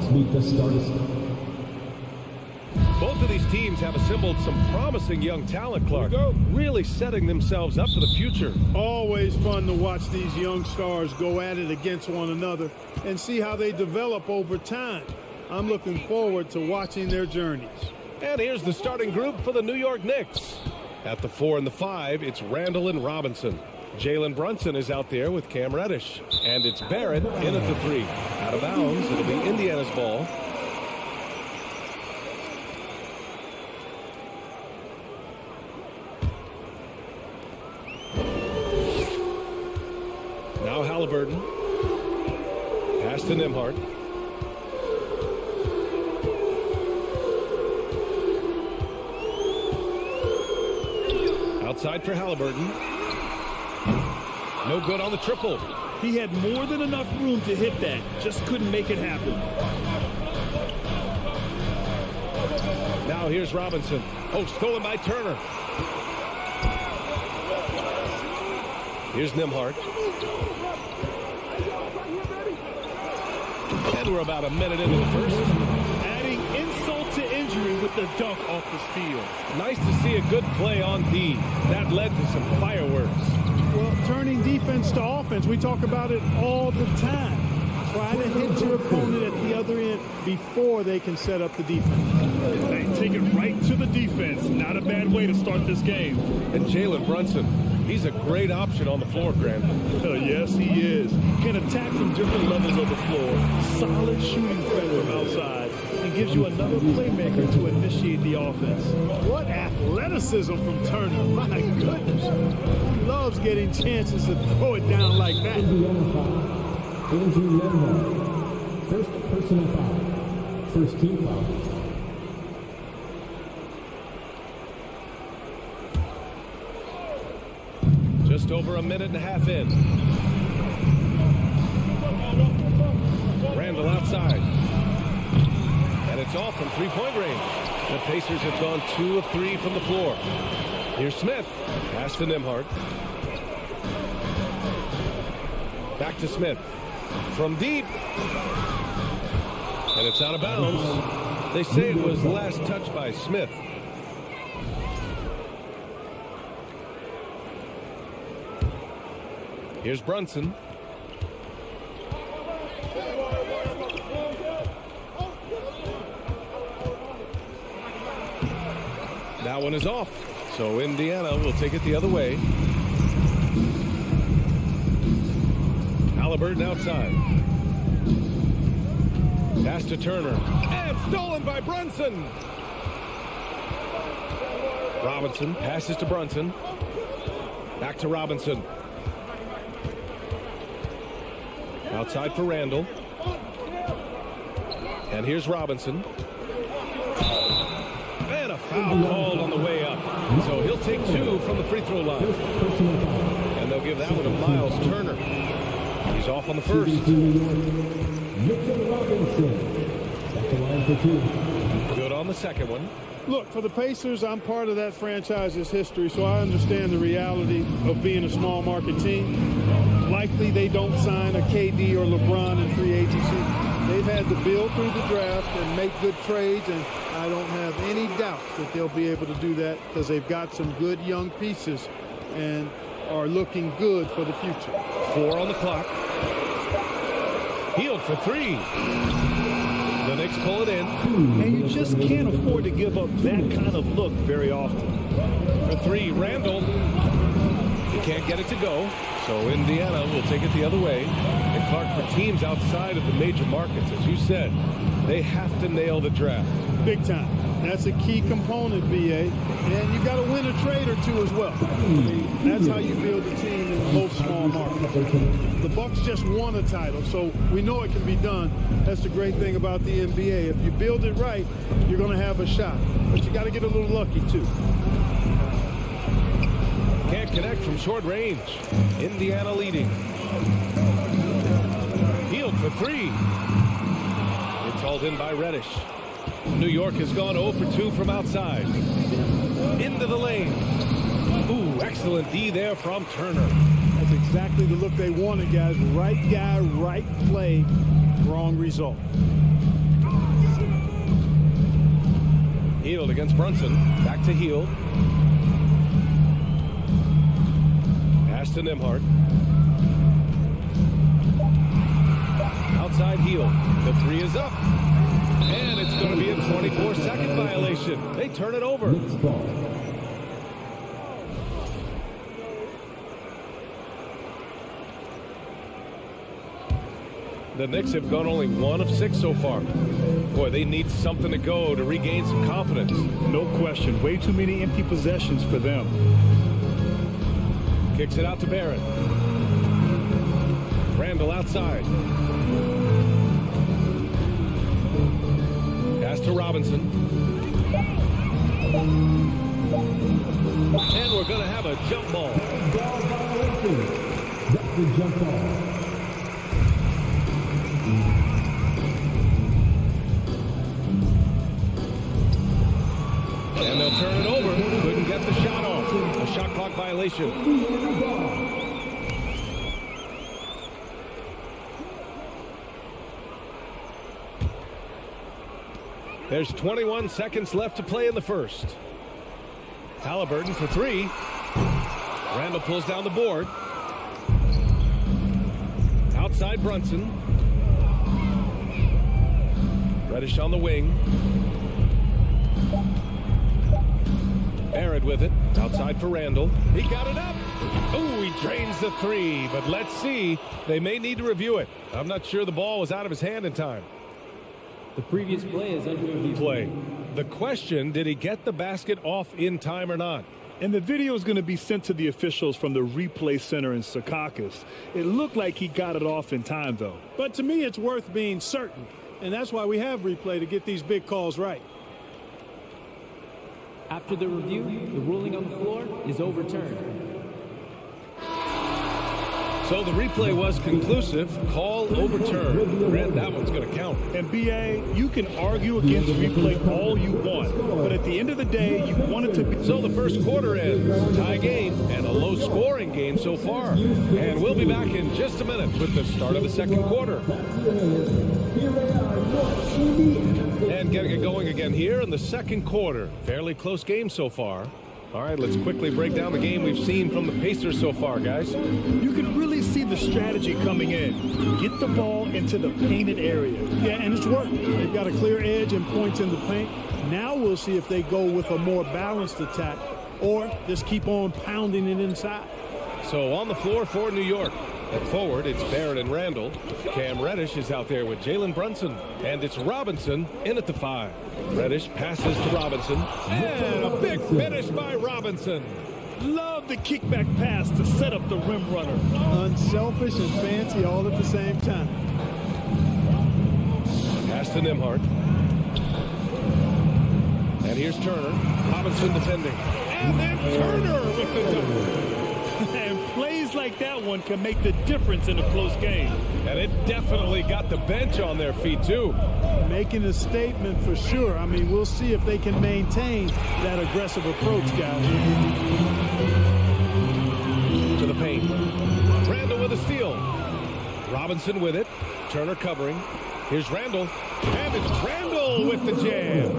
Let's meet the starters. Both of these teams have assembled some promising young talent, Clark. Really setting themselves up for the future. Always fun to watch these young stars go at it against one another and see how they develop over time. I'm looking forward to watching their journeys. And here's the starting group for the New York Knicks. At the 4 and the 5, it's Randall and Robinson. Jalen Brunson is out there with Cam Reddish. And it's Barrett in at the 3. Out of bounds, it'll be Indiana's ball. Now Halliburton. Pass to Nembhard. Outside for Halliburton. No good on the triple. He had more than enough room to hit that. Just couldn't make it happen. Now here's Robinson. Oh, stolen by Turner. Here's Nembhard. And we're about a minute into the first. Adding insult to injury with the dunk off the steal. Nice to see a good play on D. That led to some fireworks. Well, turning defense to offense, we talk about it all the time. Try to hit your opponent at the other end before they can set up the defense. Hey, take it right to the defense. Not a bad way to start this game. And Jalen Brunson, he's a great option on the floor, Grant. Yes, he is. Can attack from different levels of the floor. Solid shooting threat from outside. And gives you another playmaker to initiate the offense. What athleticism from Turner. My goodness. He loves getting chances to throw it down like that. Indiana foul. Andrew Nembhard. First personal foul. First team foul. Just over a minute and a half in. Randall outside. And it's off from three-point range. The Pacers have gone 2 of 3 from the floor. Here's Smith. Pass to Nembhard. Back to Smith. From deep. And it's out of bounds. They say it was last touched by Smith. Here's Brunson. That one is off. So Indiana will take it the other way. Halliburton outside. Pass to Turner. And stolen by Brunson. Robinson passes to Brunson. Back to Robinson. Outside for Randall. And here's Robinson. And a foul called on the way up. So he'll take 2 from the free throw line. And they'll give that one to Miles Turner. He's off on the first. Good on the second one. Look, for the Pacers, I'm part of that franchise's history, so I understand the reality of being a small market team. Likely they don't sign a KD or LeBron in free agency. They've had to build through the draft and make good trades, and I don't have any doubt that they'll be able to do that because they've got some good young pieces and are looking good for the future. 4 on the clock. Healed for 3. The Knicks pull it in. And you just can't afford to give up that kind of look very often. For 3, Randall. He can't get it to go. So Indiana will take it the other way. And Clark, for teams outside of the major markets, as you said, they have to nail the draft. Big time. That's a key component, B.A. And you got to win a trade or 2 as well. That's how you build a team in most small markets. The Bucks just won a title, so we know it can be done. That's the great thing about the NBA. If you build it right, you're going to have a shot. But you got to get a little lucky, too. Can't connect from short range. Indiana leading. Healed for 3. It's hauled in by Reddish. New York has gone 0 for 2 from outside. Into the lane. Ooh, excellent D there from Turner. That's exactly the look they wanted, guys. Right guy, right play, wrong result. Heald against Brunson. Back to Heald. Pass to Nembhard. Outside Heald. The three is up. And it's going to be a 24-second violation. They turn it over. Knicks ball. The Knicks have gone only 1 of 6 so far. Boy, they need something to go to regain some confidence. No question. Way too many empty possessions for them. Kicks it out to Barrett. Randall outside. Pass to Robinson. And we're going to have a jump ball. Ball violation. That's the jump ball. And they'll turn it over. Couldn't get the shot off. A shot clock violation. There's 21 seconds left to play in the first. Halliburton for 3. Randall pulls down the board. Outside Brunson. Reddish on the wing. Barrett with it. Outside for Randall. He got it up. Oh, he drains the 3. But let's see. They may need to review it. I'm not sure the ball was out of his hand in time. The previous play is under review. Play. The question, did he get the basket off in time or not? And the video is going to be sent to the officials from the replay center in Secaucus. It looked like he got it off in time, though. But to me, it's worth being certain. And that's why we have replay, to get these big calls right. After the review, the ruling on the floor is overturned. So the replay was conclusive. Call overturned. Grant, that one's going to count. And BA, you can argue against replay all you want, but at the end of the day, you want it to be. So the first quarter ends. Tie game and a low-scoring game so far. And we'll be back in just a minute with the start of the second quarter. And getting it going again here in the second quarter. Fairly close game so far. All right, let's quickly break down the game we've seen from the Pacers so far, guys. You can really see the strategy coming in. Get the ball into the painted area. Yeah, and it's working. They've got a clear edge and points in the paint. Now we'll see if they go with a more balanced attack or just keep on pounding it inside. So on the floor for New York. At forward, it's Barrett and Randall. Cam Reddish is out there with Jalen Brunson. And it's Robinson in at the 5. Reddish passes to Robinson. And a big finish by Robinson. Love the kickback pass to set up the rim runner. Unselfish and fancy all at the same time. Pass to Nembhard. And here's Turner. Robinson defending. And then Turner with the dunk. And plays like that one can make the difference in a close game. And it definitely got the bench on their feet, too. Making a statement for sure. I mean, we'll see if they can maintain that aggressive approach, guys. To the paint. Randall with a steal. Robinson with it. Turner covering. Here's Randall. And it's Randall with the jam.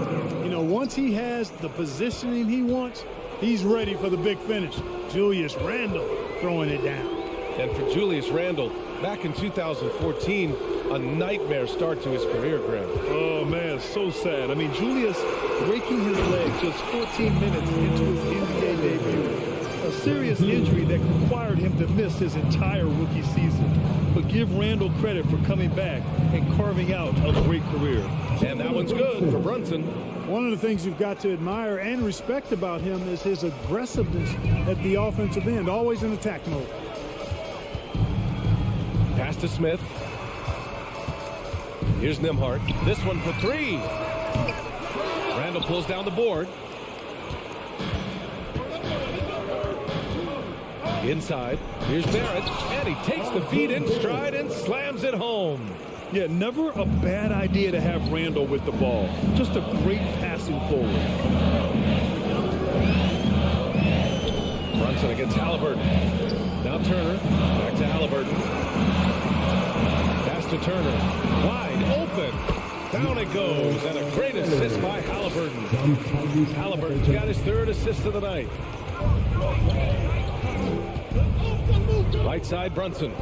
You know, once he has the positioning he wants, he's ready for the big finish. Julius Randle throwing it down. And for Julius Randle, back in 2014, a nightmare start to his career, Graham. Oh, man, so sad. I mean, Julius breaking his leg just 14 minutes into his NBA debut. A serious injury that required him to miss his entire rookie season. But give Randall credit for coming back and carving out a great career. And that one's good for Brunson. One of the things you've got to admire and respect about him is his aggressiveness at the offensive end, always in attack mode. Pass to Smith. Here's Nembhard. This one for 3. Randall pulls down the board. Inside. Here's Barrett. And he takes the feed in stride and slams it home. Yeah, never a bad idea to have Randall with the ball. Just a great passing forward. Brunson against Halliburton. Now Turner. Back to Halliburton. Pass to Turner. Wide open. Down it goes, and a great assist by Halliburton. From Spydi. Halliburton's got his third assist of the night. Right side, Brunson.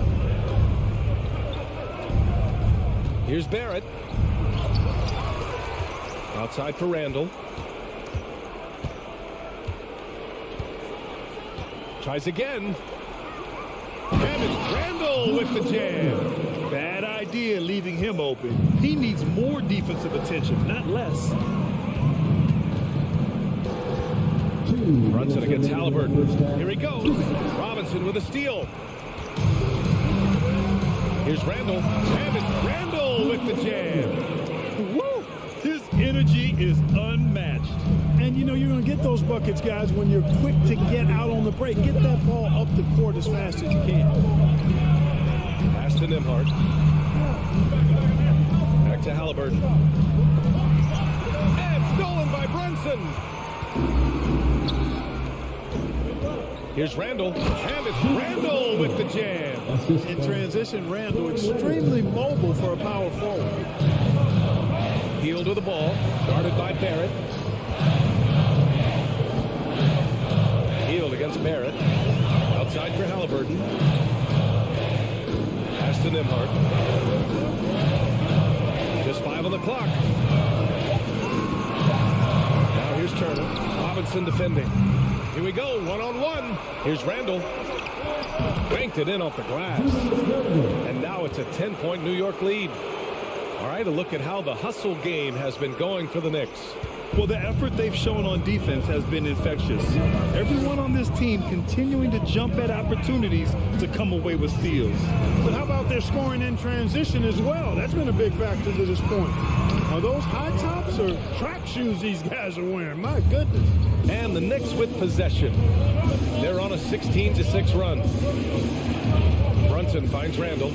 Here's Barrett. Outside for Randall. Tries again. And it's Randall with the jam. Bad idea leaving him open. He needs more defensive attention, not less. Brunson against Halliburton. Here he goes. Robinson with a steal. Here's Randall. And it's Randall with the jam. Woo! His energy is unmatched. And, you know, you're going to get those buckets, guys, when you're quick to get out on the break. Get that ball up the court as fast as you can. Pass to Nimhart. Back to Halliburton. And stolen by Brunson. Here's Randall. And it's Randall with the jam. In transition, Randall extremely mobile for a power forward. Heel to the ball. Guarded by Barrett. Healed against Barrett. Outside for Halliburton. Pass to Nimhart. Just 5 on the clock. Now here's Turner. Robinson defending. Here we go, one-on-one. Here's Randall. Banked it in off the glass. And now it's a 10-point New York lead. All right, a look at how the hustle game has been going for the Knicks. Well, the effort they've shown on defense has been infectious. Everyone on this team continuing to jump at opportunities to come away with steals. But how about their scoring in transition as well? That's been a big factor to this point. Are those high tops or track shoes these guys are wearing? My goodness. And the Knicks with possession. They're on a 16-6 run. Brunson finds Randall.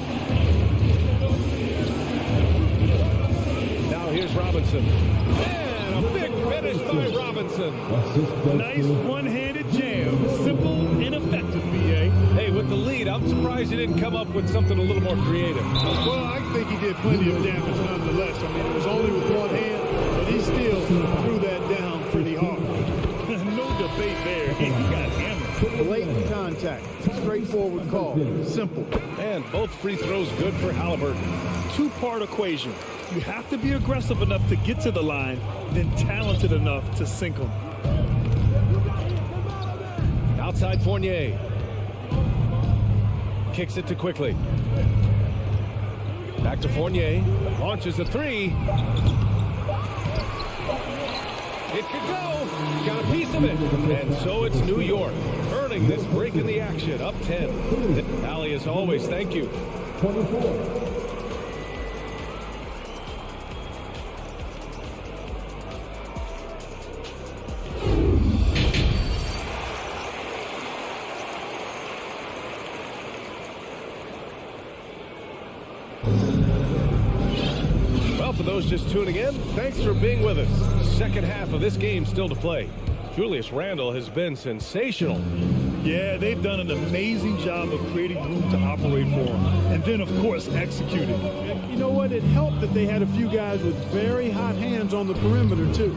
Now here's Robinson. And a big finish by Robinson. Nice one-handed jam. Simple and effective, B.A. Hey, with the lead, I'm surprised he didn't come up with something a little more creative. Well, I think he did plenty of damage nonetheless. I mean, it was only with one hand, but he still threw that down pretty hard. No debate there. He got hammered. Blatant contact. Straightforward call. Simple. And both free throws good for Halliburton. Two-part equation. You have to be aggressive enough to get to the line, then talented enough to sink them. Outside Fournier. Kicks it to Quickly. Back to Fournier. Launches a three. It could go. Got a piece of it. And so it's New York earning this break in the action. Up 10. Allie, as always, thank you. 24. For those just tuning in, thanks for being with us. Second half of this game still to play. Julius Randle has been sensational. Yeah, they've done an amazing job of creating room to operate for him. And then, of course, executing. And you know what? It helped that they had a few guys with very hot hands on the perimeter, too.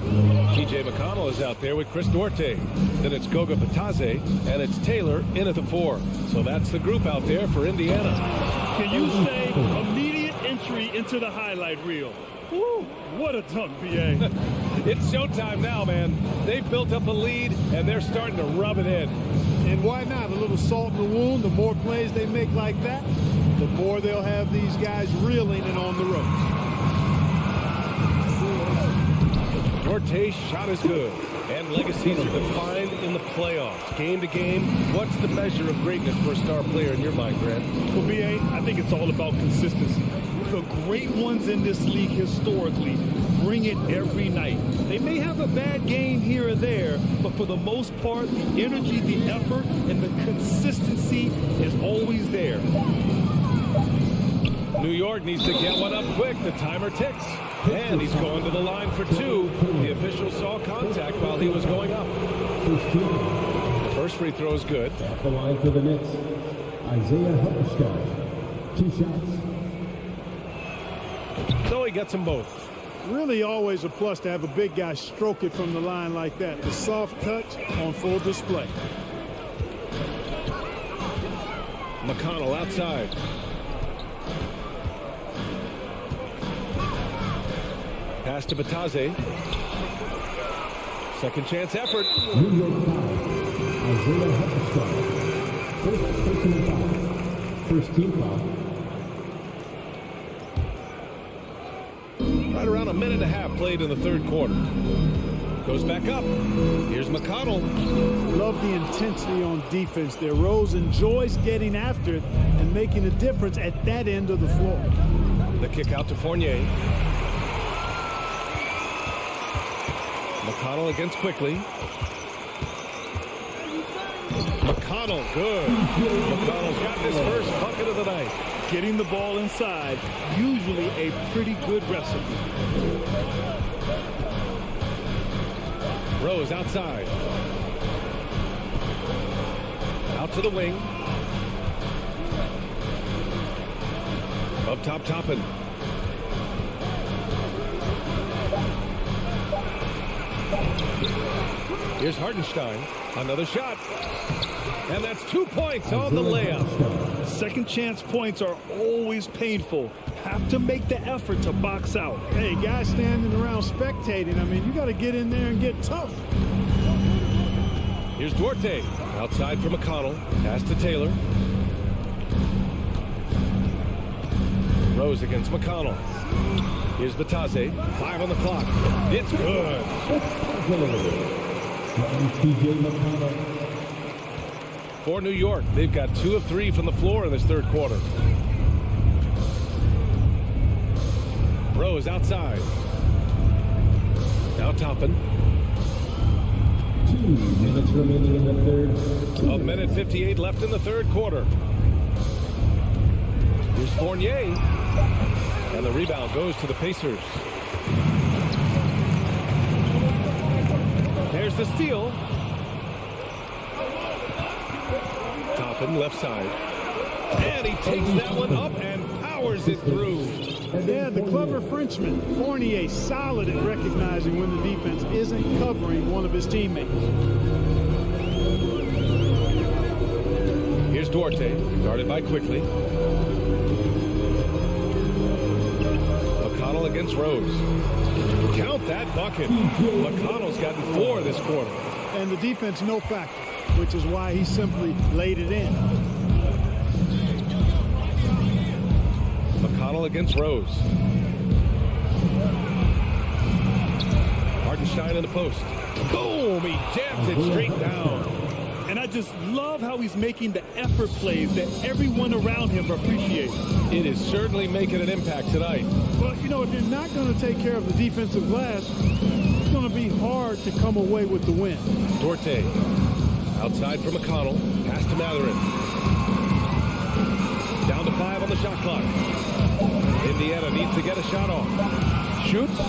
TJ McConnell is out there with Chris Duarte. Then it's Goga Batadze, and it's Taylor in at the 4. So that's the group out there for Indiana. Can you say immediate entry into the highlight reel? Woo, what a dunk, B.A. It's showtime now, man. They've built up a lead, and they're starting to rub it in. And why not? A little salt in the wound. The more plays they make like that, the more they'll have these guys reeling and on the ropes. Duarte's shot is good, and legacies are defined in the playoffs. Game to game, what's the measure of greatness for a star player in your mind, Grant? Well, B.A., I think it's all about consistency. The great ones in this league historically bring it every night. They may have a bad game here or there, but for the most part, the energy, the effort, and the consistency is always there. New York needs to get one up quick. The timer ticks. And he's going to the line for 2. The official saw contact while he was going up. The first free throw is good. At the line for the Knicks, Isaiah Hartenstein. 2 shots. So he gets them both. Really always a plus to have a big guy stroke it from the line like that. The soft touch on full display. McConnell outside. Pass to Batase. Second chance effort. New York foul. Isaiah Heppenstall. First personal foul. First team foul. Right around a minute and a half played in the third quarter. Goes back up. Here's McConnell. Love the intensity on defense there. Rose enjoys getting after it and making a difference at that end of the floor. The kick out to Fournier. McConnell against Quickly. McConnell, good. McConnell's got this first bucket of the night. Getting the ball inside, usually a pretty good recipe. Rose outside. Out to the wing. Up top, Toppin. Here's Hartenstein. Another shot. And that's 2 points on the layup. Second chance points are always painful. Have to make the effort to box out. Hey, guys standing around spectating. I mean, you got to get in there and get tough. Here's Duarte. Outside for McConnell. Pass to Taylor. Rose against McConnell. Here's Batase. 5 on the clock. It's good. TJ McConnell. For New York, they've got 2 of 3 from the floor in this third quarter. Rose outside. Now Toppin. 2 minutes remaining in the third. A minute 58 left in the third quarter. Here's Fournier. And the rebound goes to the Pacers. There's the steal. Toppin left side. And he takes that one up and powers it through. Yeah, the clever Frenchman, Fournier, solid at recognizing when the defense isn't covering one of his teammates. Here's Duarte, guarded by Quickly. McConnell against Rose. Count that bucket. McConnell's gotten 4 this quarter. And the defense no factor, which is why he simply laid it in. McConnell against Rose. Hartenstein in the post. Boom! He jams it straight down. And I just love how he's making the effort plays that everyone around him appreciates. It is certainly making an impact tonight. But, you know, if you're not going to take care of the defensive glass, it's going to be hard to come away with the win. Duarte. Outside for McConnell. Pass to Matherin. Down to 5 on the shot clock. Indiana needs to get a shot off. Shoots.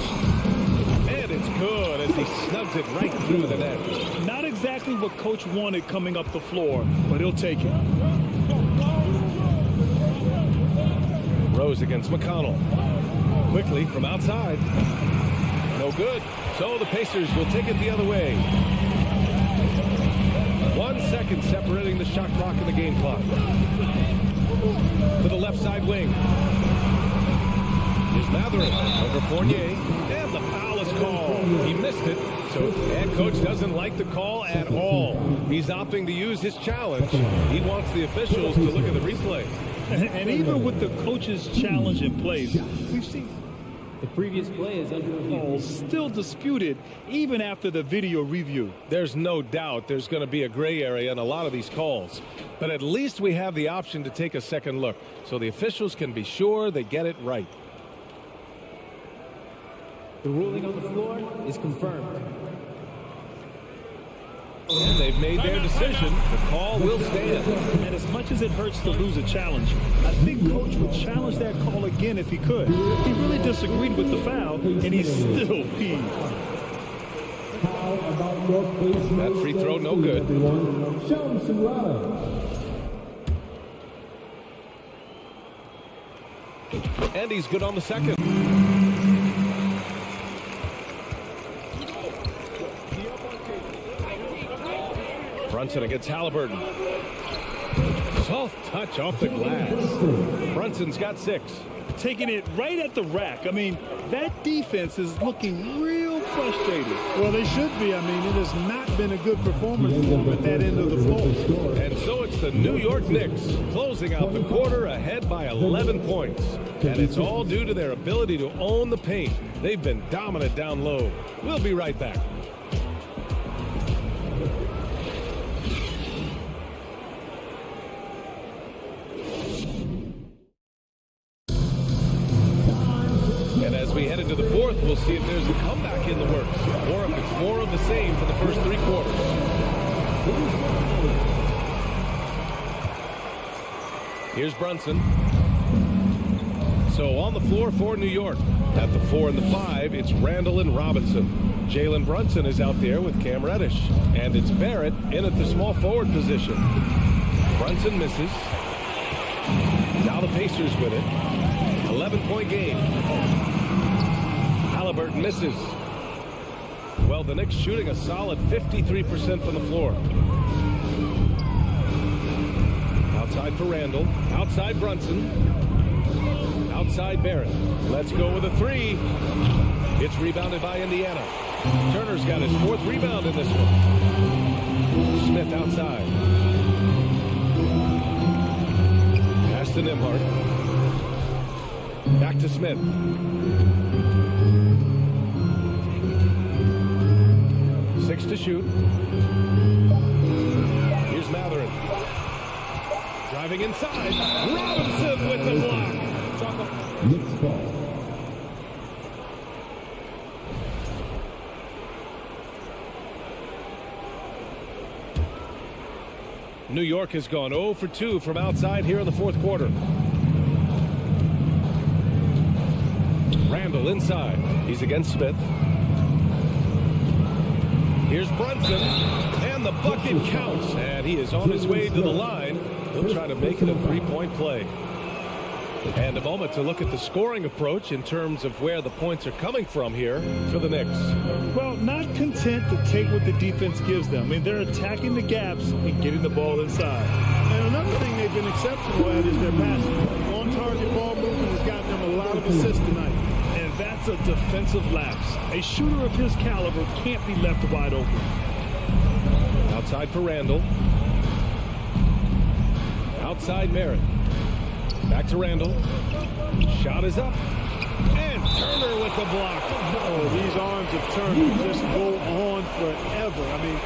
And it's good as he snugs it right through the net. Not exactly what coach wanted coming up the floor, but he'll take it. Rose against McConnell. Quickly from outside. No good. So the Pacers will take it the other way. 1 second separating the shot clock and the game clock. To the left side wing. Here's Matherin over Fournier. And the foul is called. He missed it. So head coach doesn't like the call at all. He's opting to use his challenge. He wants the officials to look at the replay. And even with the coach's challenge in place, we've seen The previous play is under review. calls still disputed even after the video review. There's no doubt there's going to be a gray area in a lot of these calls. But at least we have the option to take a second look so the officials can be sure they get it right. The ruling on the floor is confirmed. And they've made their decision. The call will stand. And as much as it hurts to lose a challenge, I think coach would challenge that call again if he could. He really disagreed with the foul, and he's still peeved. That free throw, no good. Show him some love. And he's good on the second. Brunson against Halliburton. Soft touch off the glass. Brunson's got 6. Taking it right at the rack. I mean, that defense is looking real frustrated. Well, they should be. I mean, it has not been a good performance for them at that end of the floor. And so it's the New York Knicks closing out the quarter ahead by 11 points. And it's all due to their ability to own the paint. They've been dominant down low. We'll be right back. And as we head into the fourth, we'll see if there's a comeback in the works, or if it's more of the same for the first 3 quarters. Here's Brunson. So on the floor for New York. At the 4 and the 5, it's Randall and Robinson. Jalen Brunson is out there with Cam Reddish. And it's Barrett in at the small forward position. Brunson misses. Now the Pacers with it. 11-point game. Halliburton misses. Well, the Knicks shooting a solid 53% from the floor. Outside for Randall. Outside Brunson. Outside Barrett. Let's go with a 3. It's rebounded by Indiana. Turner's got his 4th rebound in this one. Smith outside. Pass to Nembhard. Back to Smith. Six to shoot. Here's Matherin. Driving inside. Robinson with the block. Knicks ball. New York has gone 0 for 2 from outside here in the fourth quarter. Randall inside. He's against Smith. Here's Brunson. And the bucket counts. And he is on his way to the line. He'll try to make it a 3-point play. And a moment to look at the scoring approach in terms of where the points are coming from here for the Knicks. Well, not content to take what the defense gives them. I mean, they're attacking the gaps and getting the ball inside. And another thing they've been exceptional at is their passing. On-target ball movement has gotten them a lot of assists tonight. And that's a defensive lapse. A shooter of his caliber can't be left wide open. Outside for Randall. Outside Barrett. Back to Randall. Shot is up. And Turner with the block. Oh, these arms of Turner just go on forever. I mean,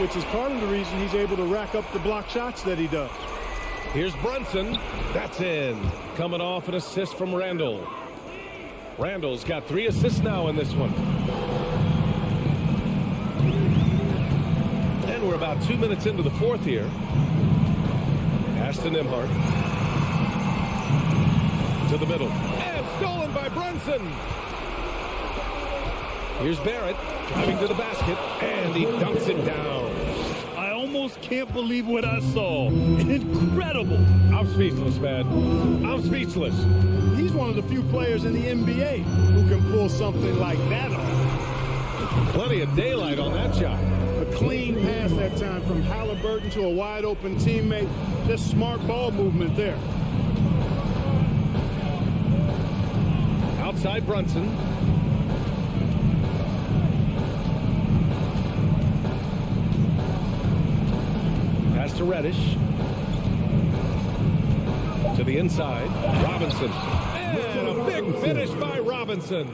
which is part of the reason he's able to rack up the block shots that he does. Here's Brunson. That's in. Coming off an assist from Randall. Randall's got 3 assists now in this one. And we're about 2 minutes into the fourth here. Pass to Nembhard. To the middle. And stolen by Brunson. Here's Barrett driving to the basket. And he dunks it down. I almost can't believe what I saw. Incredible. I'm speechless, man. I'm speechless. He's one of the few players in the NBA who can pull something like that off. Plenty of daylight on that shot. A clean pass that time from Halliburton to a wide open teammate. Just smart ball movement there. Outside Brunson. Pass to Reddish. To the inside. Robinson. And a big finish by Robinson.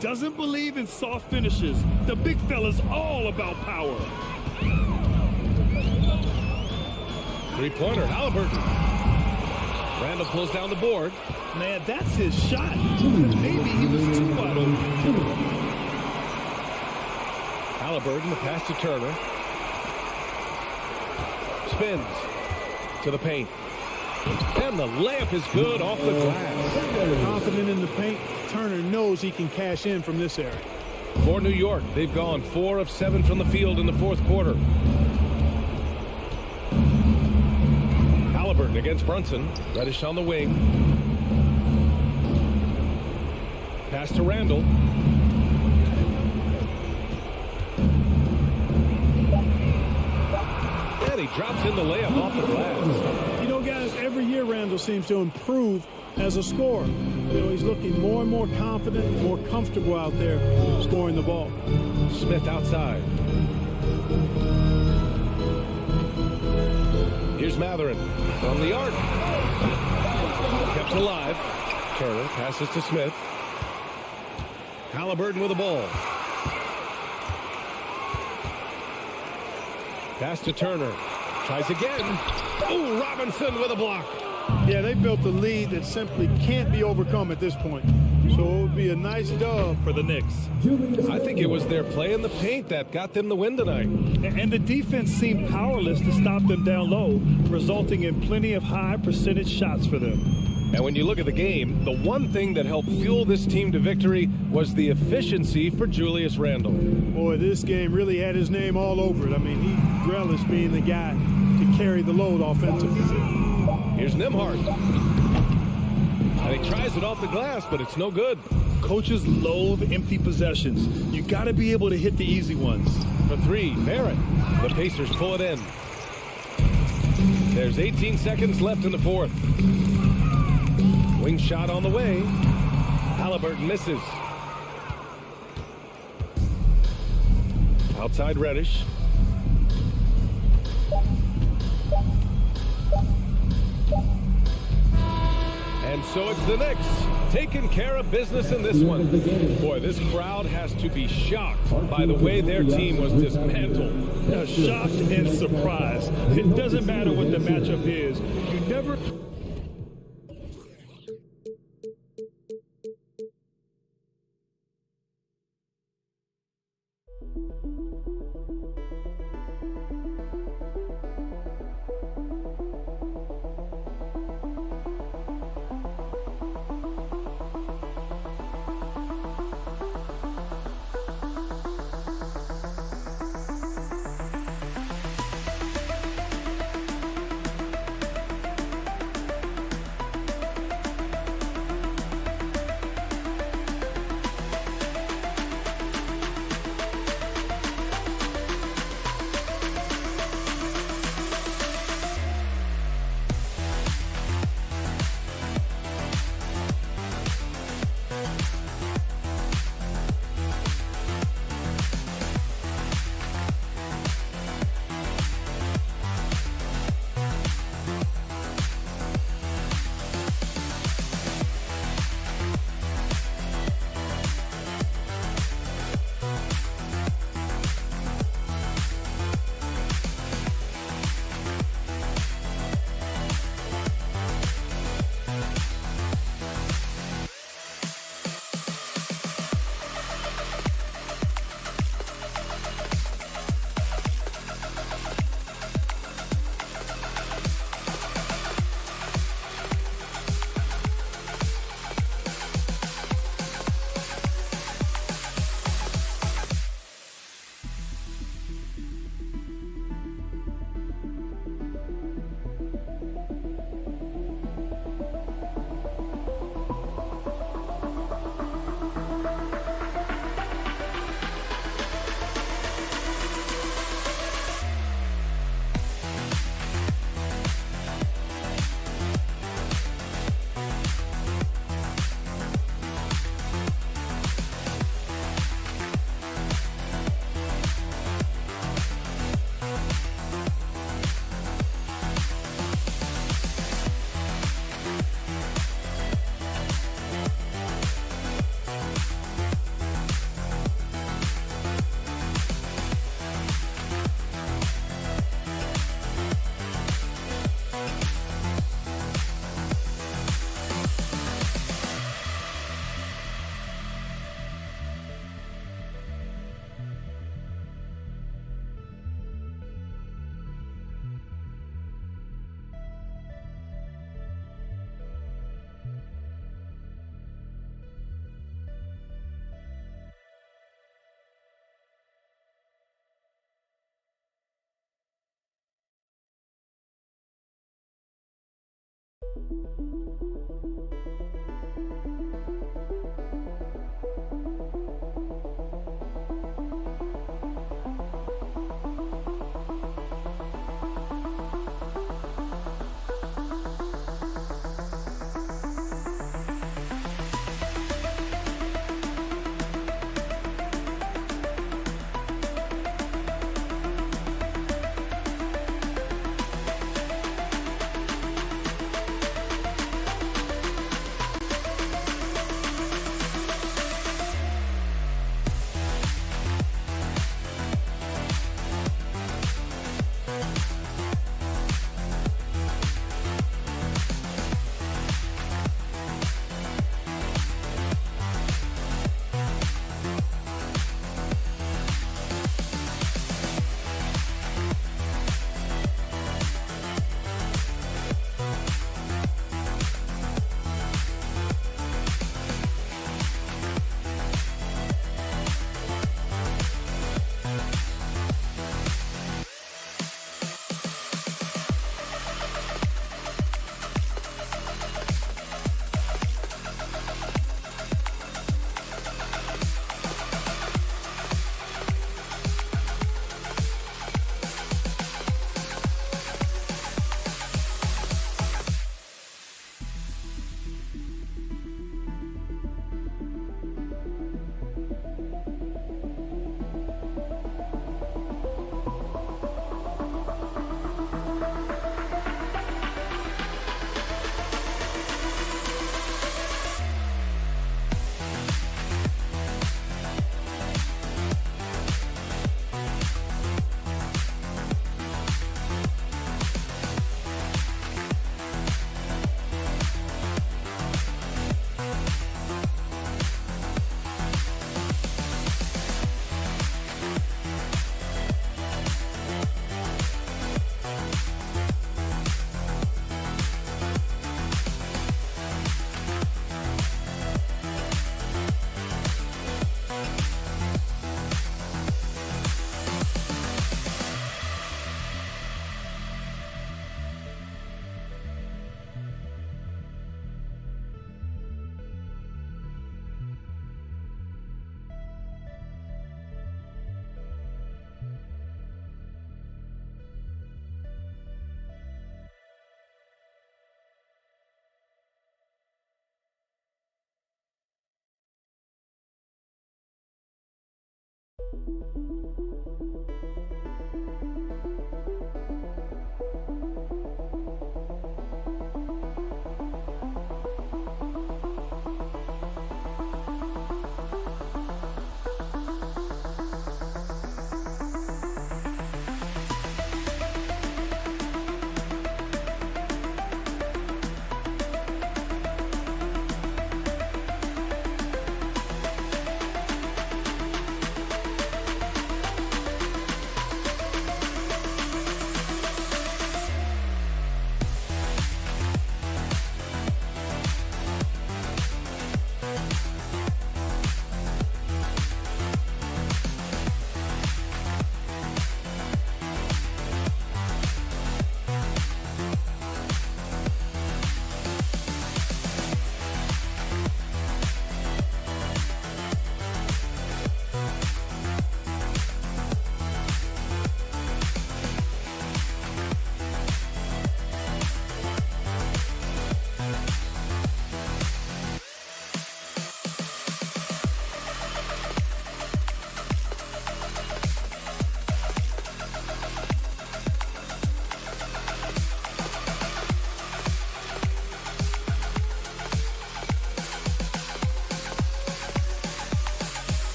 Doesn't believe in soft finishes. The big fella's all about power. Three-pointer, Halliburton. Randall pulls down the board. Man, that's his shot. Maybe he was too wide open. Halliburton, the pass to Turner. Spins to the paint. And the layup is good off the glass. Confident in the paint, Turner knows he can cash in from this area. For New York, they've gone 4 of 7 from the field in the fourth quarter. Halliburton against Brunson. Reddish on the wing. Pass to Randall. he drops in the layup off the glass. You know, guys, every year Randall seems to improve as a scorer. You know, he's looking more and more confident, more comfortable out there scoring the ball. Smith outside. Here's Matherin from the arc. Kept alive. Turner passes to Smith. Halliburton with the ball. Pass to Turner. Tries again. Oh, Robinson with a block. Yeah, they built a lead that simply can't be overcome at this point. So it would be a nice dub For the Knicks. I think it was their play in the paint that got them the win tonight. And the defense seemed powerless to stop them down low, resulting in plenty of high percentage shots for them. And when you look at the game, the one thing that helped fuel this team to victory was the efficiency for Julius Randle. Boy, this game really had his name all over it. I mean, he relished being the guy to carry the load offensively. Here's Nembhard. And he tries it off the glass, but it's no good. Coaches loathe empty possessions. You got to be able to hit the easy ones. For three, Barrett. The Pacers pull it in. There's 18 seconds left in the fourth. Wing shot on the way. Halliburton misses. Outside Reddish. And so it's the Knicks taking care of business in this one. Boy, this crowd has to be shocked by the way their team was dismantled. Shocked and surprised. It doesn't matter what the matchup is. You never...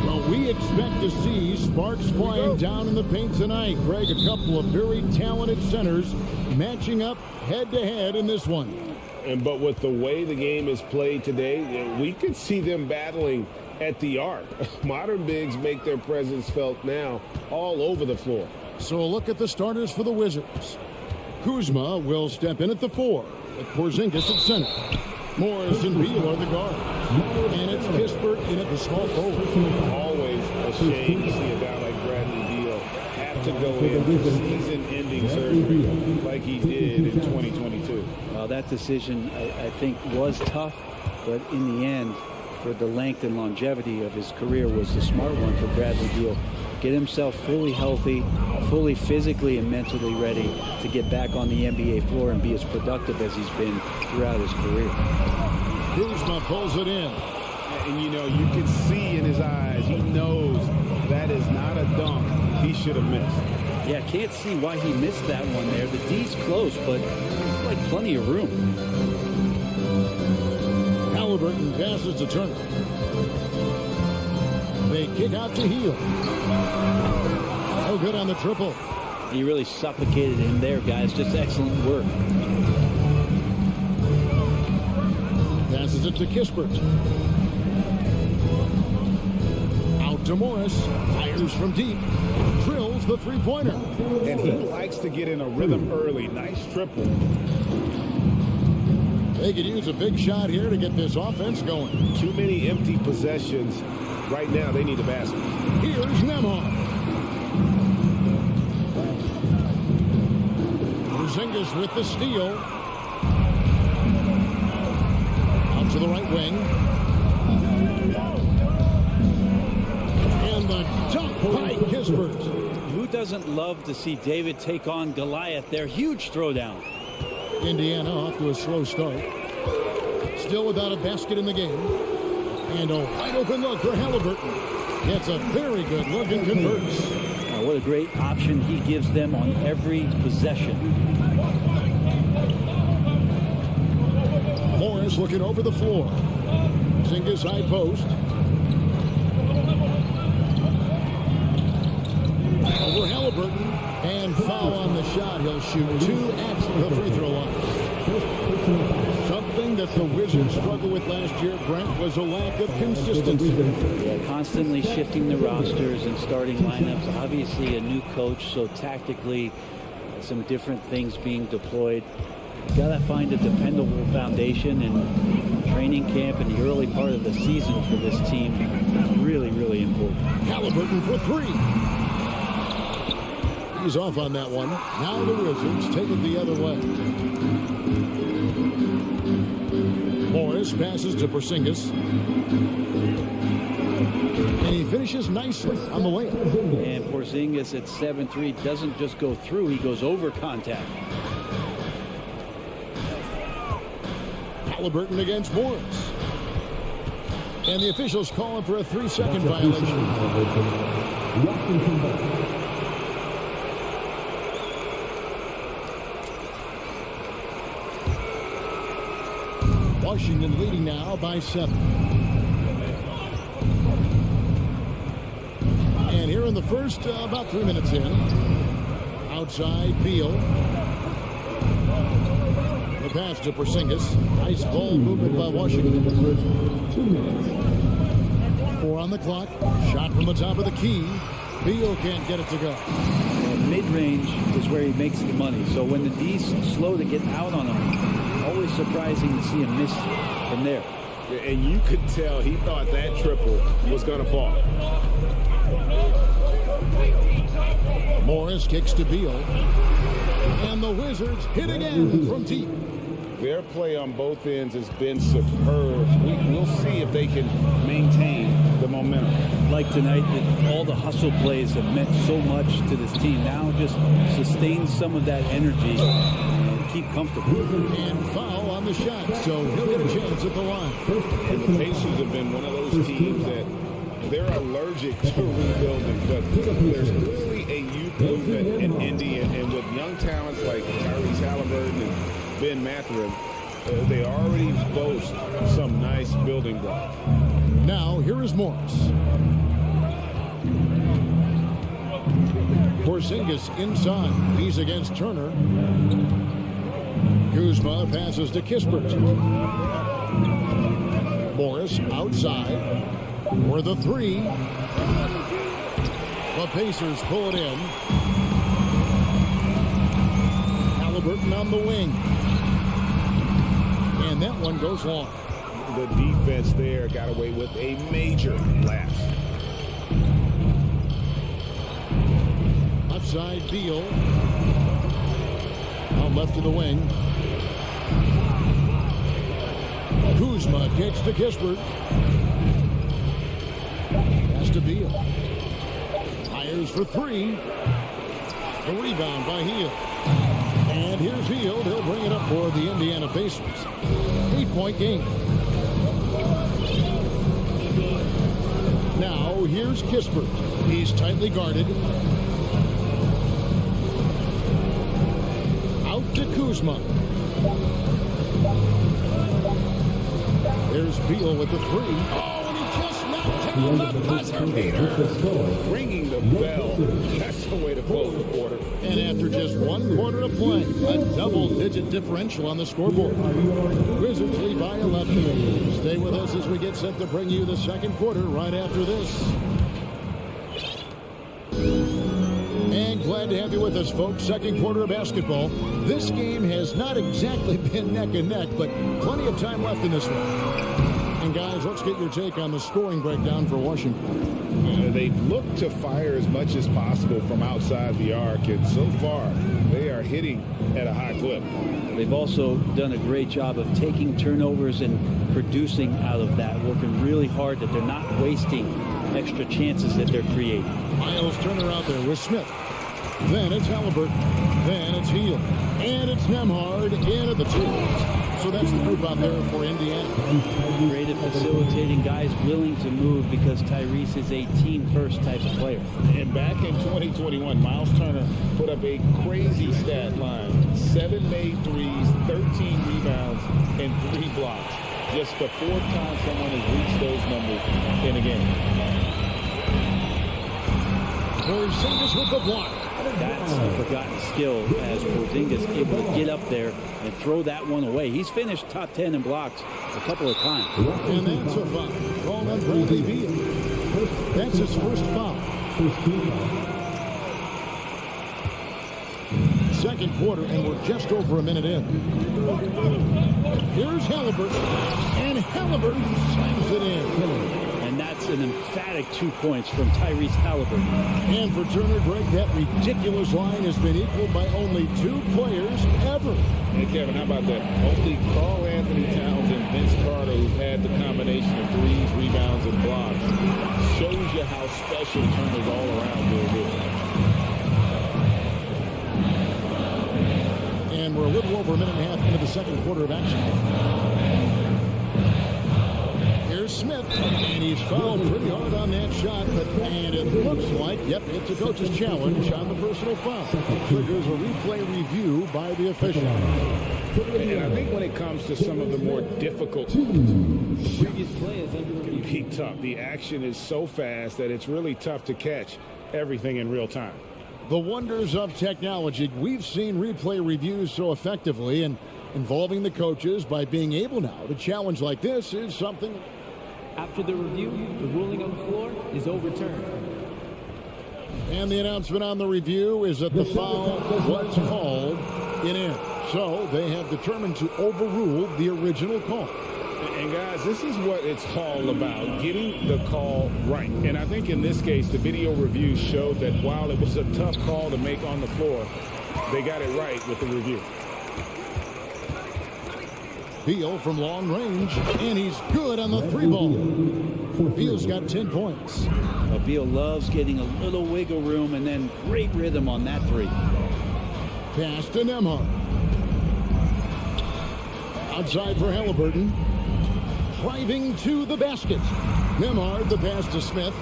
Well, we expect to see sparks flying down in the paint tonight. Greg, a couple of very talented centers matching up head-to-head in this one. But with the way the game is played today, we could see them battling at the arc. Modern bigs make their presence felt now all over the floor. So a look at the starters for the Wizards. Kuzma will step in at the 4, with Porzingis at center. Morris and Beal are the guards. And it's Kispert in at the small forward. Always a shame to see a guy like Bradley Beal have to go in for season-ending surgery like he did in 2022. Well, that decision, I think, was tough, but in the end, for the length and longevity of his career, was the smart one for Bradley Beal. Get himself fully healthy, fully physically and mentally ready to get back on the NBA floor and be as productive as he's been throughout his career. Kuzma pulls it in. And, you know, you can see in his eyes, he knows that is not a dunk he should have missed. Yeah, can't see why he missed that one there. The D's close, but like plenty of room. Halliburton passes to Turner. They kick out to Hield. No good on the triple. He really suffocated him there, guys. Just excellent work. Passes it to Kispert. Out to Morris. Fires from deep. Drills the three-pointer. And he likes to get in a rhythm early. Nice triple. They could use a big shot here to get this offense going. Too many empty possessions. Right now, they need a basket. Here's Nembhard. Porzingis with the steal. Out to the right wing. And the dunk by Kispert. Who doesn't love to see David take on Goliath? Their huge throwdown. Indiana off to a slow start. Still without a basket in the game. And a wide open look for Halliburton. Gets a very good look and converts. What a great option he gives them on every possession. Morris looking over the floor. Porzingis high post. Over Halliburton. And foul on the shot. He'll shoot 2 at the free throw line. Something that the Wizards struggled with last year, Brent, was a lack of consistency. Yeah, constantly shifting the rosters and starting lineups. Obviously a new coach, so tactically some different things being deployed. You got to find a dependable foundation, and training camp in the early part of the season for this team is really, really important. Halliburton for 3. He's off on that one. Now the Wizards take it the other way. Morris passes to Porzingis. And he finishes nicely on the layup. And Porzingis at 7-3 doesn't just go through, he goes over contact. Halliburton against Morris. And the officials call him for a 3-second violation. Washington leading now by 7. And here in the first, about 3 minutes in, outside Beal. The pass to Porzingis. Nice ball movement by Washington. 4 on the clock. Shot from the top of the key. Beal can't get it to go. Mid-range is where he makes the money. So when the D's slow to get out on him, always surprising to see him miss from there. And you could tell he thought that triple was going to fall. Morris kicks to Beal. And the Wizards hit again from deep. Their play on both ends has been superb. We'll see if they can maintain the momentum. Like tonight, all the hustle plays have meant so much to this team. Now just sustain some of that energy and keep comfortable. And foul on the shot, so he'll get a chance at the line. And the Pacers have been one of those teams that they're allergic to rebuilding, but there's clearly a youth movement in Indy, and with young talents like Tyrese Halliburton and Ben Mathurin, they already boast some nice building blocks. Now, here is Morris. Porzingis inside. He's against Turner. Kuzma passes to Kispert. Morris outside for the 3. The Pacers pull it in. Halliburton on the wing. And that one goes long. The defense there got away with a major lapse. Left side, Beal. Now left to the wing. Kuzma kicks to Kispert. Pass to Beal. Fires for 3. The rebound by Hield. And here's Hield. He'll bring it up for the Indiana Pacers. 8-point game. Now here's Kispert. He's tightly guarded. Out to Kuzma. There's Beal with the 3. Oh, and he just knocked down the buzzer beater. Ringing the bell. That's the way to close the quarter. And after just 1 quarter of play, a double-digit differential on the scoreboard. Wizards lead by 11. Stay with us as we get set to bring you the second quarter right after this. And glad to have you with us, folks. Second quarter of basketball. This game has not exactly been neck and neck, but plenty of time left in this one. And guys, let's get your take on the scoring breakdown for Washington. They've looked to fire as much as possible from outside the arc, and so far they are hitting at a high clip. They've also done a great job of taking turnovers and producing out of that, working really hard that they're not wasting extra chances that they're creating. Miles Turner out there with Smith. Then it's Halliburton. Then it's Heel. And it's Nemhard in at the 2. So that's the group out there for Indiana. Great at facilitating, guys willing to move because Tyrese is a team-first type of player. And back in 2021, Miles Turner put up a crazy stat line. 7 made threes, 13 rebounds, and 3 blocks. Just the 4th time someone has reached those numbers in a game. Porzingis with the block. That's a forgotten skill as Porzingis able to get up there and throw that one away. He's finished top 10 in blocks a couple of times. And that's a foul. Called on Bradley Beal. That's his first foul. Second quarter, and we're just over a minute in. Here's Halliburton. And Halliburton slams it in. And that's an emphatic 2 points from Tyrese Halliburton. And for Turner, Greg, that ridiculous line has been equaled by only 2 players ever. Hey, Kevin, how about that? Only Karl Anthony Towns and Vince Carter, who've had the combination of threes, rebounds, and blocks, shows you how special Turner's all around really is. And we're a little over a minute and a half into the second quarter of action. Here's Smith, and he's fouled pretty hard on that shot, and it looks like, yep, it's a coach's challenge on the personal foul. Triggers a replay review by the official. And I think when it comes to some of the more difficult Previous play is under it can be tough. The action is so fast that it's really tough to catch everything in real time. The wonders of technology. We've seen replay reviews so effectively, and involving the coaches by being able now to challenge like this is something. After the review, the ruling on the floor is overturned. And the announcement on the review is that the foul was called in air. So they have determined to overrule the original call. And guys, this is what it's all about, getting the call right. And I think in this case, the video review showed that while it was a tough call to make on the floor, they got it right with the review. Beal from long range, and he's good on the 3 ball. Beal's got 10 points. Beal loves getting a little wiggle room and then great rhythm on that 3. Pass to Nemhard. Outside for Halliburton. Driving to the basket. Nemhard, the pass to Smith.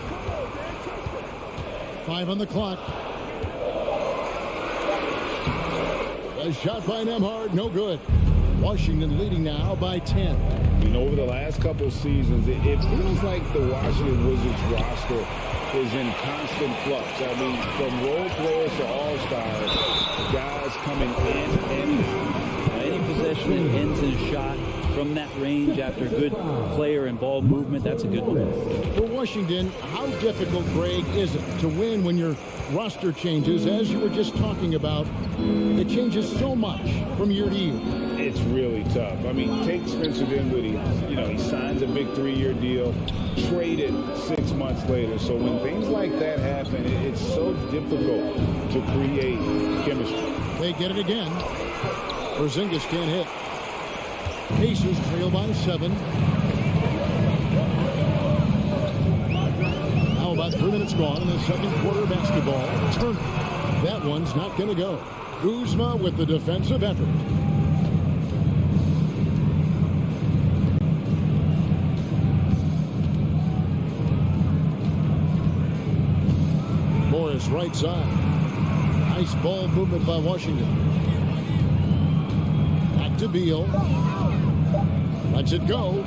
5 on the clock. A shot by Nemhard, no good. Washington leading now by 10. You know, over the last couple seasons, it feels like the Washington Wizards roster is in constant flux. I mean, from role players to all-stars, guys coming in and any possession that ends in a shot from that range after good player and ball movement, that's a good one. For Washington, how difficult, Greg, is it to win when your roster changes? As you were just talking about, it changes so much from year to year. It's really tough. I mean, take Spencer Dinwiddie. You know, he signs a big 3-year deal, traded 6 months later. So when things like that happen, it's so difficult to create chemistry. They get it again. Porzingis can't hit. Pacers trail by 7. Now about 3 minutes gone in the second quarter of basketball. Turner. That one's not going to go. Kuzma with the defensive effort. Morris right side. Nice ball movement by Washington. Back to Beal. Lets it go.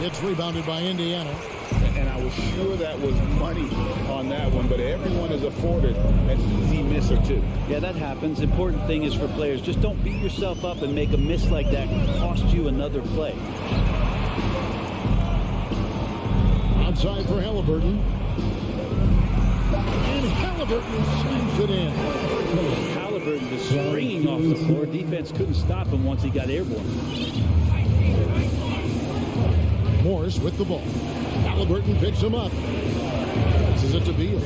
It's rebounded by Indiana. And I was sure that was money on that one, but everyone is afforded an easy miss or 2. Yeah, that happens. Important thing is for players, just don't beat yourself up and make a miss like that cost you another play. Outside for Halliburton. And Halliburton slams it in. Halliburton was springing off the floor. Defense couldn't stop him once he got airborne. Morris with the ball. Halliburton picks him up. Passes it to Beal.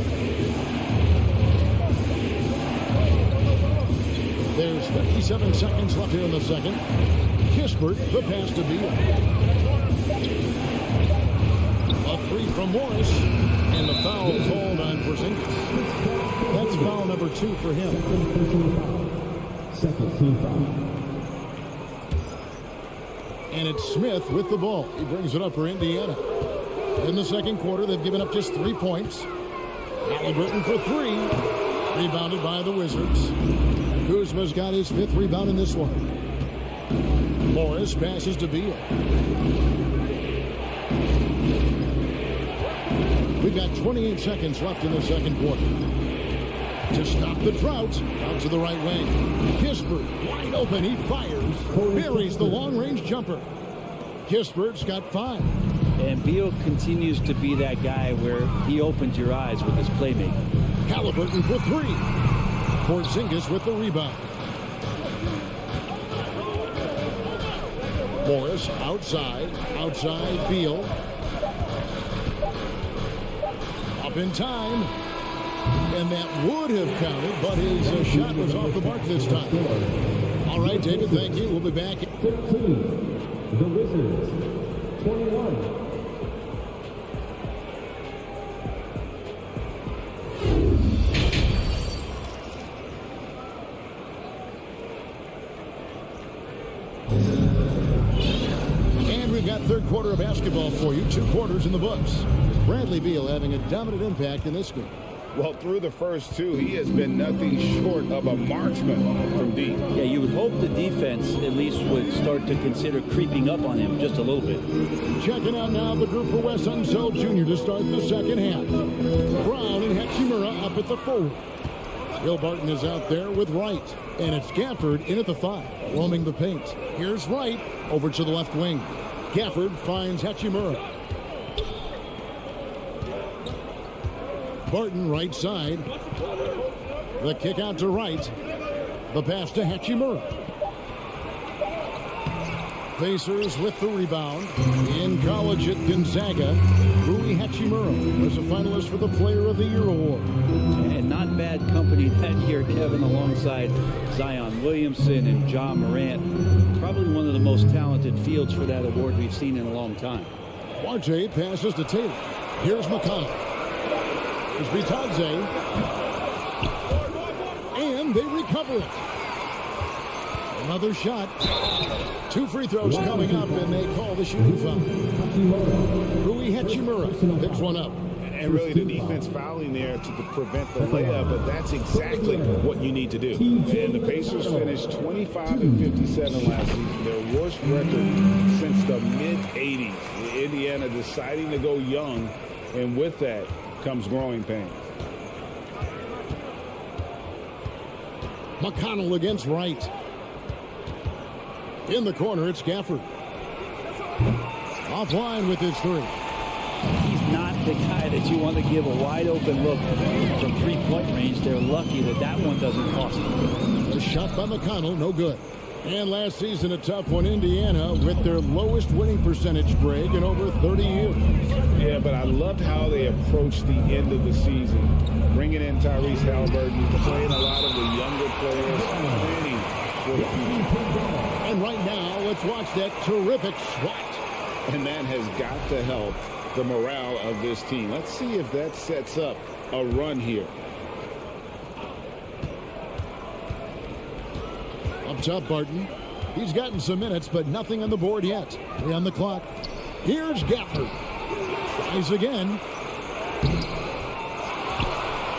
There's 57 seconds left here in the second. Kispert, the pass to Beal. A three from Morris. And the foul called on Porzingis. That's foul number 2 for him. Second team foul. And it's Smith with the ball. He brings it up for Indiana. In the second quarter, they've given up just 3 points. Halliburton for 3. Rebounded by the Wizards. Kuzma's got his 5th rebound in this one. Morris passes to Beal. We've got 28 seconds left in the second quarter. To stop the drought, out to the right wing. Kispert, wide open, he fires. Buries the long-range jumper. Kispert's got 5. And Beal continues to be that guy where he opens your eyes with his playmaking. Halliburton for 3. Porzingis with the rebound. Morris outside Beal. Up in time. And that would have counted, but his shot was off the mark this time. All right, David, thank you. We'll be back. 15. The Wizards. 21. And we've got third quarter of basketball for you. 2 quarters in the books. Bradley Beal having a dominant impact in this game. Well, through the first 2, he has been nothing short of a marksman from deep. Yeah, you would hope the defense at least would start to consider creeping up on him just a little bit. Checking out now the group for Wes Unseld Jr. to start the second half. Brown and Hachimura up at the 4. Will Barton is out there with Wright. And it's Gafford in at the 5, roaming the paint. Here's Wright over to the left wing. Gafford finds Hachimura. Barton right side. The kick out to Wright. The pass to Hachimura. Pacers with the rebound. In college at Gonzaga, Rui Hachimura was a finalist for the Player of the Year award. And not bad company that year, Kevin, alongside Zion Williamson and Ja Morant. Probably one of the most talented fields for that award we've seen in a long time. RJ passes to Taylor. Here's McConnell. Here's Bitadze. And they recover it. Another shot. 2 free throws coming up, and they call the shooting foul. Rui Hachimura picks one up. And really the defense fouling there to prevent the layup, but that's exactly what you need to do. And the Pacers finished 25-57 last season, their worst record since the mid-'80s. Indiana deciding to go young, and with that comes growing pains. McConnell against Wright. In the corner, it's Gafford. Offline with his 3. He's not the guy that you want to give a wide open look from 3-point range. They're lucky that that one doesn't cost them. A shot by McConnell, no good. And last season, a tough one, Indiana, with their lowest winning percentage, Greg, in over 30 years. Yeah, but I loved how they approached the end of the season, bringing in Tyrese Halliburton, playing a lot of the younger players, planning for the future. And right now, let's watch that terrific swat. And that has got to help the morale of this team. Let's see if that sets up a run here. Up top, Barton. He's gotten some minutes, but nothing on the board yet. 3 on the clock. Here's Gafford. Tries again.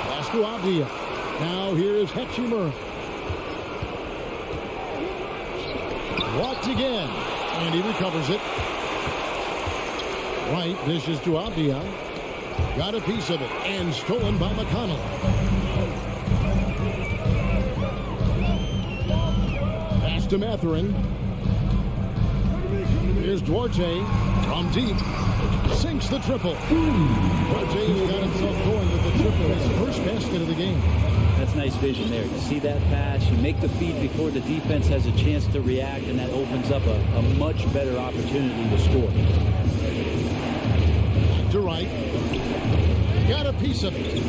Pass to Abdia. Now here's Hachimura. Blocked again. And he recovers it. Wright dishes to Abdia. Got a piece of it. And stolen by McConnell. Pass to Mathurin. Here's Duarte from deep. Sinks the triple. Duarte's got himself going with the triple. His first basket of the game. That's nice vision there. You see that pass, you make the feed before the defense has a chance to react, and that opens up a much better opportunity to score. to right. Got a piece of it.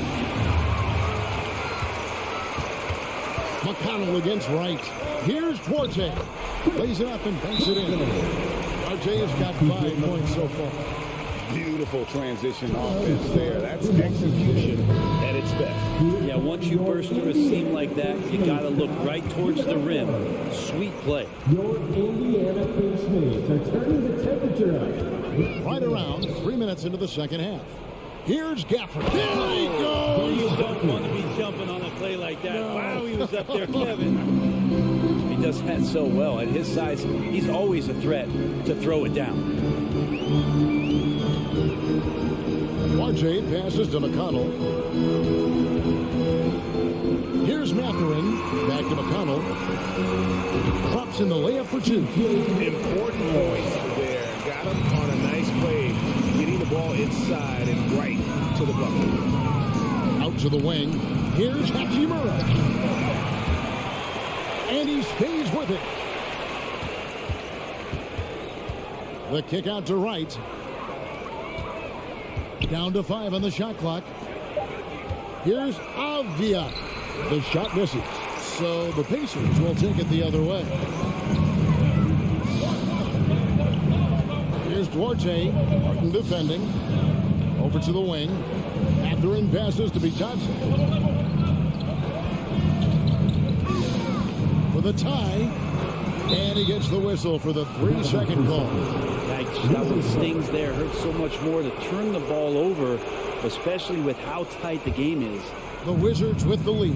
McConnell against right. Here's Duarte. Lays it up and banks it in. Duarte has got 5 points so far. Beautiful transition offense there. That's execution at its best. Yeah, once you burst through a seam like that, you got to look right towards the rim. Sweet play. Your Indiana Pacemates are turning the temperature up. Right around 3 minutes into the second half. Here's Gafford. There he goes! You don't want to be jumping on a play like that. No. Wow, he was up there, Kevin. He does that so well. At his size, he's always a threat to throw it down. Duarte passes to McConnell. Here's Mathurin. Back to McConnell. Drops in the layup for 2. Important points there. Got him on a nice play. Getting the ball inside and right to the bucket. Out to the wing. Here's Hachimura. And he stays with it. The kick out to right. Down to 5 on the shot clock. Here's Avdia. The shot misses. So the Pacers will take it the other way. Here's Duarte. Martin defending. Over to the wing. Mathurin passes to Bitadze. For the tie. And he gets the whistle for the 3-second call. That one stings there. Hurts so much more to turn the ball over, especially with how tight the game is. The Wizards with the lead.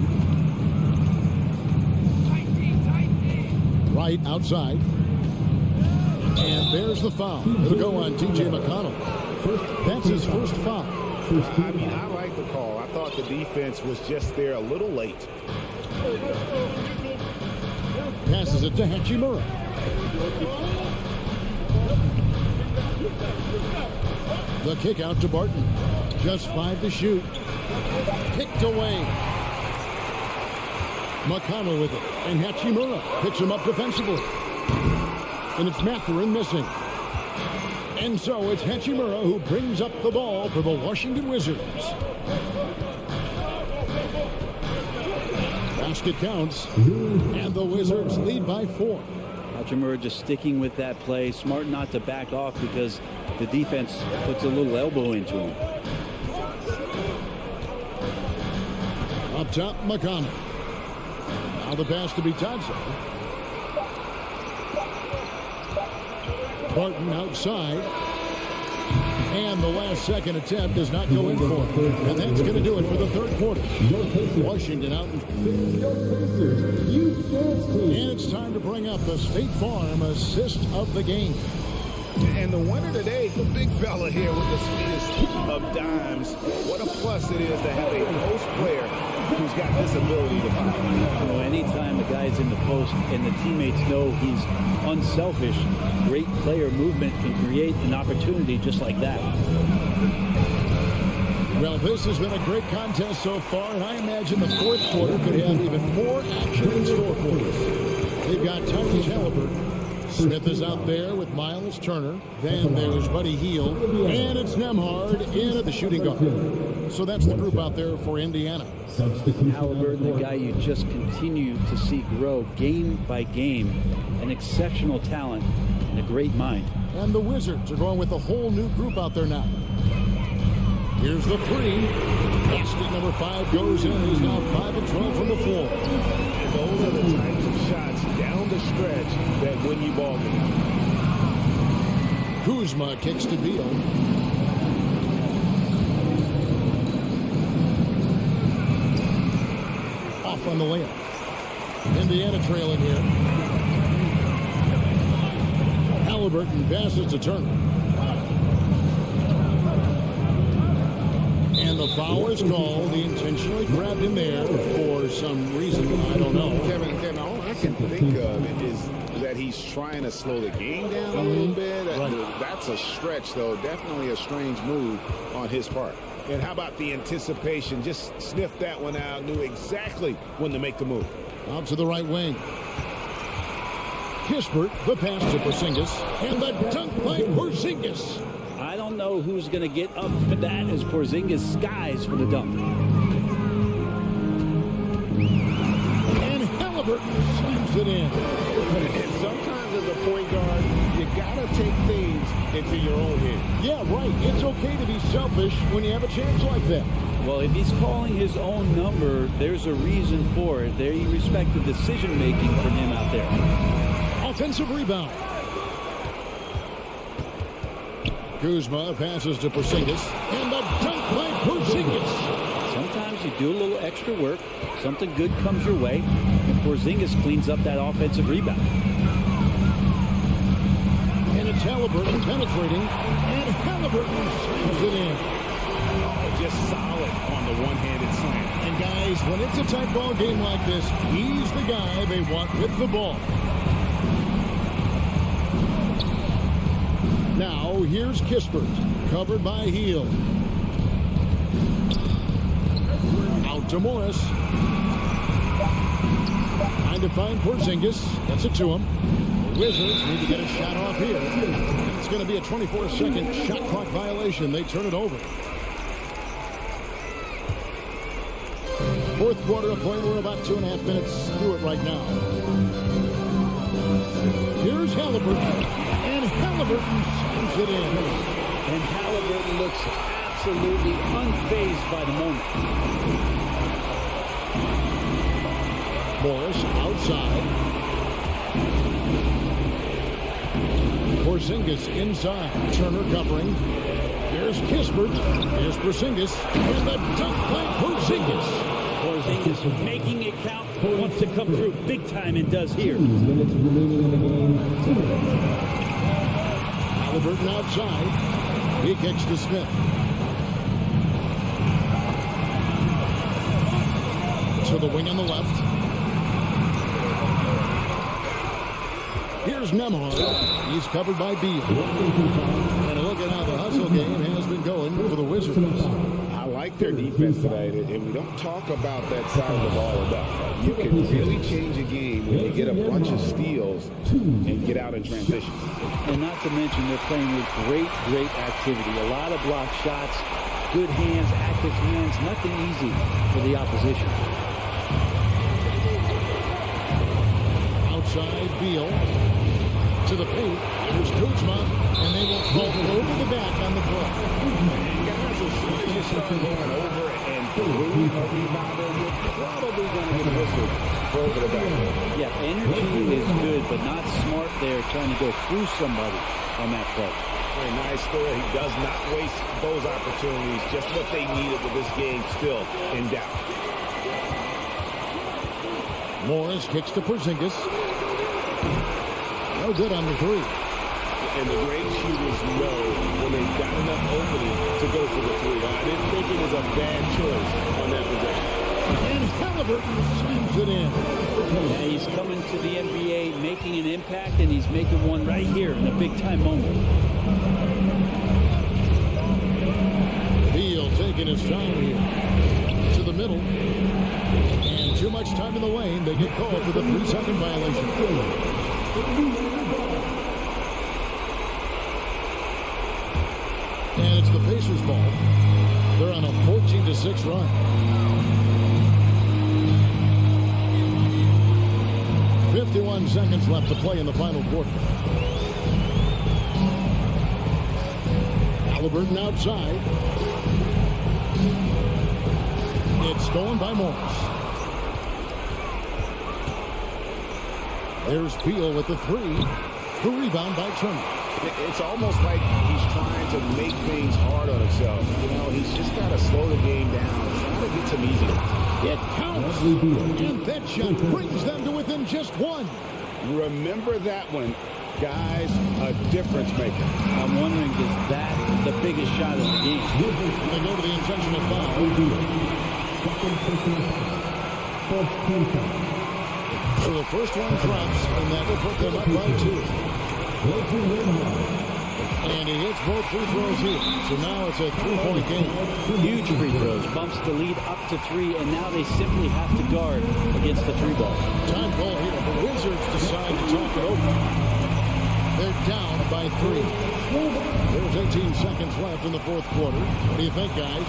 Right outside. And there's the foul. It'll go on T.J. McConnell. That's his first foul. I mean, I like the call. I thought the defense was just there a little late. Passes it to Hachimura. The kick out to Barton. Just 5 to shoot. Kicked away. McConnell with it. And Hachimura picks him up defensively. And it's Mathurin missing. And so it's Hachimura who brings up the ball for the Washington Wizards. Basket counts. And the Wizards lead by 4. Hachimura just sticking with that play. Smart not to back off because the defense puts a little elbow into him. Up top, McConnell. Now the pass to Bitadze. Barton outside. And the last second attempt does not go in for it. And that's going to do it for the third quarter. Washington out. And it's time to bring up the State Farm assist of the game. And the winner today, the big fella here with the sweetest of dimes. What a plus it is to have a post player who's got this ability to find. You know, anytime the guy's in the post and the teammates know he's unselfish, great player movement can create an opportunity just like that. Well, this has been a great contest so far, and I imagine the fourth quarter could have even more action in store for us. They've got Tyrese Halliburton. Smith is out there with Miles Turner. Then there's Buddy Hield. And it's Nembhard in at the shooting guard. So that's the group out there for Indiana. Halliburton, the guy you just continue to see grow game by game. An exceptional talent and a great mind. And the Wizards are going with a whole new group out there now. Here's the 3. Basket number 5 goes in. He's now 5 of 12 from the floor. And those are the types of shots down the stretch that win you ball games. Kuzma kicks to Beal. Off on the layup. Indiana trailing here. Halliburton passes to Turner. And the foul is called. He intentionally grabbed him there for some reason. I don't know. Kevin, all I can think of is that he's trying to slow the game down a little bit. Right. That's a stretch, though. Definitely a strange move on his part. And how about the anticipation? Just sniffed that one out, knew exactly when to make the move. Out to the right wing. Kispert, the pass to Porzingis. And the dunk by Porzingis. I don't know who's going to get up for that as Porzingis skies for the dunk. And Halliburton slams it in. And sometimes as a point guard, you got to take things into your own hands. Yeah, right. It's okay to be selfish when you have a chance like that. Well, if he's calling his own number, there's a reason for it. They respect the decision-making from him out there. Offensive rebound. Kuzma passes to Porzingis. And the dunk by Porzingis. Sometimes you do a little extra work, something good comes your way, and Porzingis cleans up that offensive rebound. And it's Halliburton penetrating. And Halliburton slams it in. Just solid on the one-handed slam. And guys, when it's a tight ball game like this, he's the guy they want with the ball. Now, here's Kispert, covered by Heel. Out to Morris. Trying to find Porzingis. Gets it to him. The Wizards need to get a shot off here. It's going to be a 24-second shot clock violation. They turn it over. Fourth quarter of play. We're about 2.5 minutes through it right now. Here's Halliburton. And Halliburton slams it in. And Halliburton looks absolutely unfazed by the moment. Morris outside. Porzingis inside. Turner covering. Here's Kispert. Here's Porzingis. And the dunk by Porzingis. Porzingis making it count, wants to come through big time and does here. 2 minutes remaining in the game. Halliburton outside. He kicks to Smith. To the wing on the left. Here's Nembhard. He's covered by Beal. And a look at how the hustle game has been going for the Wizards. I like their defense tonight, and we don't talk about that side of the ball enough. You can really change a game when you get a bunch of steals and get out in transition. And not to mention they're playing with great activity. A lot of block shots, good hands, active hands, nothing easy for the opposition. Outside Beal. To the paint. Here's Kuzma. And they will call it over the back on the play. Guys, as soon as you start going over and through a rebounder, you're probably going to get a whistle for over the back. Yeah, energy is good, but not smart there trying to go through somebody on that play. Very nice there. He does not waste those opportunities. Just what they needed with this game still in doubt. Morris kicks to Porzingis. No good on the three. And the great shooters know when they've got enough opening to go for the three. I didn't think it was a bad choice on that possession. And Halliburton slams it in. Yeah, he's coming to the NBA, making an impact, and he's making one right here in a big-time moment. Beal taking his time here. To the middle. And too much time in the lane. They get called for the 3-second violation. And it's the Pacers' ball. They're on a 14-6 run. .51 seconds left to play in the final quarter. Halliburton outside. It's stolen by Morris. There's Beal with the three. The rebound by Turner. It's almost like he's trying to make things hard on himself. You know, he's just got to slow the game down. Try to get some easy. It counts. And that shot brings them to within just one. Remember that one, guys, a difference maker. I'm wondering, is that the biggest shot of the game? They go to the intentional foul. So the first one drops, and that will put them up by 2. And he hits both free throws here. So now it's a 3-point game. Huge free throws. Bumps the lead up to 3, and now they simply have to guard against the 3 ball. Time call here. The Wizards decide to talk it over. They're down by 3. There's 18 seconds left in the fourth quarter. What do you think, guys?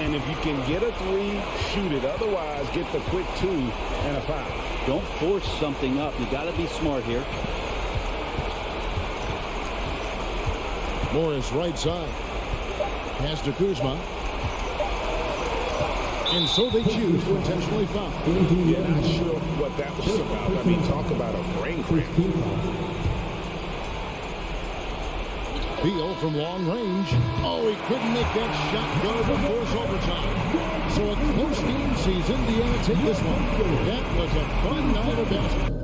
And if you can get a 3, shoot it. Otherwise, get the quick 2 and a foul. Don't force something up. You got to be smart here. Morris right side. Pass to Kuzma. And so they choose to intentionally foul. Yeah, not sure what that was about. I mean, talk about a brain cramp. Beal from long range. Oh, he couldn't make that shot go before overtime. So a close game season. Indiana take this one. That was a fun night of basketball.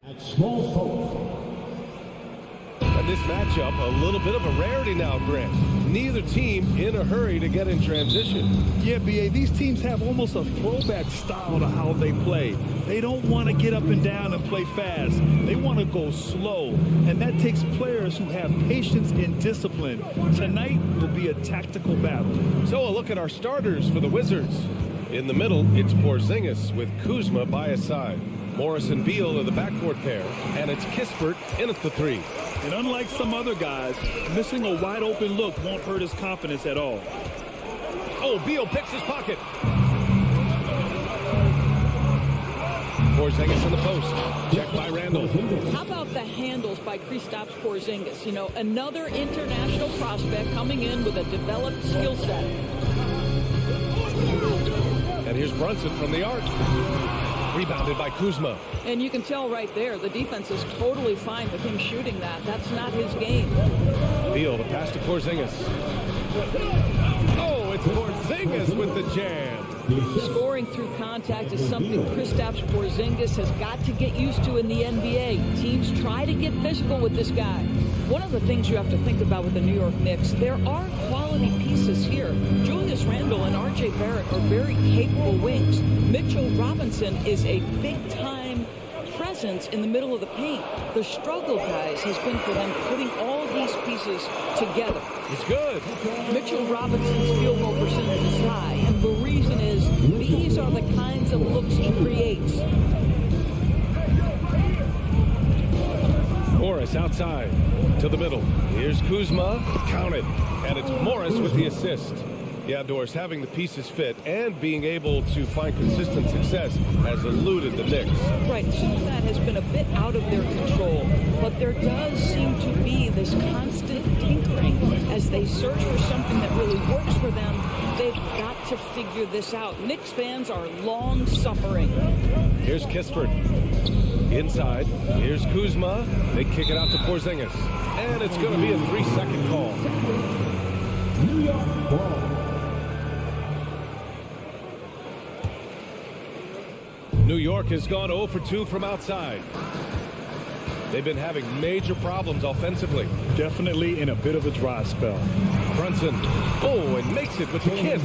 At small forward. And this matchup, a little bit of a rarity now, Grant. Neither team in a hurry to get in transition. Yeah, B.A., these teams have almost a throwback style to how they play. They don't want to get up and down and play fast. They want to go slow, and that takes players who have patience and discipline. Tonight will be a tactical battle. So a look at our starters for the Wizards. In the middle, it's Porzingis with Kuzma by his side. Morris and Beal are the backcourt pair, and it's Kispert in at the three. And unlike some other guys, missing a wide-open look won't hurt his confidence at all. Oh, Beal picks his pocket. Porzingis in the post. Checked by Randall. How about the handles by Kristaps Porzingis? You know, another international prospect coming in with a developed skill set. And here's Brunson from the arc. Rebounded by Kuzma. And you can tell right there, the defense is totally fine with him shooting that. That's not his game. Beal, the pass to Porzingis. Oh, it's Porzingis with the jam. Scoring through contact is something Kristaps Porzingis has got to get used to in the NBA. Teams try to get physical with this guy. One of the things you have to think about with the New York Knicks, there are quality pieces here. Julius Randle and R.J. Barrett are very capable wings. Mitchell Robinson is a big-time presence in the middle of the paint. The struggle, guys, has been for them putting all these pieces together. It's good. Mitchell Robinson's field goal percentage is high, and the reason is these are the kinds of looks he creates. Morris outside to the middle. Here's Kuzma, counted, and it's Morris with the assist. Yeah, Doris, having the pieces fit and being able to find consistent success has eluded the Knicks. Right, some of that has been a bit out of their control, but there does seem to be this constant tinkering as they search for something that really works for them. They've got to figure this out. Knicks fans are long suffering. Here's Kispert. Inside. Here's Kuzma. They kick it out to Porzingis. And it's going to be a 3-second call. New York ball. New York has gone 0 for 2 from outside. They've been having major problems offensively. Definitely in a bit of a dry spell. Brunson. Oh, and makes it with the kiss.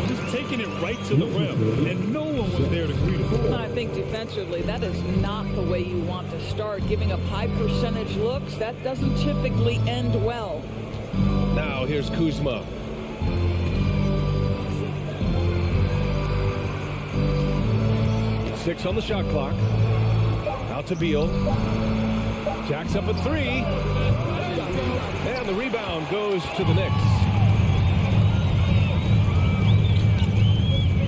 Just taking it right to the rim, and no one was there to greet him. I think defensively, that is not the way you want to start. Giving up high percentage looks, that doesn't typically end well. Now here's Kuzma. Six on the shot clock. Out to Beal. Jacks up a 3. And the rebound goes to the Knicks.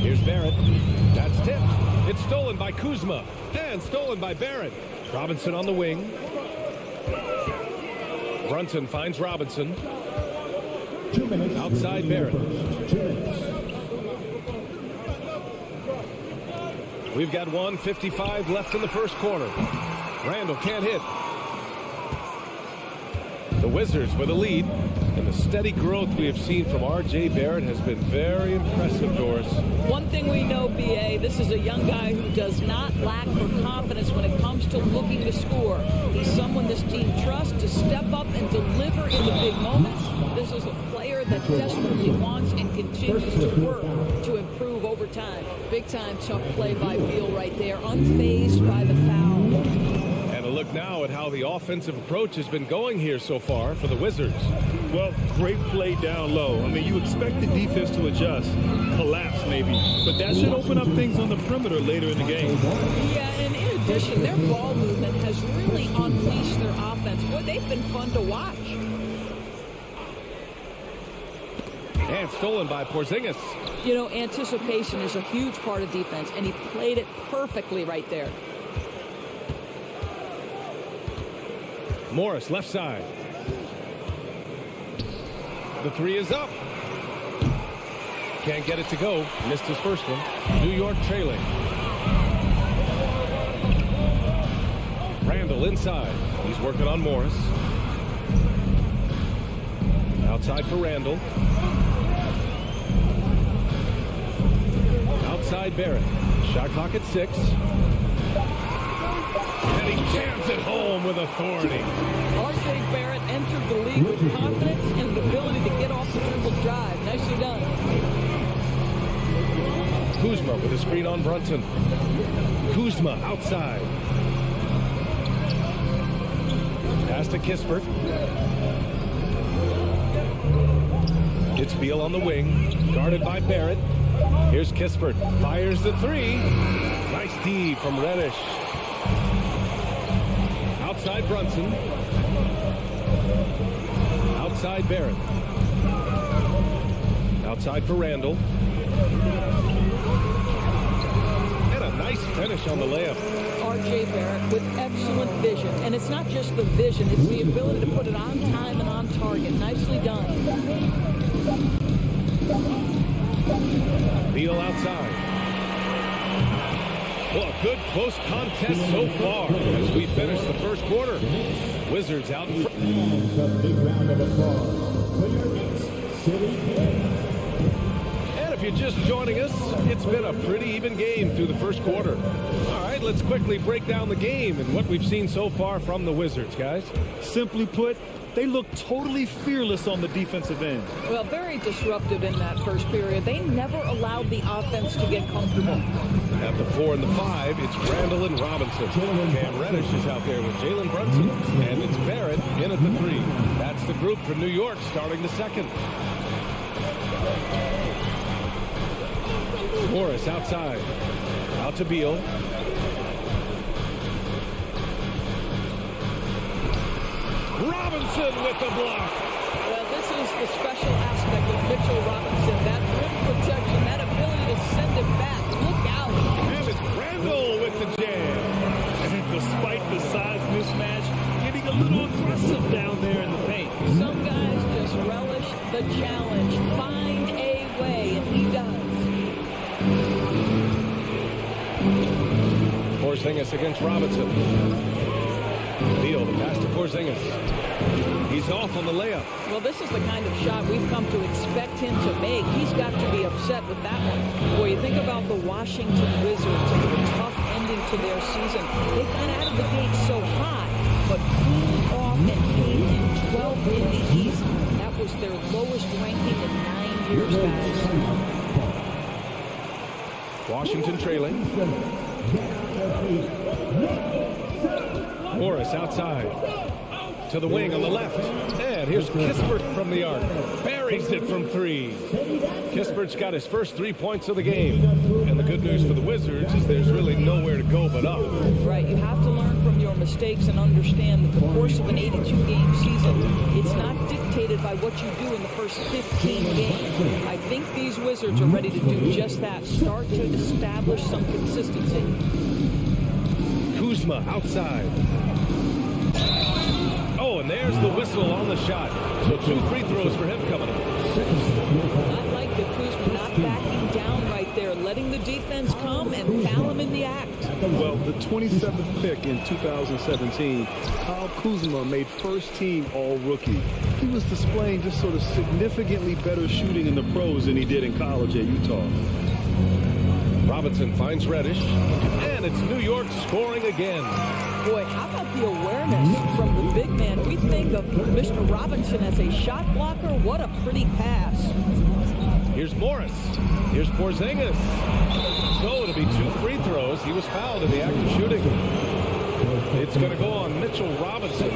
Here's Barrett. That's tipped. It's stolen by Kuzma. And stolen by Barrett. Robinson on the wing. Brunson finds Robinson. 2 minutes. Outside Barrett. 2 minutes. We've got 1:55 left in the first quarter. Randall can't hit. The Wizards with a lead, and the steady growth we have seen from R.J. Barrett has been very impressive, Doris. One thing we know, B.A., this is a young guy who does not lack for confidence when it comes to looking to score. He's someone this team trusts to step up and deliver in the big moments. This is a player that desperately wants and continues to work to improve over time. Big-time tough play by Beal right there, unfazed by the foul. And a look now at how the offensive approach has been going here so far for the Wizards. Well, great play down low. I mean, you expect the defense to adjust, collapse maybe, but that should open up things on the perimeter later in the game. Yeah, and in addition, their ball movement has really unleashed their offense. Boy, they've been fun to watch. And stolen by Porzingis. You know, anticipation is a huge part of defense, and he played it perfectly right there. Morris, left side. The 3 is up. Can't get it to go. Missed his first one. New York trailing. Randall inside. He's working on Morris. Outside for Randall. Outside Barrett. Shot clock at 6. And he jams it home with authority. R.J. Barrett entered the league with confidence and the ability to get off the dribble drive. Nicely done. Kuzma with a screen on Brunson. Kuzma outside. Pass to Kispert. It's Beal on the wing. Guarded by Barrett. Here's Kispert. Fires the 3. Nice D from Reddish. Outside Brunson. Outside Barrett. Outside for Randall. And a nice finish on the layup. R.J. Barrett with excellent vision. And it's not just the vision, it's the ability to put it on time and on target. Nicely done. Beal outside. Well, a good close contest so far as we finish the first quarter. Wizards out in front. And a big round of applause for your Knicks City Kings. And if you're just joining us, it's been a pretty even game through the first quarter. All right, let's quickly break down the game and what we've seen so far from the Wizards, guys. Simply put, they look totally fearless on the defensive end. Well, very disruptive in that first period. They never allowed the offense to get comfortable. At the 4 and the 5, it's Randall and Robinson. Cam Reddish is out there with Jalen Brunson. And it's Barrett in at the 3. That's the group for New York starting the second. Morris outside. Out to Beal. Robinson with the block. Well, this is the special aspect of Mitchell Robinson. That rim protection, that ability to send it back. Look out. And it's Randall with the jam. And despite the size mismatch, getting a little aggressive down there in the paint. Some guys just relish the challenge. Find a way, and he does. Porzingis against Robinson. Beal, the pass to Porzingis. He's off on the layup. Well, this is the kind of shot we've come to expect him to make. He's got to be upset with that one. Boy, you think about the Washington Wizards and the tough ending to their season. They got out of the gate so hot, but cooled off and came in 12th in the East. That was their lowest ranking in 9 years, guys. Washington trailing. Morris outside. To the wing on the left. And here's Kispert from the arc. Buries it from 3. Kispert's got his first 3 points of the game. And the good news for the Wizards is there's really nowhere to go but up. Right. You have to learn from your mistakes and understand that the course of an 82-game season, it's not dictated by what you do in the first 15 games. I think these Wizards are ready to do just that. Start to establish some consistency. Kuzma outside. Oh, and there's the whistle on the shot. So 2 free throws for him coming up. I like the Kuzma not backing down right there, letting the defense come and foul him in the act. Well, the 27th pick in 2017, Kyle Kuzma made first team all-rookie. He was displaying just sort of significantly better shooting in the pros than he did in college at Utah. Robinson finds Reddish, and it's New York scoring again. Boy, how about the awareness from the big man? We think of Mr. Robinson as a shot blocker. What a pretty pass. Here's Morris. Here's Porzingis. So it'll be 2 free throws. He was fouled in the act of shooting. It's going to go on Mitchell Robinson.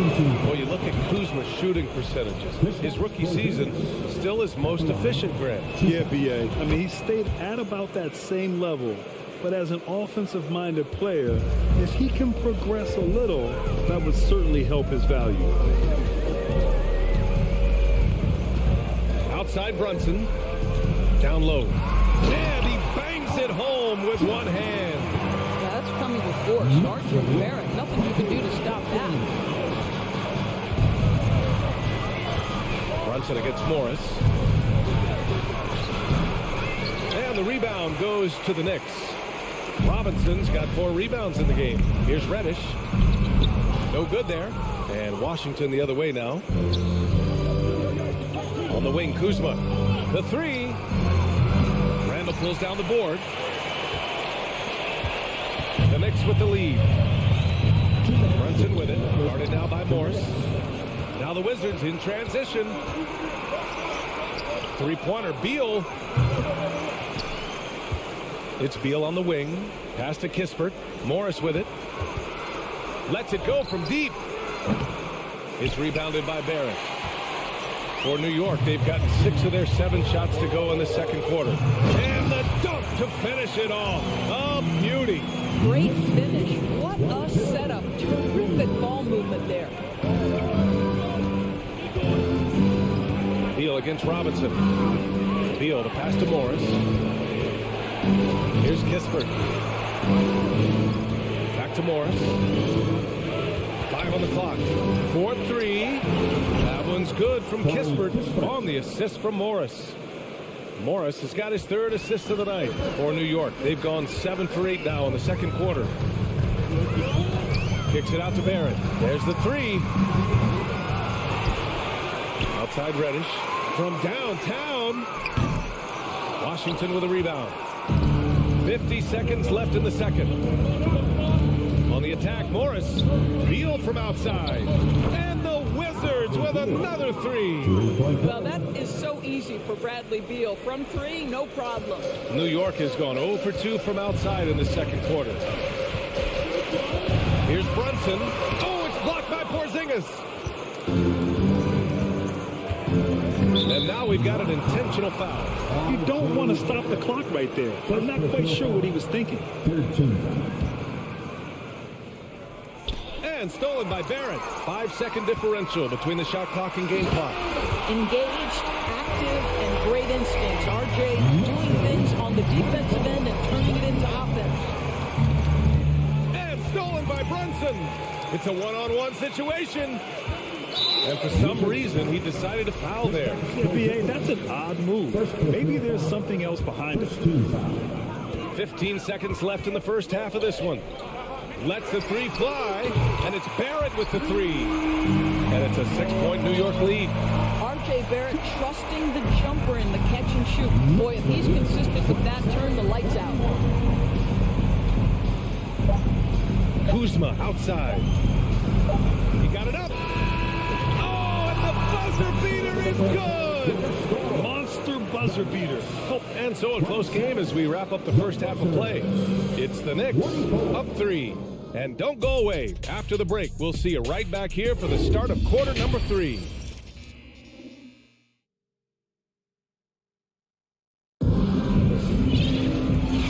Boy, you look at Kuzma's shooting percentages. His rookie season still his most efficient, Grant. Yeah, B.A. I mean, he stayed at about that same level. But as an offensive-minded player, if he can progress a little, that would certainly help his value. Outside Brunson. Down low. And he bangs it home with one hand. Yeah, that's coming with force. Starts with Barrett. Nothing you can do to stop that. Brunson against Morris. And the rebound goes to the Knicks. Robinson's got 4 rebounds in the game. Here's Reddish. No good there. And Washington the other way now. On the wing, Kuzma. The 3. Randall pulls down the board. The Knicks with the lead. Brunson with it. Guarded now by Morris. Now the Wizards in transition. 3-pointer, Beal. It's Beal on the wing. Pass to Kispert. Morris with it. Lets it go from deep. It's rebounded by Barrett. For New York, they've gotten 6 of their 7 shots to go in the second quarter. And the dunk to finish it off. A beauty. Great finish. What a setup. Terrific ball movement there. Beal against Robinson. Beal to pass to Morris. Here's Kispert. Back to Morris. 5 on the clock. 4-3. That one's good from Kispert on the assist from Morris. Morris has got his 3rd assist of the night for New York. They've gone 7 for 8 now in the second quarter. Kicks it out to Barrett. There's the 3. Outside Reddish. From downtown. Washington with a rebound. 50 seconds left in the second. On the attack, Morris. Beal from outside. And the Wizards with another 3. Well, that is so easy for Bradley Beal. From 3, no problem. New York has gone 0 for 2 from outside in the second quarter. Here's Brunson. Oh, it's blocked by Porzingis. And now we've got an intentional foul. You don't want to stop the clock right there. I'm not quite sure what he was thinking. And stolen by Barrett. 5-second differential between the shot clock and game clock. Engaged, active, and great instincts. RJ doing things on the defensive end and turning it into offense. And stolen by Brunson. It's a one-on-one situation. And for some reason, he decided to foul there. BA, that's an odd move. Maybe there's something else behind it. 15 seconds left in the first half of this one. lets the three fly, and it's Barrett with the three. And it's a 6-point New York lead. R.J. Barrett trusting the jumper in the catch and shoot. Boy, if he's consistent with that turn, the lights out. Kuzma outside. He got it up. Oh, and the buzzer beater is good. Monster buzzer beater. And so a close game as we wrap up the first half of play. It's the Knicks up 3. And don't go away. After the break, we'll see you right back here for the start of quarter number 3.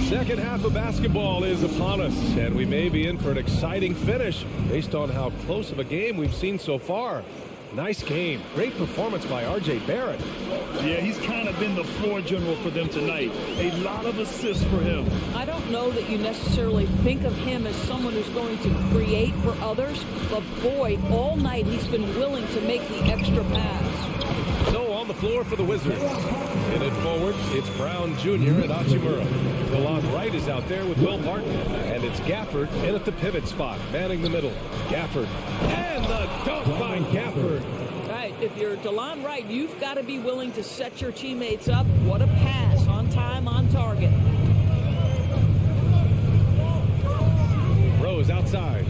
Second half of basketball is upon us, and we may be in for an exciting finish based on how close of a game we've seen so far. Nice game. Great performance by R.J. Barrett. Yeah, he's kind of been the floor general for them tonight. A lot of assists for him. I don't know that you necessarily think of him as someone who's going to create for others, but boy, all night he's been willing to make the extra pass. So on the floor for the Wizards. In it forward, it's Brown Jr. and Hachimura. Delon Wright is out there with Will Barton. And it's Gafford in at the pivot spot, manning the middle. Gafford. And the dunk by Gafford. Right, if you're Delon Wright, you've got to be willing to set your teammates up. What a pass, on time, on target. Rose outside.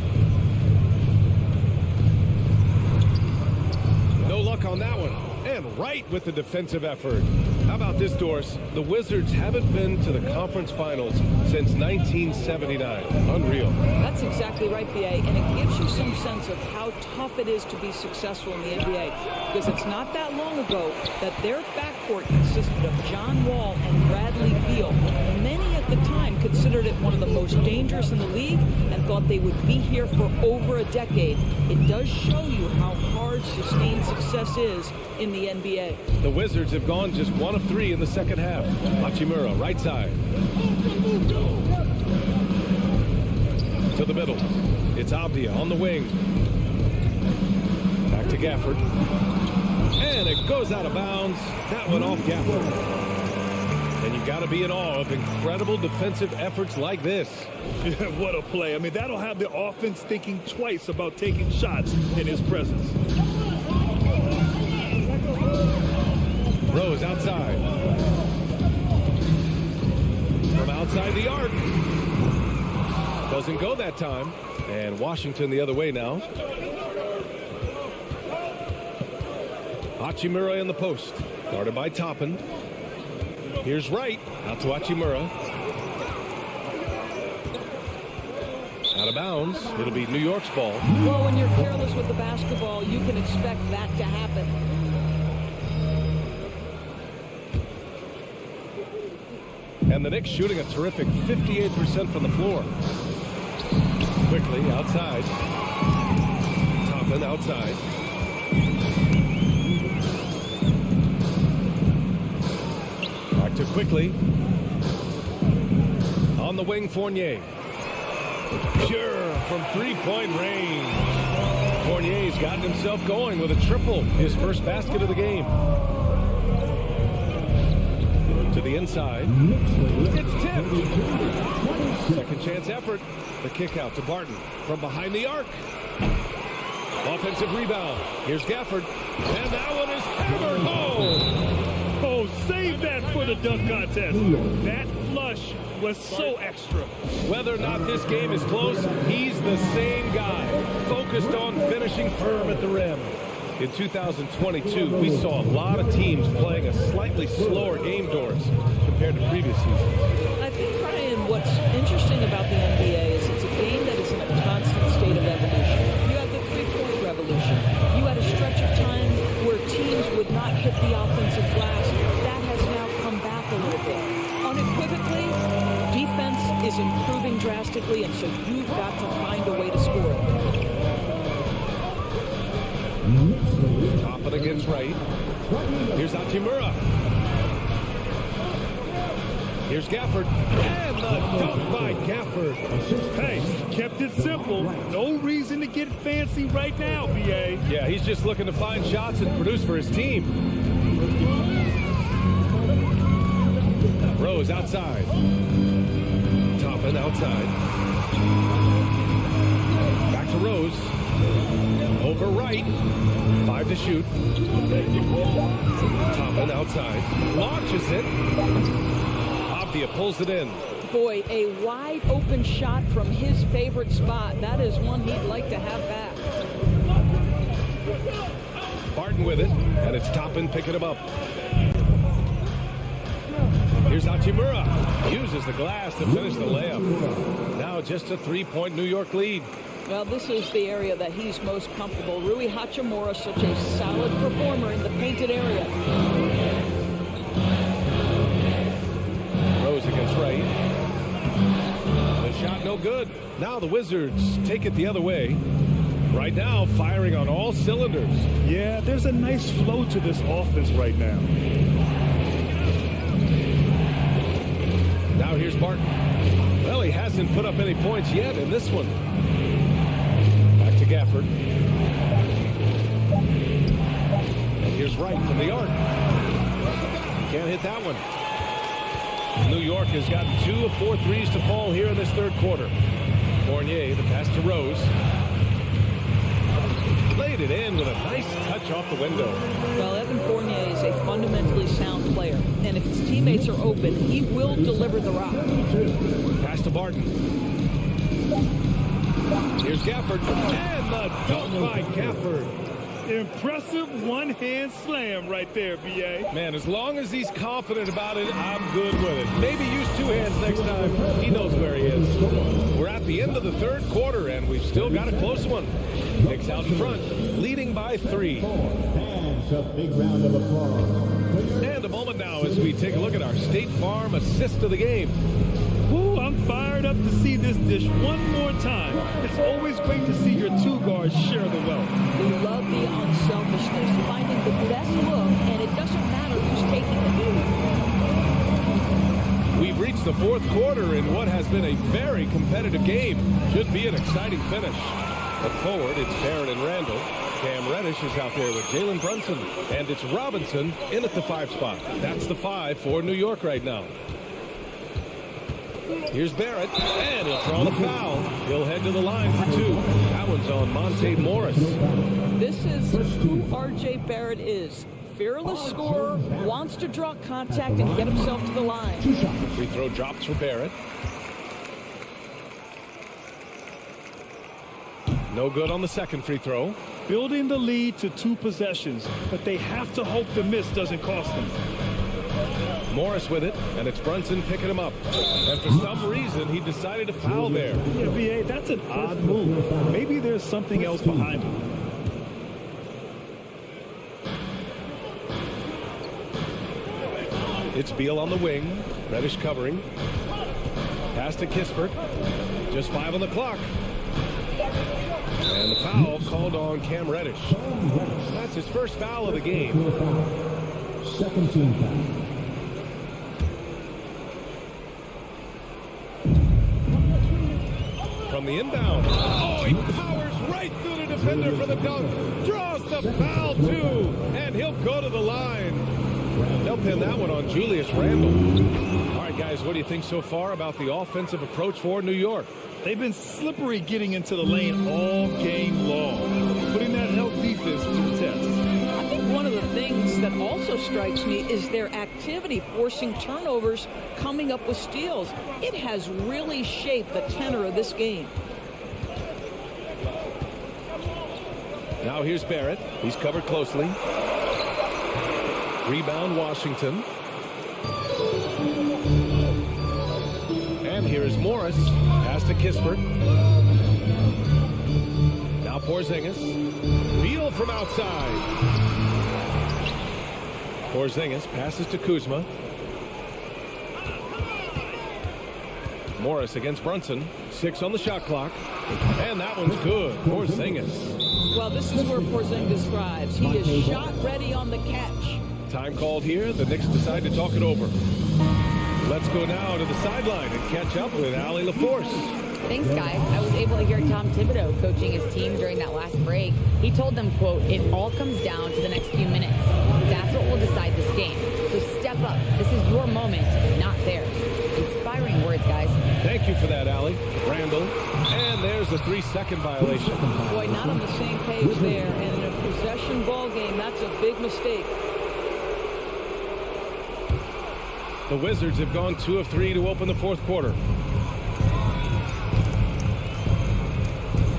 No luck on that one. And Wright with the defensive effort. How about this, Doris? The Wizards haven't been to the conference finals since 1979. Unreal. That's exactly right, B.A., and it gives you some sense of how tough it is to be successful in the NBA. Because it's not that long ago that their backcourt consisted of John Wall and Bradley Beal. Many at the time considered it one of the most dangerous in the league and thought they would be here for over a decade. It does show you how hard sustained success is in the NBA. The Wizards have gone just 1 of 3 in the second half. Hachimura, right side. To the middle. It's Abdia on the wing. Back to Gafford. And it goes out of bounds. That one off Gafford. And you got to be in awe of incredible defensive efforts like this. Yeah, what a play. I mean, that'll have the offense thinking twice about taking shots in his presence. Rose outside. From outside the arc. Doesn't go that time. And Washington the other way now. Hachimura in the post. Guarded by Toppin. Here's Wright. Out to Hachimura. Out of bounds. It'll be New York's ball. Well, when you're careless with the basketball, you can expect that to happen. And the Knicks shooting a terrific 58% from the floor. Quickly outside. Toppin outside. Back to Quickly. On the wing, Fournier. Pure from three-point range. Fournier's gotten himself going with a triple. His first basket of the game. To the inside. It's tipped. Second chance effort. The kick out to Barton from behind the arc. Offensive rebound. Here's Gafford. And that one is hammered home. Oh, save that for the dunk contest. That flush was so extra. Whether or not this game is close, he's the same guy. Focused on finishing firm at the rim. In 2022, we saw a lot of teams playing a slightly slower game, Doris, compared to previous seasons. I think, Brian, what's interesting about the NBA is it's a game that is in a constant state of evolution. You had the three-point revolution. You had a stretch of time where teams would not hit the offensive glass. That has now come back a little bit. Unequivocally, defense is improving drastically, and so you've got to find a way to score. Toppin against Wright. Here's Hachimura. Here's Gafford. And the dunk by Gafford. Hey, kept it simple. No reason to get fancy right now, B.A. Yeah, he's just looking to find shots and produce for his team. Rose outside. Toppin outside. to Rose. Over right. 5 to shoot. Toppin outside. Launches it. Abdia pulls it in. Boy, a wide open shot from his favorite spot. That is one he'd like to have back. Barton with it, and it's Toppin picking him up. Here's Hachimura. Uses the glass to finish the layup. Now just a 3-point New York lead. Well, this is the area that he's most comfortable. Rui Hachimura, such a solid performer in the painted area. Rose against Ray. The shot no good. Now the Wizards take it the other way. Right now, firing on all cylinders. Yeah, there's a nice flow to this offense right now. Now here's Barton. Well, he hasn't put up any points yet in this one. Back to Gafford. And here's Wright from the arc. Can't hit that one. New York has gotten 2 of 4 threes to fall here in this third quarter. Fournier, the pass to Rose. Laid it in with a nice touch off the window. Well, Evan Fournier is a fundamentally sound player, and if his teammates are open, he will deliver the rock. Pass to Barton. Here's Gafford, and the dunk by Gafford. Impressive one-hand slam right there, B.A. Man, as long as he's confident about it, I'm good with it. Maybe use 2 hands next time. He knows where he is. We're at the end of the third quarter, and we've still got a close one. Knicks out in front, leading by 3. Fans, a big round of applause. And a moment now as we take a look at our State Farm assist of the game. Ooh, I'm fired up to see this dish one more time. It's always great to see your 2 guards share the wealth. We love the unselfishness, finding the best look, and it doesn't matter who's taking the lead. We've reached the fourth quarter in what has been a very competitive game. Should be an exciting finish. But forward, it's Barrett and Randall. Cam Reddish is out there with Jalen Brunson. And it's Robinson in at the 5 spot. That's the 5 for New York right now. Here's Barrett, and he'll draw the foul. He'll head to the line for 2. That one's on Monte Morris. This is who R.J. Barrett is. Fearless scorer, wants to draw contact and get himself to the line. Free throw drops for Barrett. No good on the second free throw. Building the lead to 2 possessions, but they have to hope the miss doesn't cost them. Morris with it, and it's Brunson picking him up. And for some reason, he decided to foul there. Yeah, B.A., that's an odd move. Maybe there's something else behind it. It's Beal on the wing. Reddish covering. Pass to Kispert. Just 5 on the clock. And the foul called on Cam Reddish. That's his first foul of the game. Second team foul. From the inbound. Oh, he powers right through the defender for the dunk. Draws the foul, too. And he'll go to the line. They'll pin that one on Julius Randle. All right, guys, what do you think so far about the offensive approach for New York? They've been slippery getting into the lane all game long, putting that help defense to the test. I think one of the things that also strikes me is their activity, forcing turnovers, coming up with steals. It has really shaped the tenor of this game. Now here's Barrett. He's covered closely. Rebound, Washington. And here is Morris. Pass to Kispert. Now Porzingis. Beal from outside. Porzingis passes to Kuzma. Morris against Brunson. 6 on the shot clock. And that one's good. Porzingis. Well, this is where Porzingis thrives. He is shot ready on the catch. Time called here. The Knicks decide to talk it over. Let's go now to the sideline and catch up with Allie LaForce. Thanks, guys. I was able to hear Tom Thibodeau coaching his team during that last break. He told them, quote, "It all comes down to the next few minutes. That's what will decide this game. So step up. This is your moment, not theirs." Inspiring words, guys. Thank you for that, Allie. Randall. And there's a 3-second violation. Boy, not on the same page there. And in a possession ball game, that's a big mistake. The Wizards have gone 2 of 3 to open the fourth quarter.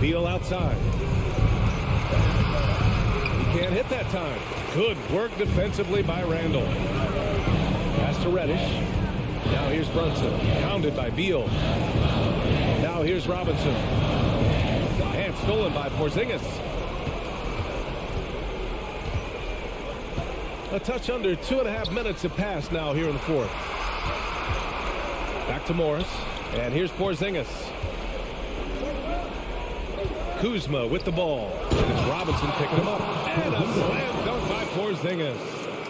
Beal outside. He can't hit that time. Good work defensively by Randall. Pass to Reddish. Now here's Brunson. Pounded by Beal. Now here's Robinson. And stolen by Porzingis. A touch under 2.5 minutes have passed now here in the fourth. Back to Morris. And here's Porzingis. Kuzma with the ball. And it's Robinson picking him up. And a slam dunk by Porzingis.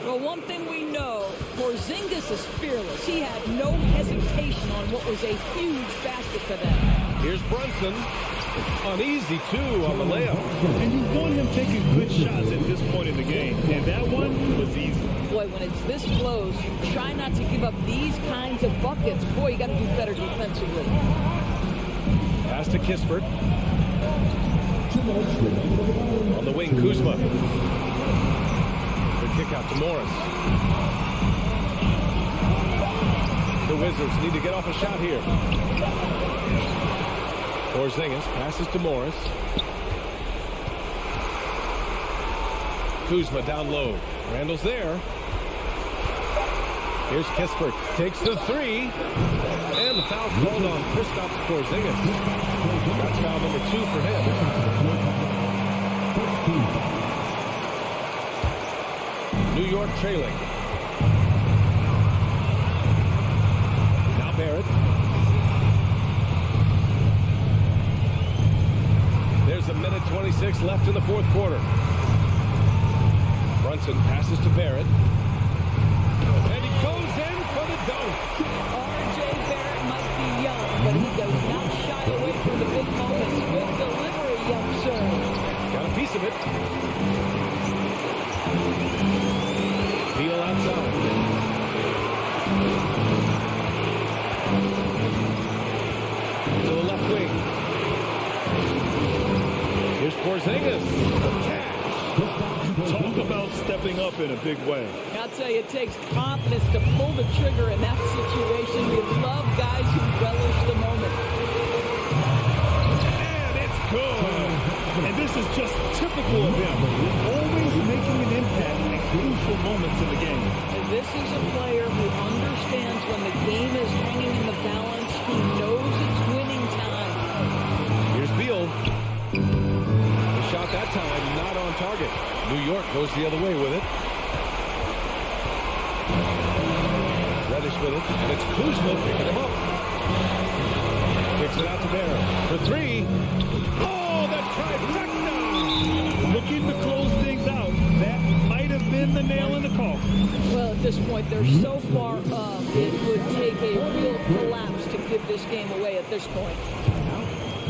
Well, one thing we know, Porzingis is fearless. He had no hesitation on what was a huge basket for them. Here's Brunson. Uneasy, too, on the layup. And you want him taking good shots at this point in the game. And that one was easy. Boy, when it's this close, you try not to give up these kinds of buckets. Boy, you got to do better defensively. Pass to Kispert. On the wing, Kuzma. The kick out to Morris. The Wizards need to get off a shot here. Porzingis passes to Morris. Kuzma down low. Randall's there. Here's Kispert. Takes the 3. And the foul called on Kristaps Porzingis. That's foul number 2 for him. New York trailing. Now Barrett. There's a minute 26 left in the fourth quarter. Brunson passes to Barrett. And he goes in for the dunk. R.J. Barrett might be young, but he does not shy away from the big moments. Good delivery, young sir. Got a piece of it. Beal outside. To the left wing. Here's Porzingis. Talk about stepping up in a big way. I'll tell you, it takes confidence to pull the trigger in that situation. We love guys who relish the moment. And it's good. And this is just typical of him. Always making an impact at crucial moments in the game. And this is a player who understands when the game is hanging in the balance. He knows it's winning time. Here's Beal. The shot that time not on target. New York goes the other way with it. Reddish with it. And it's Kuzma picking him up. Kicks it out to Barrett. For 3. Oh, the trifecta! Looking to close things out. That might have been the nail in the coffin. Well, at this point, they're so far up, it would take a real collapse to give this game away at this point.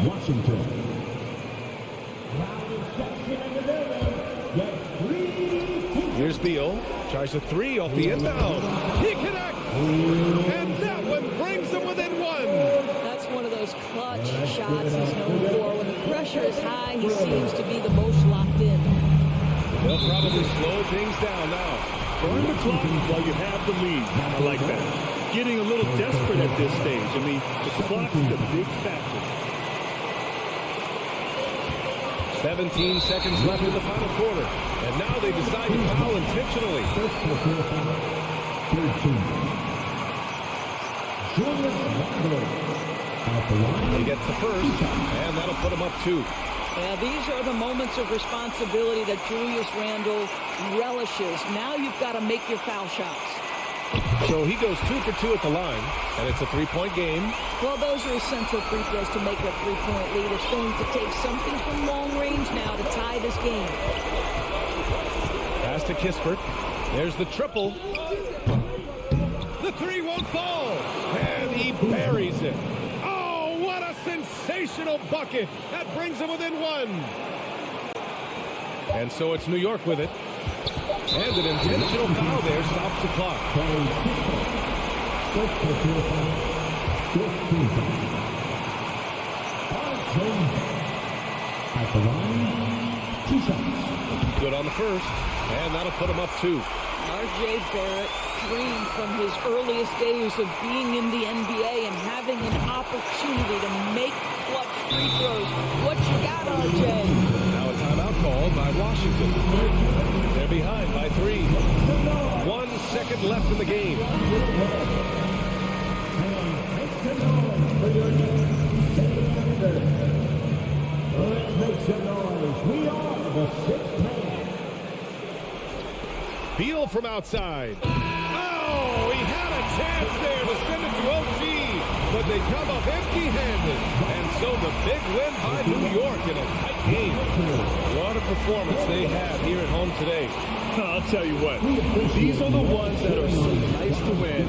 Washington. Here's Beal. Tries a 3 off the inbound. He connects! And that one brings them within 1. That's one of those clutch shots he's known for. When the pressure is high, he seems to be the most locked in. They'll probably slow things down now. Burn the clock while you have the lead. I like that. Getting a little desperate at this stage. I mean, the clock's the big factor. 17 seconds left in the final quarter. And now they decide to foul intentionally. He gets the first, and that'll put him up 2. Yeah, these are the moments of responsibility that Julius Randle relishes. Now you've got to make your foul shots. So he goes 2 for 2 at the line, and it's a 3-point game. Well, those are essential free throws to make a 3-point lead. It's going to take something from long range now to tie this game. Pass to Kispert. There's the triple. The 3 won't fall, and he buries it. Oh, what a sensational bucket. That brings him within 1. And so it's New York with it. And an intentional foul there stops the clock. 15 seconds. RJ at the line, 2 shots. Good on the first, and that'll put him up 2. R.J. Barrett dreamed from his earliest days of being in the NBA and having an opportunity to make clutch free throws. What you got, R.J.? Now a timeout called by Washington. They're behind by 3. 1 second left in the game. Let's make some noise. We are the 6th man. Beal from outside. Oh, he had a chance there to send it to OG, but they come up empty-handed. And so the big win by New York in a tight game. What a performance they have here at home today. I'll tell you what, these are the ones that are so nice to win.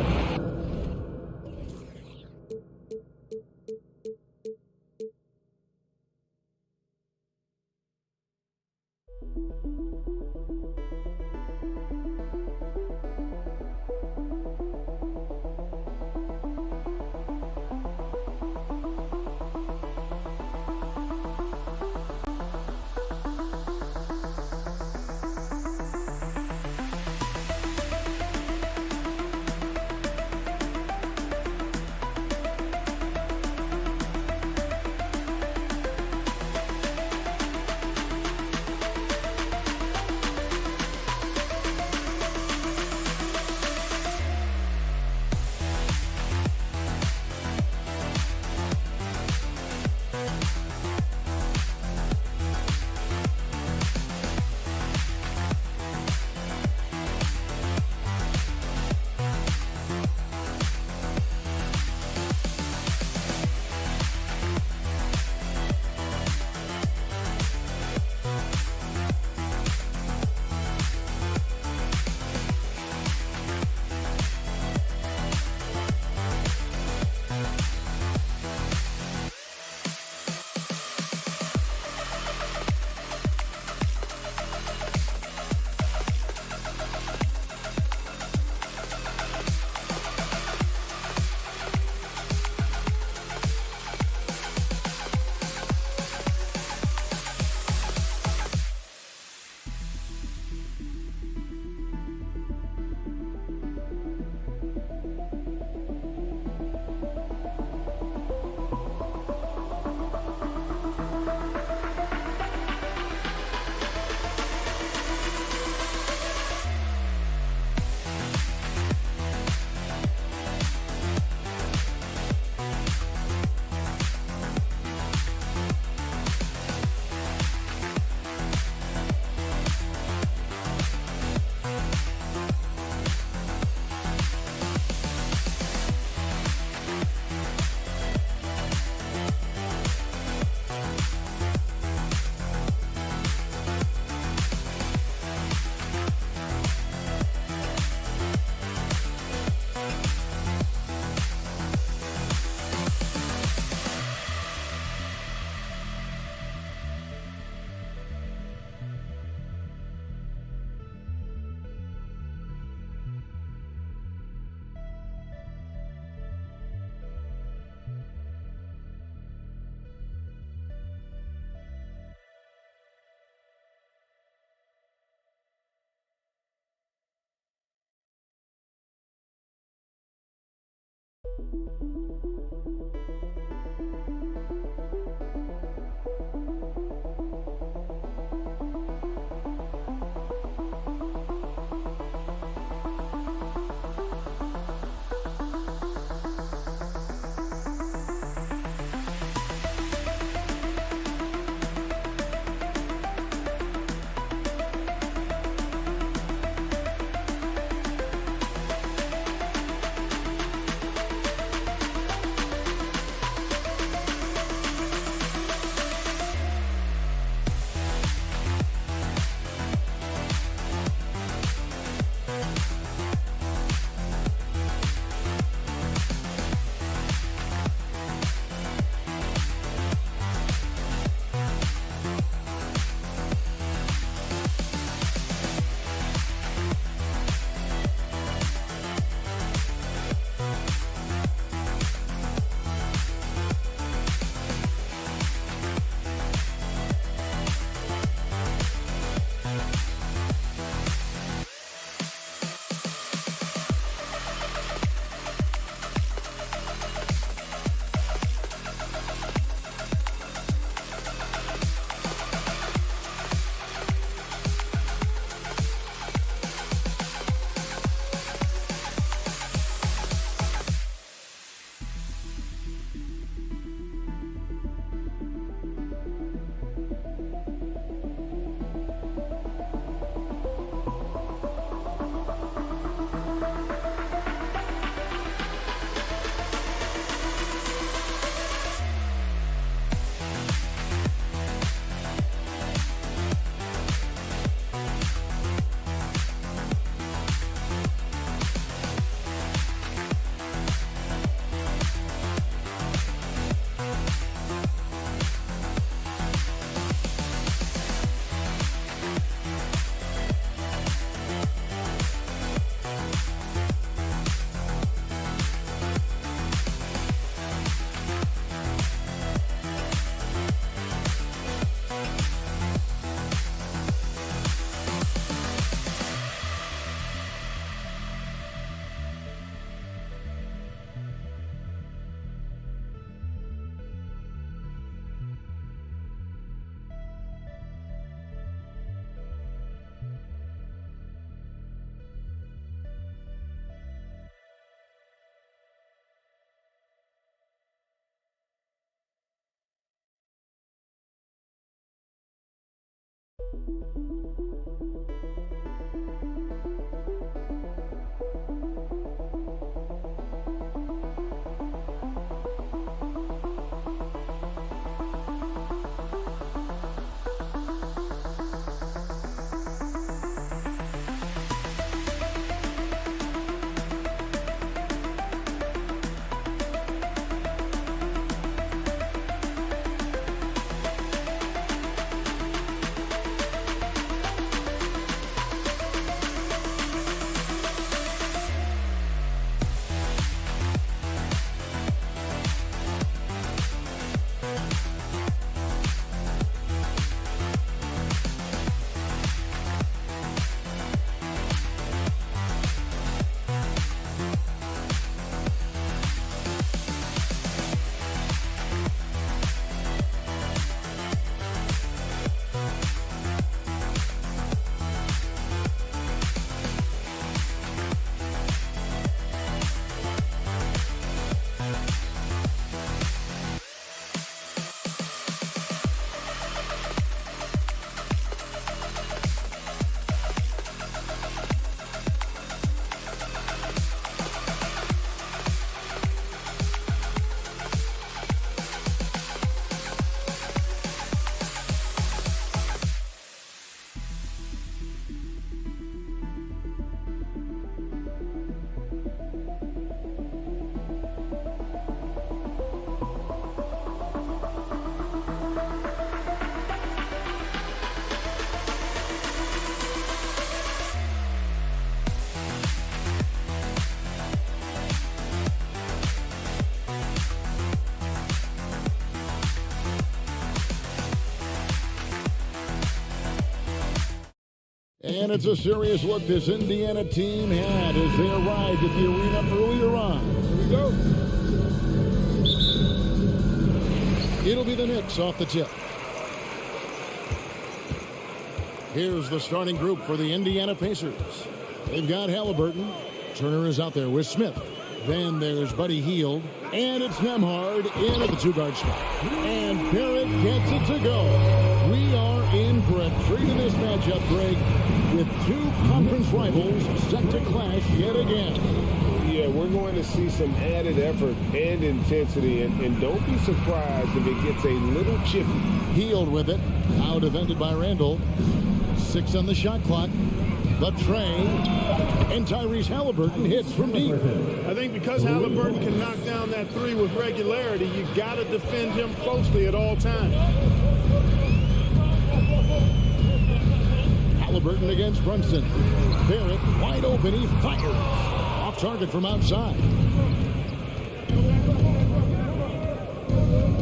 And it's a serious look this Indiana team had as they arrived at the arena earlier on. Here we go. It'll be the Knicks off the tip. Here's the starting group for the Indiana Pacers. They've got Halliburton. Turner is out there with Smith. Then there's Buddy Hield. And it's Nembhard in at the two-guard spot. And Barrett gets it to go. We are in for a treat in this matchup, Greg, with two conference rivals set to clash yet again. Yeah, we're going to see some added effort and intensity, and don't be surprised if it gets a little chippy. Hield with it. Now defended by Randall. 6 on the shot clock. The train. And Tyrese Halliburton hits from deep. I think because Halliburton can knock down that three with regularity, you got to defend him closely at all times. Halliburton against Brunson. Barrett wide open. He fires. Off target from outside.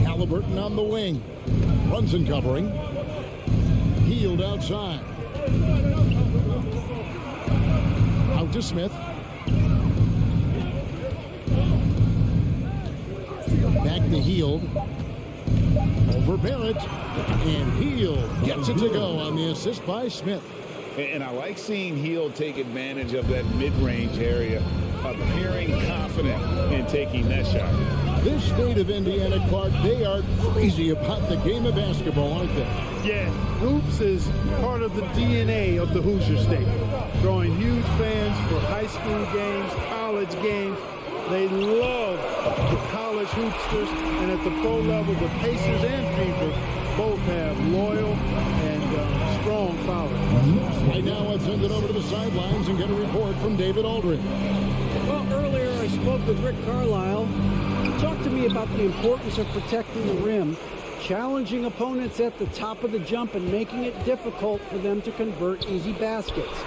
Halliburton on the wing. Brunson covering. Hield outside. Out to Smith. Back to Hield. Over Barrett. And Hield gets it to go on the assist by Smith. And I like seeing Hield take advantage of that mid-range area, appearing confident in taking that shot. This state of Indiana, Clark, they are crazy about the game of basketball, aren't they? Yeah, hoops is part of the DNA of the Hoosier State. Drawing huge fans for high school games, college games. They love the college hoopsters, and at the pro level, the Pacers and Fever both have loyal and strong followers. Right now, let's send it over to the sidelines and get a report from David Aldridge. Well, earlier I spoke with Rick Carlisle. He talked to me about the importance of protecting the rim, challenging opponents at the top of the jump and making it difficult for them to convert easy baskets.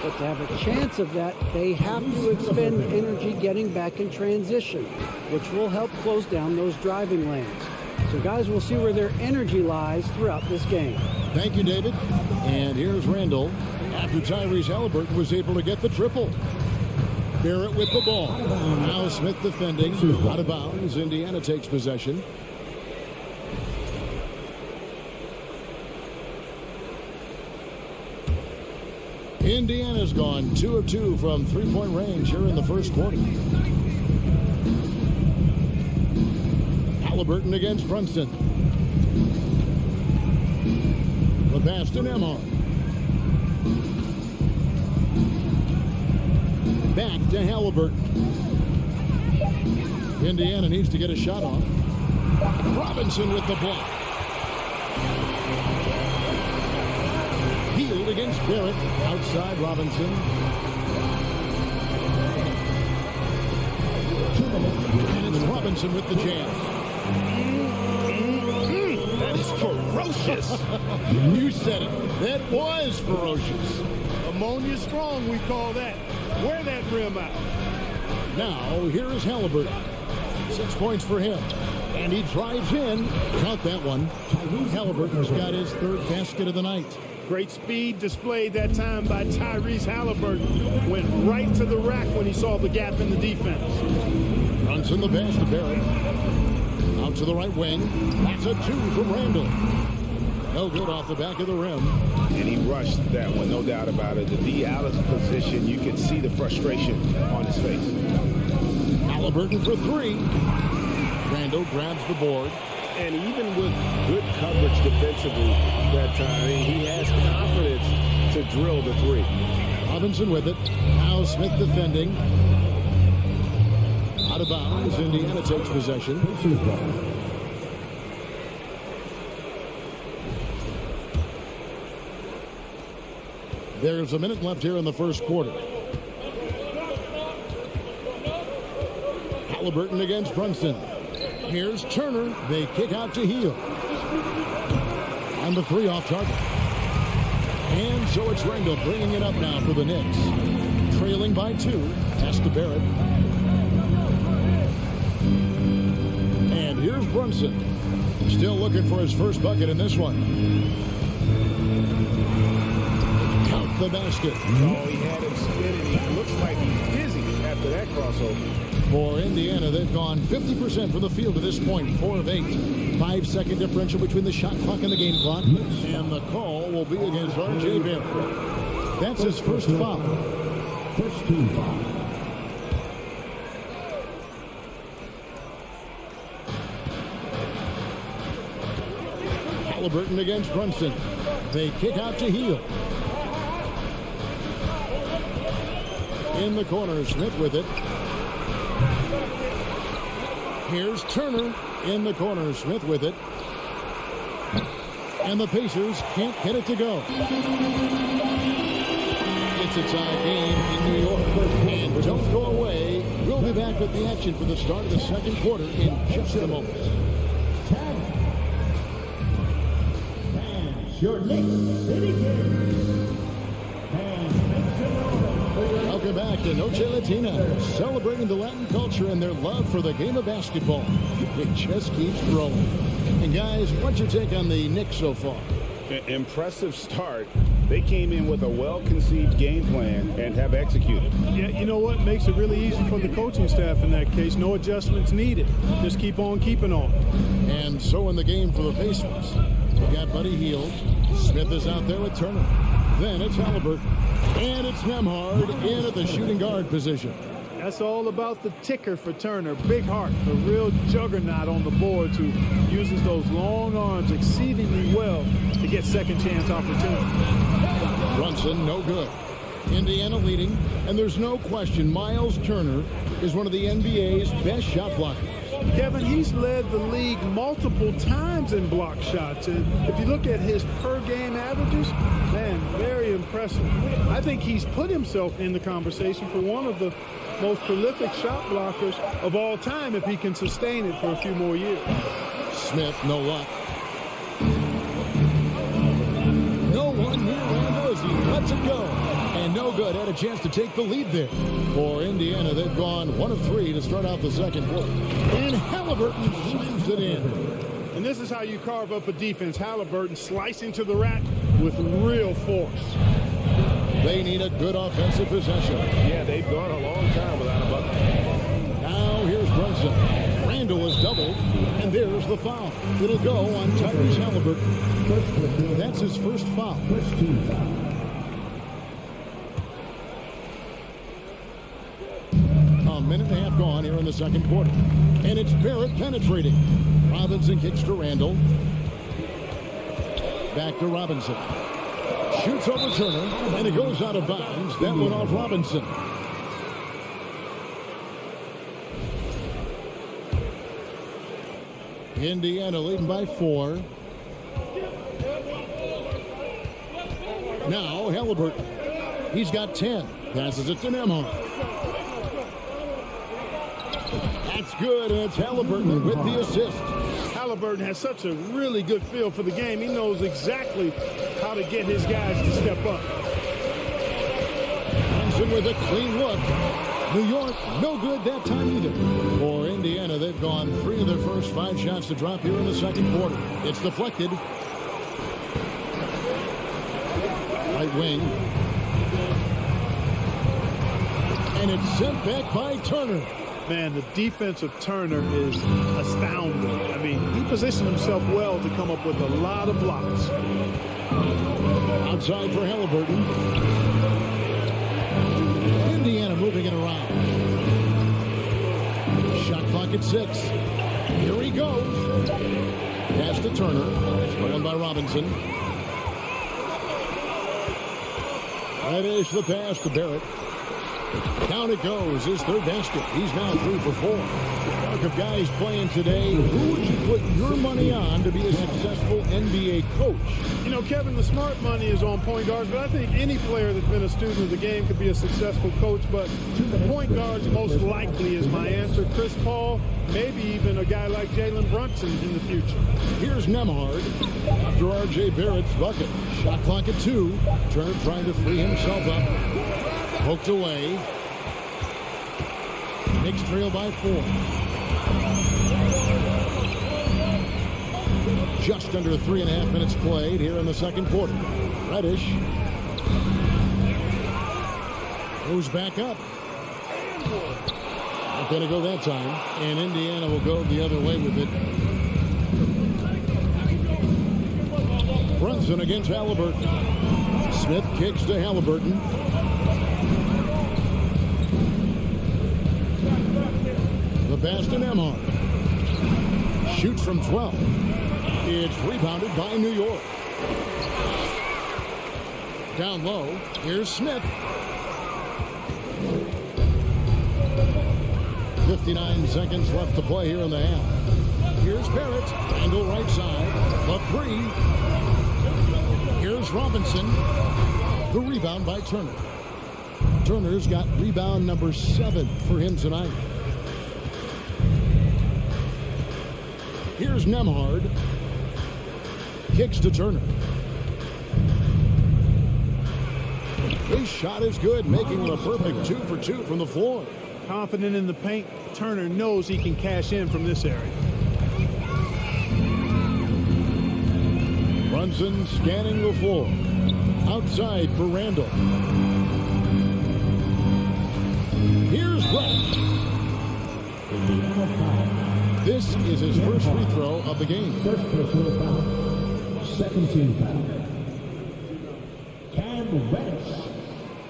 But to have a chance of that, they have to expend energy getting back in transition, which will help close down those driving lanes. So guys, we'll see where their energy lies throughout this game. Thank you, David. And here's Randall after Tyrese Halliburton was able to get the triple. Barrett with the ball. Now Smith defending. Out of bounds. Indiana takes possession. Indiana's gone 2 of 2 from three-point range here in the first quarter. Halliburton against Brunson. The pass to Nembhard. Back to Halliburton. Indiana needs to get a shot off. Robinson with the block. Healed against Barrett. Outside Robinson. And it's Robinson with the jam. That is ferocious. You said it. That was ferocious. Ammonia strong, we call that. Wear that rim out. Now, here is Halliburton. 6 points for him. And he drives in. Count that one. Halliburton's got his third basket of the night. Great speed displayed that time by Tyrese Halliburton. Went right to the rack when he saw the gap in the defense. Brunson the pass to Barrett. Out to the right wing. That's a 2 from Randall. No good off the back of the rim. And he rushed that one, no doubt about it. The D out of position, you can see the frustration on his face. Halliburton for 3. Randall grabs the board. And even with good coverage defensively that time, he has confidence to drill the 3. Robinson with it. Now Smith defending. Out of bounds. Indiana takes possession. There's a minute left here in the first quarter. Halliburton against Brunson. Here's Turner. They kick out to Heel. And the 3 off target. And so it's Randall bringing it up now for the Knicks. Trailing by 2. Pass to Barrett. And here's Brunson. Still looking for his first bucket in this one. Count the basket. Oh, he had him spinning. He looks like he's dizzy after that crossover. For Indiana, they've gone 50% from the field to this point, 4 of 8. 5-second differential between the shot clock and the game clock. And the call will be against R.J. Barrett. That's his first foul. First team foul. Halliburton against Brunson. They kick out to Heel. In the corner, Smith with it. Here's Turner in the corner. Smith with it. And the Pacers can't get it to go. It's a tie game in New York. And don't go away. We'll be back with the action for the start of the second quarter in just a moment. Your Knicks City game. Welcome back to Noche Latina, celebrating the Latin culture and their love for the game of basketball. It just keeps growing. And guys, what's your take on the Knicks so far? Impressive start. They came in with a well-conceived game plan and have executed. Yeah, you know what? Makes it really easy for the coaching staff in that case. No adjustments needed. Just keep on keeping on. And so in the game for the Pacers, we got Buddy Hield. Smith is out there with Turner. Then it's Halliburton. And it's Nembhard in at the shooting guard position. That's all about the ticker for Turner. Big heart, a real juggernaut on the boards who uses those long arms exceedingly well to get second chance opportunity. Brunson, no good. Indiana leading, and there's no question Miles Turner is one of the NBA's best shot blockers. Kevin, he's led the league multiple times in block shots. And if you look at his per-game averages, man, very impressive. I think he's put himself in the conversation for one of the most prolific shot blockers of all time if he can sustain it for a few more years. Smith, no luck. No one near Randall as he lets it go. And no good. Had a chance to take the lead there. For Indiana, they've gone 1 of 3 to start out the second quarter. And Halliburton slams it in. And this is how you carve up a defense. Halliburton slicing to the rack with real force. They need a good offensive possession. Yeah, they've gone a long time without a bucket. Now here's Brunson. Randall is doubled, and there's the foul. It'll go on Tyrese Halliburton. That's his first foul. First team foul. A minute and a half gone here in the second quarter. And it's Barrett penetrating. Robinson kicks to Randall. Back to Robinson. Shoots over Turner, and it goes out of bounds. That went off Robinson. Indiana leading by 4. Now Halliburton. He's got 10. Passes it to Nembhard. That's good, and it's Halliburton with the assist. Halliburton has such a really good feel for the game. He knows exactly how to get his guys to step up. Johnson with a clean look. New York, no good that time either. For Indiana, they've gone 3 of their first 5 shots to drop here in the second quarter. It's deflected. Right wing. And it's sent back by Turner. Man, the defense of Turner is astounding. I mean, he positioned himself well to come up with a lot of blocks. Outside for Halliburton. Indiana moving it around. Shot clock at 6. Here he goes. Pass to Turner. Stolen by Robinson. Reddish the pass to Barrett. Down it goes. His third basket. He's now 3 for 4. Talk of guys playing today. Who would you put your money on to be a successful NBA coach? You know, Kevin, the smart money is on point guards, but I think any player that's been a student of the game could be a successful coach. But the point guards most likely is my answer. Chris Paul, maybe even a guy like Jalen Brunson in the future. Here's Nembhard after R.J. Barrett's bucket. Shot clock at 2. Turner trying to free himself up. Poked away. Knicks trail by 4. Just under 3.5 minutes played here in the second quarter. Reddish goes back up. Not going to go that time. And Indiana will go the other way with it. Brunson against Halliburton. Smith kicks to Halliburton. The pass to Nembhard. Shoots from 12. It's rebounded by New York. Down low. Here's Smith. 59 seconds left to play here in the half. Here's Barrett. Angle right side. The 3. Here's Robinson. The rebound by Turner. Turner's got rebound number 7 for him tonight. Here's Nembhard. Kicks to Turner. His shot is good, making it a perfect 2 for 2 from the floor. Confident in the paint, Turner knows he can cash in from this area. Brunson scanning the floor. Outside for Randall. Here's Brett. This is his first free throw of the game. First personal foul. Second team foul. Cam Reddish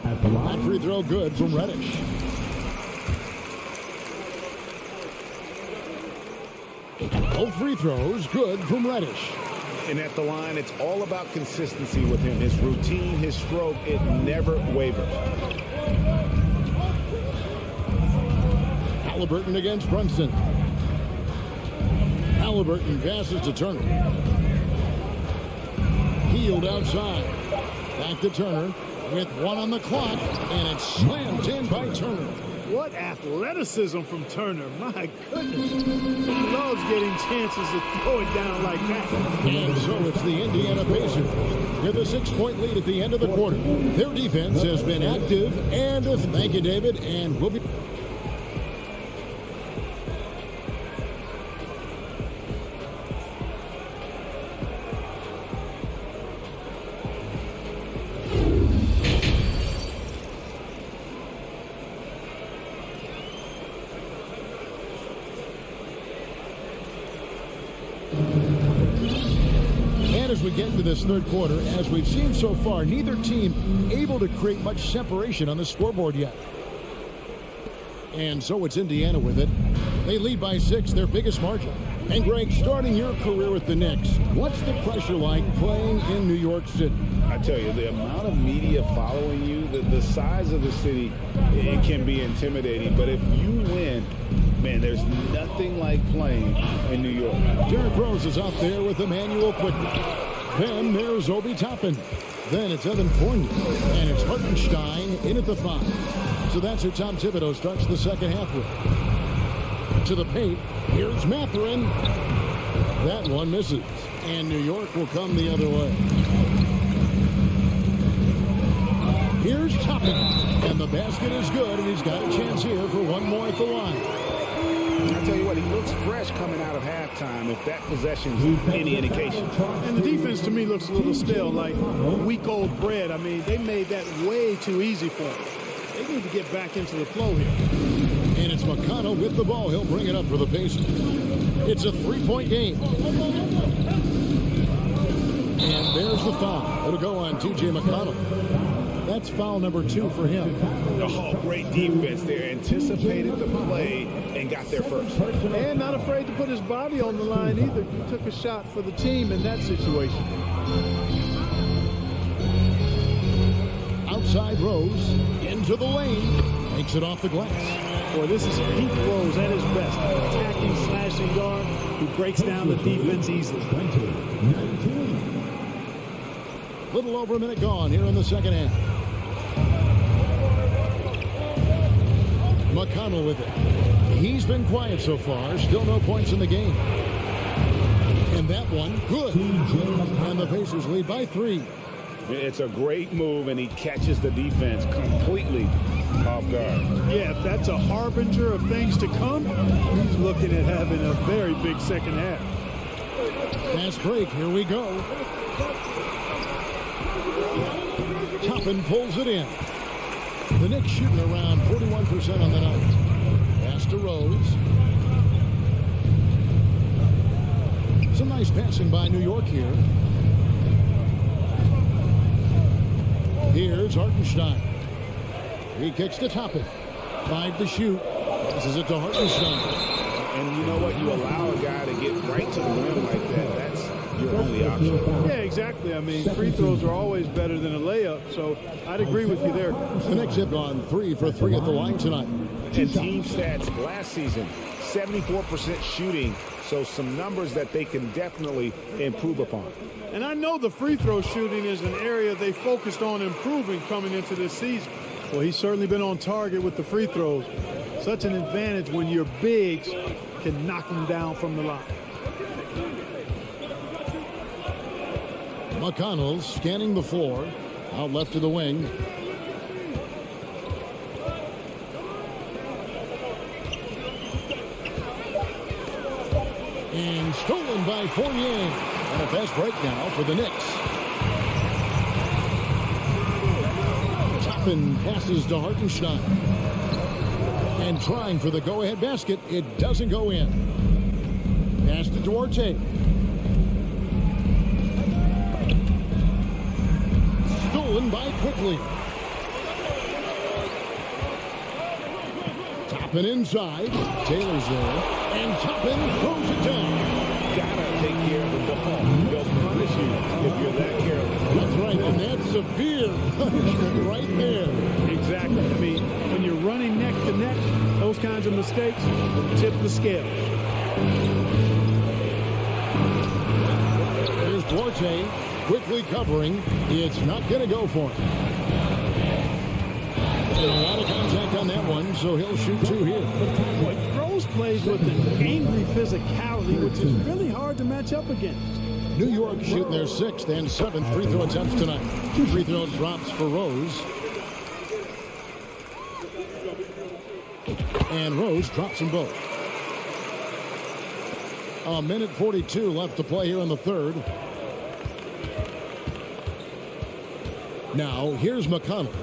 at the line. That free throw good from Reddish. Both free throws good from Reddish. And at the line, it's all about consistency with him. His routine, his stroke, it never wavers. Halliburton against Brunson. Halliburton passes to Turner. Healed outside. Back to Turner with 1 on the clock, and it's slammed in by Turner. What athleticism from Turner. My goodness. He loves getting chances to throw it down like that. And so it's the Indiana Pacers with a 6-point lead at the end of the quarter. Their defense has been active, and thank you, David, and we'll be... As we get into this third quarter, as we've seen so far, neither team able to create much separation on the scoreboard yet. And so it's Indiana with it. They lead by 6, their biggest margin. And Greg, starting your career with the Knicks, what's the pressure like playing in New York City? I tell you, the amount of media following you, the size of the city, it can be intimidating. But if you win, Man, there's nothing like playing in New York. Derrick Rose is out there with Emmanuel quickly. Then there's Obi Toppin. Then it's Evan Fournier. And it's Hartenstein in at the 5. So that's who Tom Thibodeau starts the second half with. To the paint. Here's Mathurin. That one misses. And New York will come the other way. Here's Toppin. And the basket is good. And he's got a chance here for one more at the line. I tell you what, he looks fresh coming out of halftime, if that possession's any indication. And the defense, to me, looks a little stale, like week-old bread. I mean, they made that way too easy for him. They need to get back into the flow here. And it's McConnell with the ball. He'll bring it up for the Pacers. It's a 3-point game. And there's the foul. It'll go on T.J. McConnell. That's foul number 2 for him. Oh, great defense there. Anticipated the play and got there first. And not afraid to put his body on the line either. He took a shot for the team in that situation. Outside Rose. Into the lane. Makes it off the glass. Boy, this is peak Rose at his best. Attacking, slashing guard who breaks down the defense easily. Little over a minute gone here in the second half. McConnell with it. He's been quiet so far. Still no points in the game. And that one, good. And the Pacers lead by 3. It's a great move, and he catches the defense completely off guard. Yeah, if that's a harbinger of things to come, he's looking at having a very big second half. Fast break. Here we go. Toppin pulls it in. The Knicks shooting around 41% on the night. Pass to Rose. Some nice passing by New York here. Here's Hartenstein. He kicks to Toppin. 5 to shoot. Passes it to Hartenstein. And you know what? You allow a guy to get right to the rim like that. That's your only option. Yeah, exactly. I mean, free throws are always better than a layup, so I'd agree with you there. The Knicks have gone 3 for 3 at the line tonight. And team stats last season, 74% shooting, so some numbers that they can definitely improve upon. And I know the free throw shooting is an area they focused on improving coming into this season. Well, he's certainly been on target with the free throws. Such an advantage when your bigs can knock them down from the line. McConnell scanning the floor. Out left to the wing. And stolen by Fournier. And a fast break now for the Knicks. Toppin passes to Hartenstein. And trying for the go-ahead basket. It doesn't go in. Pass to Duarte. Stolen by Quickly. Toppin inside. Taylor's there. And Toppin throws it down. Gotta take care of the ball. They'll punish you if you're that careless. That's right, and that's severe punishment right there. Exactly. I mean, when you're running neck to neck, those kinds of mistakes will tip the scale. There's Duarte quickly covering. It's not going to go for him. And a lot of contact on that one, so he'll shoot 2 here. Rose plays with an angry physicality, which is really hard to match up against. New York shooting their 6th and 7th free throw attempts tonight. 2 free throw drops for Rose. And Rose drops them both. 1:42 left to play here in the third. Now, here's McConnell.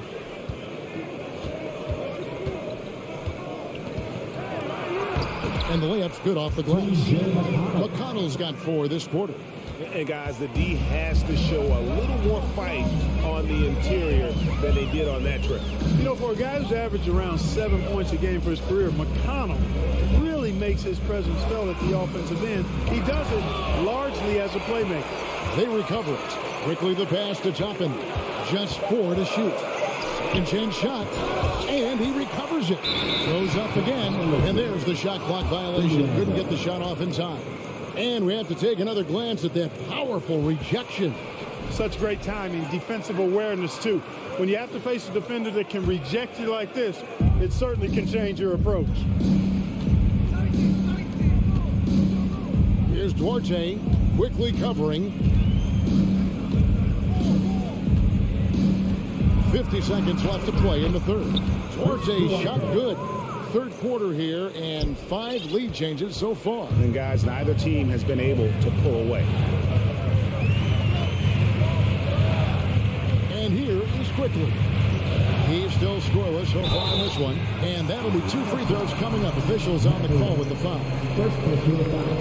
And the layup's good off the glass. McConnell's got 4 this quarter. And guys, the D has to show a little more fight on the interior than they did on that trip. You know, for a guy who's averaged around 7 points a game for his career, McConnell really makes his presence felt at the offensive end. He does it largely as a playmaker. They recover it. Quickly the pass to Toppin. Just 4 to shoot. Second chance shot. And he recovers fires it. Goes up again. And there's the shot clock violation. Couldn't get the shot off in time. And we have to take another glance at that powerful rejection. Such great timing, defensive awareness, too. When you have to face a defender that can reject you like this, it certainly can change your approach. Here's Duarte quickly covering. 50 seconds left to play in the third. Duarte shot good. Third quarter here and 5 lead changes so far. And guys, neither team has been able to pull away. And here is Quickly. He's still scoreless so far in this one. And that'll be 2 free throws coming up. Officials on the call with the foul.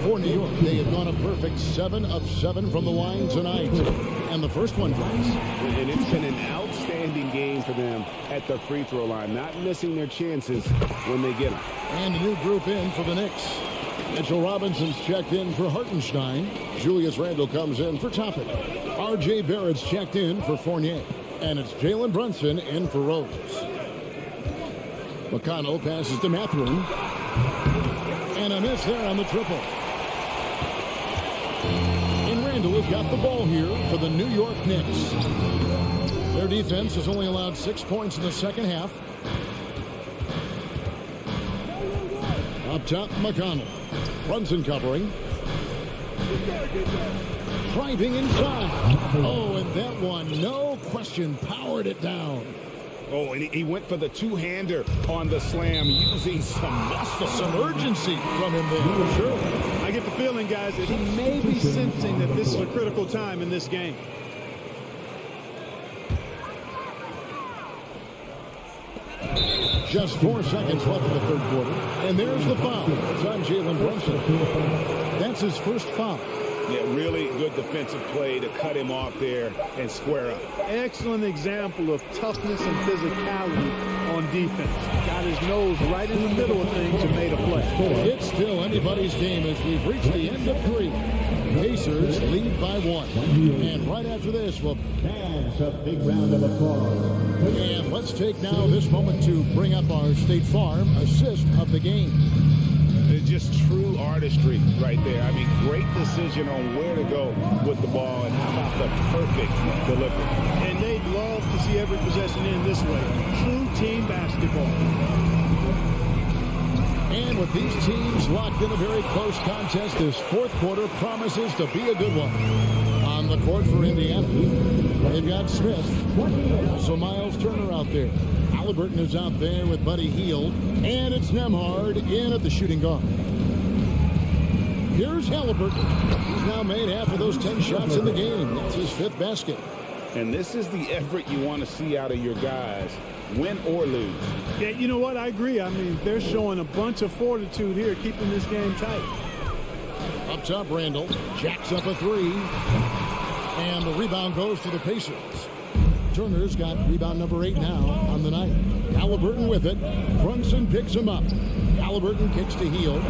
For New York, they have gone a perfect 7 of 7 from the line tonight. And the first one drops. And it's been an outstanding game for them at the free throw line. Not missing their chances when they get them. And a new group in for the Knicks. Mitchell Robinson's checked in for Hartenstein. Julius Randle comes in for Toppin. R.J. Barrett's checked in for Fournier. And it's Jalen Brunson in for Rose. McConnell passes to Mathurin. And a miss there on the triple. And Randle has got the ball here for the New York Knicks. Their defense has only allowed 6 points in the second half. Up top, McConnell. Brunson covering. Driving inside. Oh, and that one, no question, powered it down. Oh, and he went for the two-hander on the slam, using some muscle. Some urgency from him there. Sure. I get the feeling, guys, that he may be sensing that this is a critical time in this game. Just 4 seconds left in the third quarter. And there's the foul. It's on Jalen Brunson. That's his first foul. Yeah, really good defensive play to cut him off there and square up. Excellent example of toughness and physicality on defense. Got his nose right in the middle of things and made a play. It's still anybody's game as we've reached the end of 3. Pacers lead by 1. And right after this, we'll That's a big round of applause. And let's take now this moment to bring up our State Farm assist of the game. It's just true artistry right there. I mean, great decision on where to go with the ball, and how about the perfect delivery. And they'd love to see every possession in this way. True team basketball. And with these teams locked in a very close contest, this fourth quarter promises to be a good one. On the court for Indiana, they've got Smith. Also Miles Turner out there. Halliburton is out there with Buddy Hield. And it's Nembhard in at the shooting guard. Here's Halliburton. He's now made half of those 10 shots in the game. That's his 5th basket. And this is the effort you want to see out of your guys, win or lose. Yeah, you know what? I agree. I mean, they're showing a bunch of fortitude here, keeping this game tight. Up top, Randle jacks up a 3. And the rebound goes to the Pacers. Turner's got rebound number 8 now on the night. Halliburton with it. Brunson picks him up. Halliburton kicks to Hield.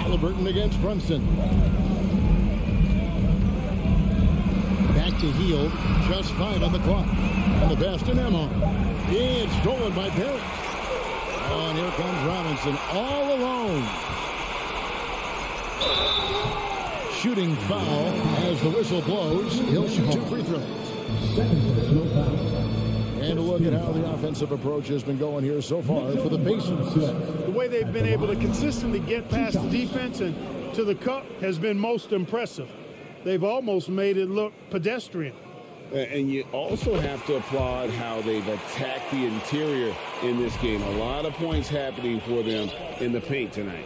Halliburton against Brunson. Back to Hield. Just 5 on the clock. And the pass to Nembhard. It's stolen by Barrett. Oh, and here comes Robinson all alone. Shooting foul as the whistle blows. He'll shoot 2 free throws. And a look at how the offensive approach has been going here so far for the Pacers. The way they've been able to consistently get past the defense and to the cup has been most impressive. They've almost made it look pedestrian. And you also have to applaud how they've attacked the interior in this game. A lot of points happening for them in the paint tonight.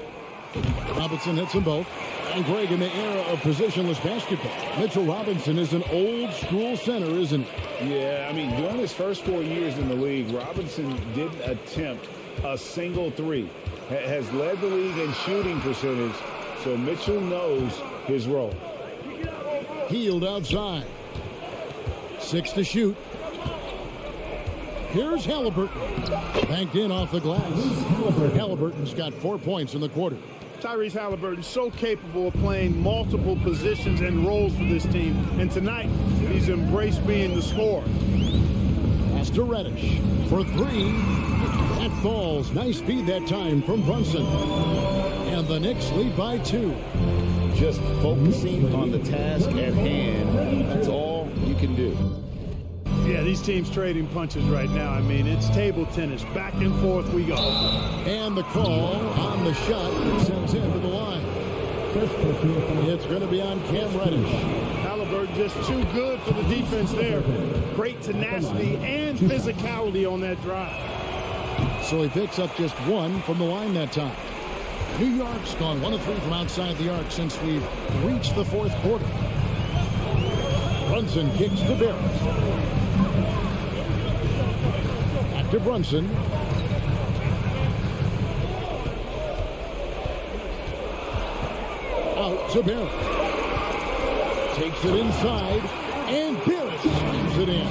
Robinson hits them both. And Greg, in the era of positionless basketball, Mitchell Robinson is an old-school center, isn't he? Yeah, I mean, during his first 4 years in the league, Robinson didn't attempt a single 3. Has led the league in shooting percentage, so Mitchell knows his role. Hield outside. 6 to shoot. Here's Halliburton. Banked in off the glass. Halliburton's got 4 points in the quarter. Tyrese Halliburton so capable of playing multiple positions and roles for this team. And tonight, he's embraced being the scorer. pass to Reddish for three. That falls. Nice feed that time from Brunson. And the Knicks lead by 2. Just focusing on the task at hand. That's all you can do. Yeah, these teams trading punches right now. I mean, it's table tennis. Back and forth we go. And the call on the shot sends him to the line. It's going to be on Cam Reddish. Halliburton just too good for the defense there. Great tenacity and physicality on that drive. So he picks up just 1 from the line that time. New York's gone 1 of 3 from outside the arc since we've reached the 4th quarter. Brunson kicks to Barrett. Back to Brunson. Out to Barrett. Takes it inside, and Barrett slams it in.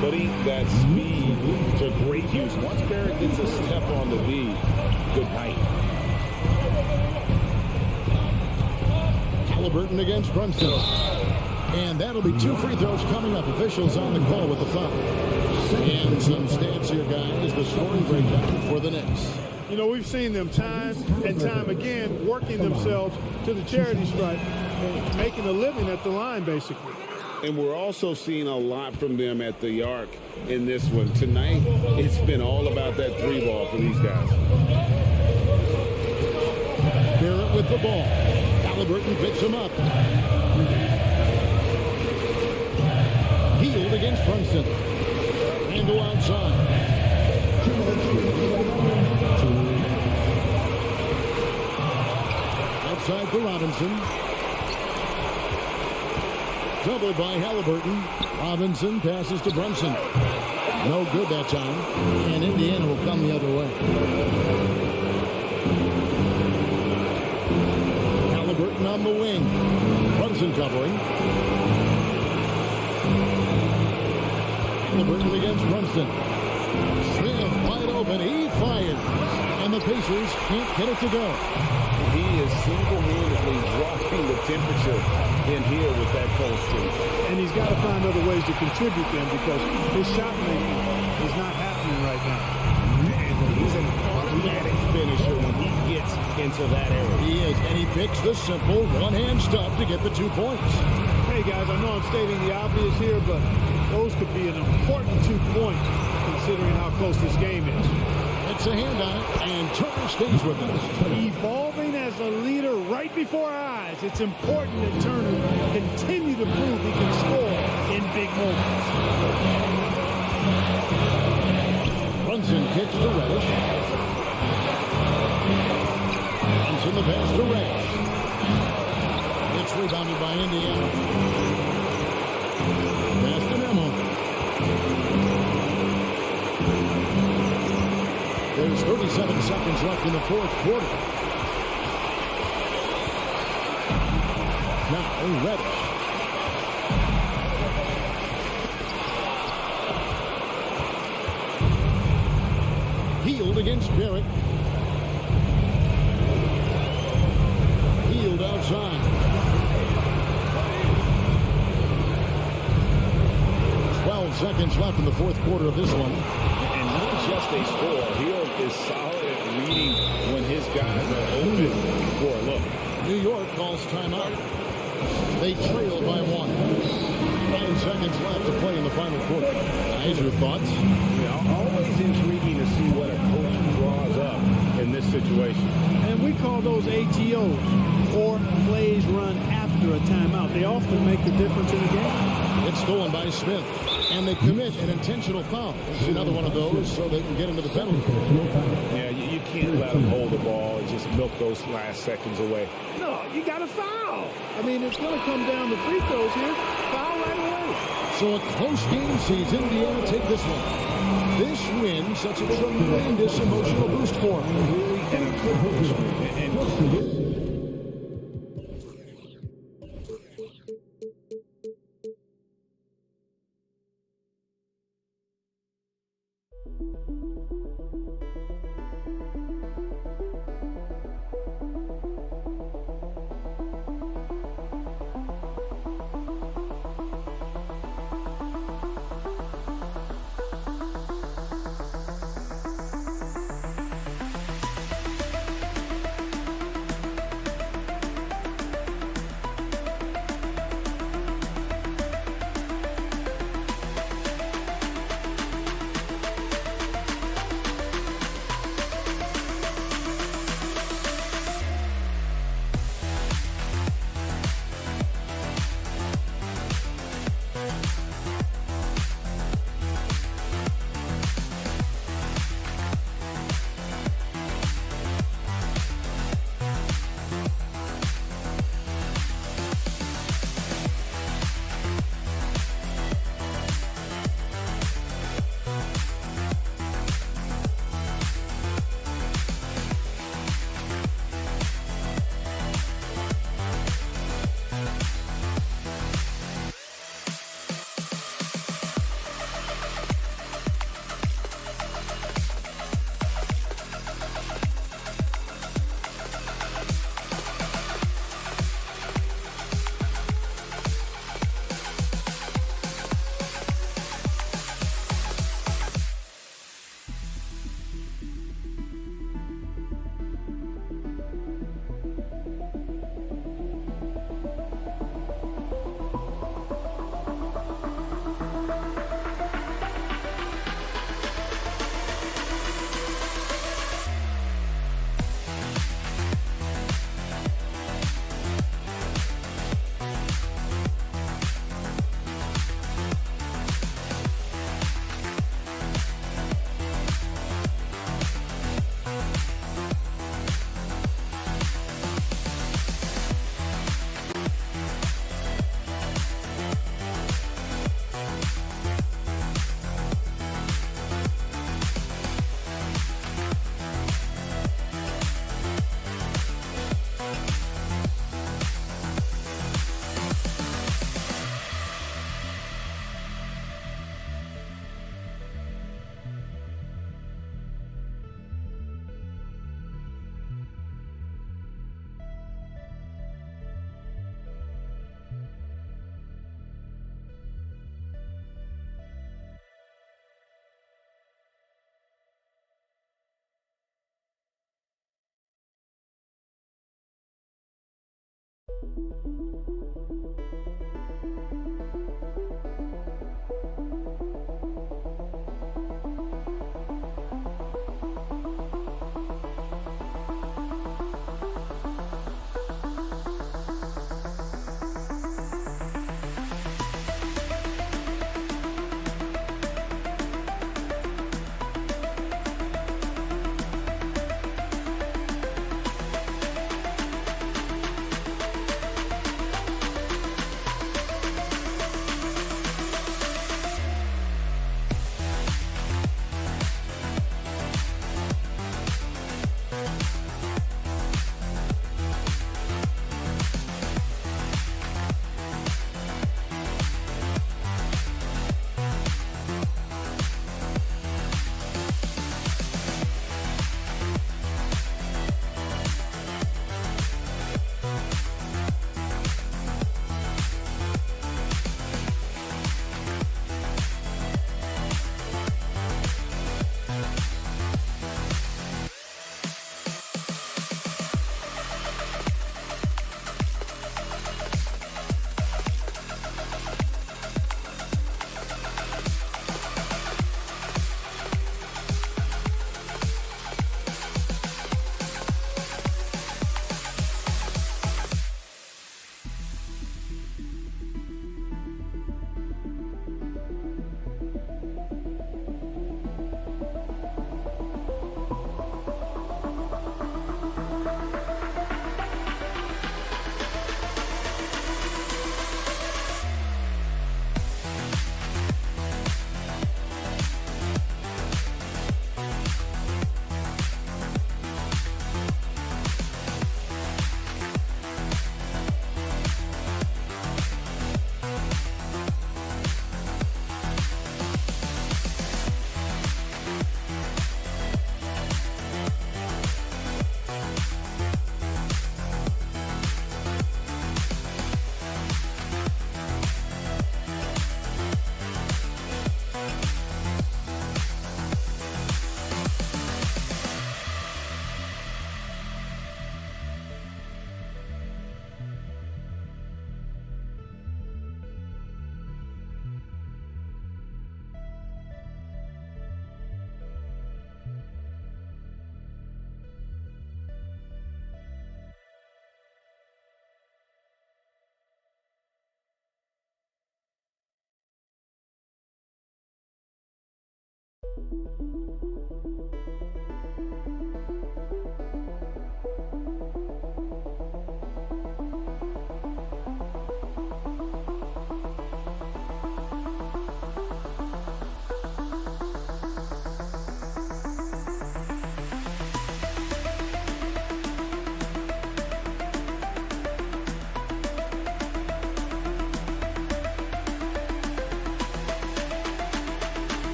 Putting that speed to great use. Once Barrett gets a step on the D, good night. Halliburton against Brunson. And that'll be 2 free throws coming up. Officials on the call with the foul. And some stats here, guys. The scoring breakdown for the Knicks. You know, we've seen them time and time again working themselves to the charity stripe, making a living at the line, basically. And we're also seeing a lot from them at the arc in this one. Tonight, it's been all about that 3 ball for these guys. Barrett with the ball. Halliburton picks him up. Healed against Brunson. And go outside. Outside for Robinson. Double by Halliburton. Robinson passes to Brunson. No good that time. And Indiana will come the other way. Halliburton on the wing. Brunson covering. Halliburton against Brunson. Smith wide open. He fires. And the Pacers can't get it to go. He is single-handedly dropping the temperature in here with that cold streak. And he's got to find other ways to contribute then because his shot making is not happening right now. He's an automatic finisher when he gets into that area. He is, and he picks the simple one-hand stuff to get the 2 points. Hey, guys, I know I'm stating the obvious here, but those could be an important 2 points considering how close this game is. It's a handout, and Turner stays with us. Evolving as a leader right before our eyes. It's important that Turner continue to prove he can score in big moments. Brunson kicks to Reddish. Brunson the pass to Reddish. It's rebounded by Indiana. Pass to Memo. There's 37 seconds left in the 4th quarter. Now, Reddish. Healed against Barrett. Healed outside. 12 seconds left in the 4th quarter of this one. And not just a score. Hill is solid at reading when his guys are open for a look. New York calls timeout. They trail by 1. 9 seconds left to play in the final quarter. Guys, your thoughts? Yeah, always intriguing to see what a coach draws up in this situation. And we call those ATOs, or plays run after a timeout. They often make the difference in a game. It's stolen by Smith. And they commit an intentional foul. It's another one of those so they can get into the penalty. Yeah, you can't let them hold the ball and just milk those last seconds away. No, you got to foul. I mean, it's going to come down to free throws here. Foul right away. So a close game sees Indiana take this one. This win, such a tremendous emotional boost for them. Really an accomplishment. And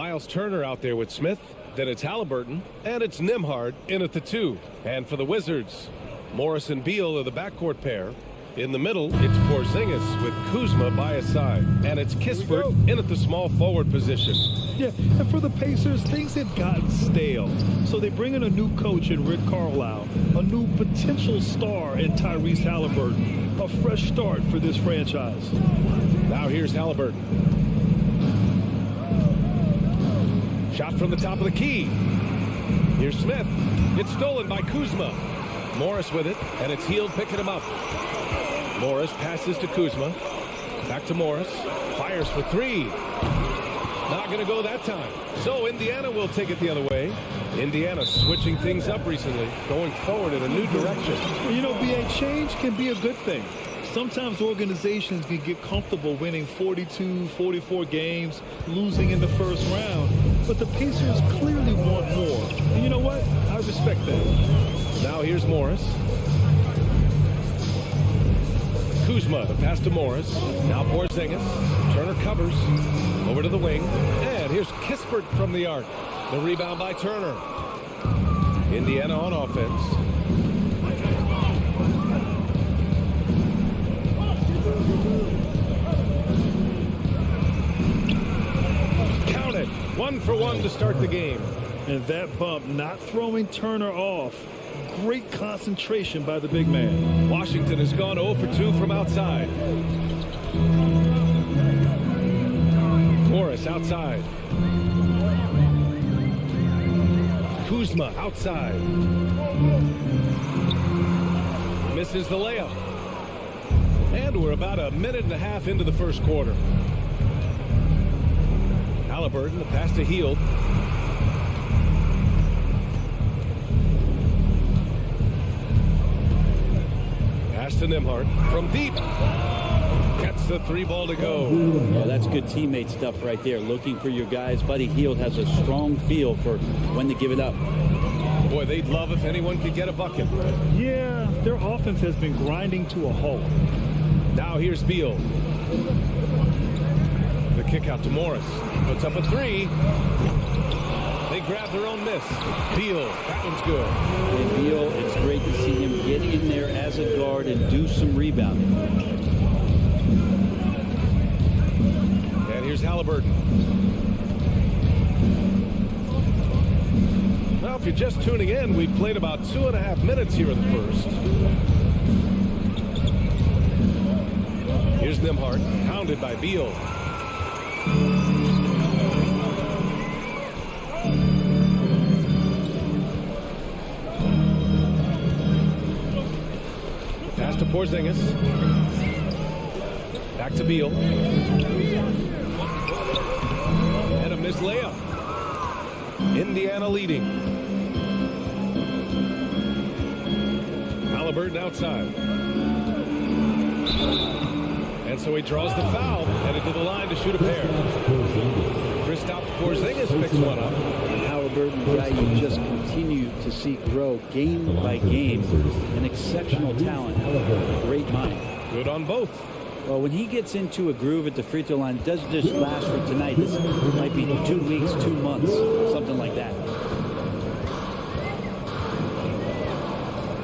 Miles Turner out there with Smith. Then it's Halliburton, and it's Nembhard in at the 2. And for the Wizards, Morris and Beal are the backcourt pair. In the middle, it's Porzingis with Kuzma by his side. And it's Kispert in at the small forward position. Yeah, and for the Pacers, things had gotten stale. So they bring in a new coach in Rick Carlisle, a new potential star in Tyrese Halliburton. A fresh start for this franchise. Now here's Halliburton. Shot from the top of the key. Here's Smith. It's stolen by Kuzma. Morris with it, and it's Hield picking him up. Morris passes to Kuzma. Back to Morris. Fires for 3. Not going to go that time. So Indiana will take it the other way. Indiana switching things up recently, going forward in a new direction. You know, BA, change can be a good thing. Sometimes organizations can get comfortable winning 42, 44 games, losing in the first round. But the Pacers clearly want more. And you know what? I respect that. Now here's Morris. Kuzma, the pass to Morris. Now Porzingis. Turner covers. Over to the wing. And here's Kispert from the arc. The rebound by Turner. Indiana on offense. Count it. 1 for 1 to start the game. And that bump not throwing Turner off. Great concentration by the big man. Washington has gone 0 for 2 from outside. Morris outside. Kuzma outside. Misses the layup. And we're about a minute and a half into the first quarter. Halliburton, the pass to Hield. Pass to Nembhard from deep. Gets the 3 ball to go. Yeah, that's good teammate stuff right there. Looking for your guys. Buddy Hield has a strong feel for when to give it up. Boy, they'd love if anyone could get a bucket. Yeah, their offense has been grinding to a halt. Now here's Beal. The kick out to Morris. Puts up a 3. They grab their own miss. Beal, that one's good. And Beal, it's great to see him get in there as a guard and do some rebounding. And here's Halliburton. Well, if you're just tuning in, we've played about 2.5 minutes here in the first. Here's Nembhard, pounded by Beal. Pass to Porzingis. Back to Beal. And a missed layup. Indiana leading. Halliburton outside. And so he draws the foul, headed to the line to shoot a pair. Kristaps Porzingis picks one up. Halliburton, the guy you just continue to see grow game by game. An exceptional talent, great mind. Good on both. Well, when he gets into a groove at the free throw line, it doesn't just last for tonight. This might be 2 weeks, 2 months, something like that.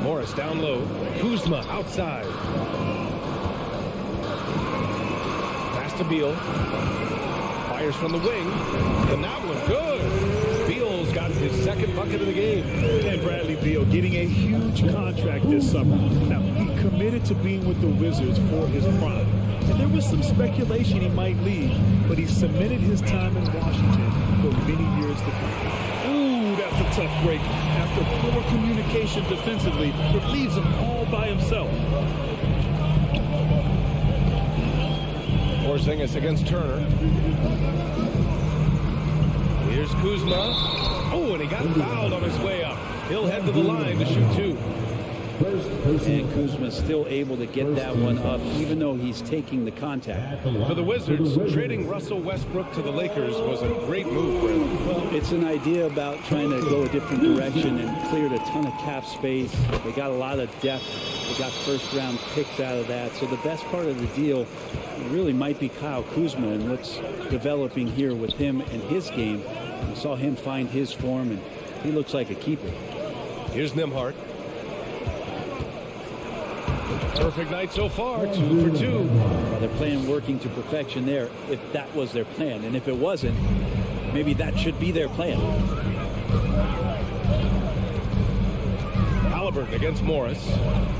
Morris down low. Kuzma outside. Pass to Beal. Fires from the wing. And that one good. Beal's got his second bucket of the game. And Bradley Beal getting a huge contract this summer. Now, he committed to being with the Wizards for his prime. And there was some speculation he might leave, but he cemented his time in Washington for many years to come. Ooh, that's a tough break. After poor communication defensively, it leaves him all by himself. Porzingis against Turner. Here's Kuzma. Oh, and he got fouled on his way up. He'll head to the line to shoot 2. And Kuzma's still able to get that one up, even though he's taking the contact. For the Wizards, trading Russell Westbrook to the Lakers was a great move for him. Well, it's an idea about trying to go a different direction and cleared a ton of cap space. They got a lot of depth. They got first-round picks out of that. So the best part of the deal really might be Kyle Kuzma and what's developing here with him and his game. We saw him find his form, and he looks like a keeper. Here's Nembhard. Perfect night so far, 2 for 2. Well, they're playing working to perfection there, if that was their plan. And if it wasn't, maybe that should be their plan. Halliburton against Morris.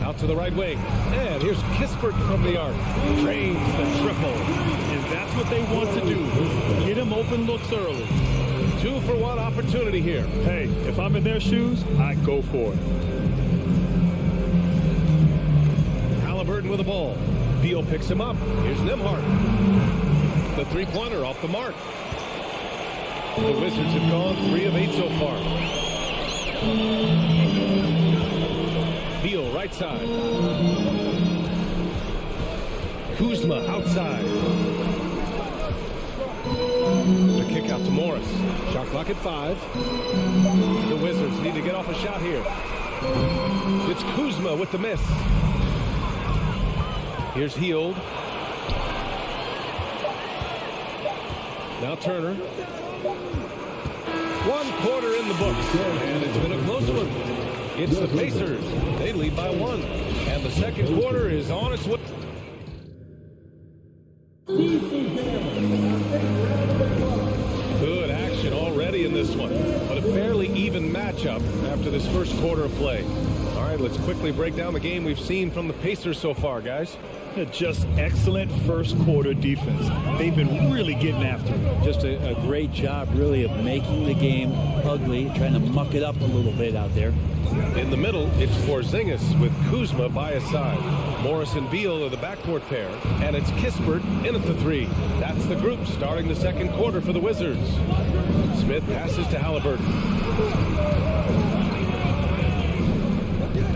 Out to the right wing. And here's Kispert from the arc. Drains the triple. And that's what they want to do. Get him open looks early. 2 for 1 opportunity here. Hey, if I'm in their shoes, I go for it. Halliburton with the ball. Beal picks him up. Here's Nembhard. The three-pointer off the mark. The Wizards have gone 3 of 8 so far. Beal right side. Kuzma outside. The kick out to Morris. Shot clock at 5. The Wizards need to get off a shot here. It's Kuzma with the miss. Here's Hield. Now Turner. 1 quarter in the books, and it's been a close one. It's the Pacers. They lead by 1, and the second quarter is on its way. Good action already in this one, but a fairly even matchup after this first quarter of play. All right, let's quickly break down the game we've seen from the Pacers so far, guys. Just excellent first quarter defense. They've been really getting after it. Just a great job, really, of making the game ugly, trying to muck it up a little bit out there. In the middle, it's Porzingis with Kuzma by his side. Morris and Beal are the backcourt pair, and it's Kispert in at the 3. That's the group starting the second quarter for the Wizards. Smith passes to Halliburton.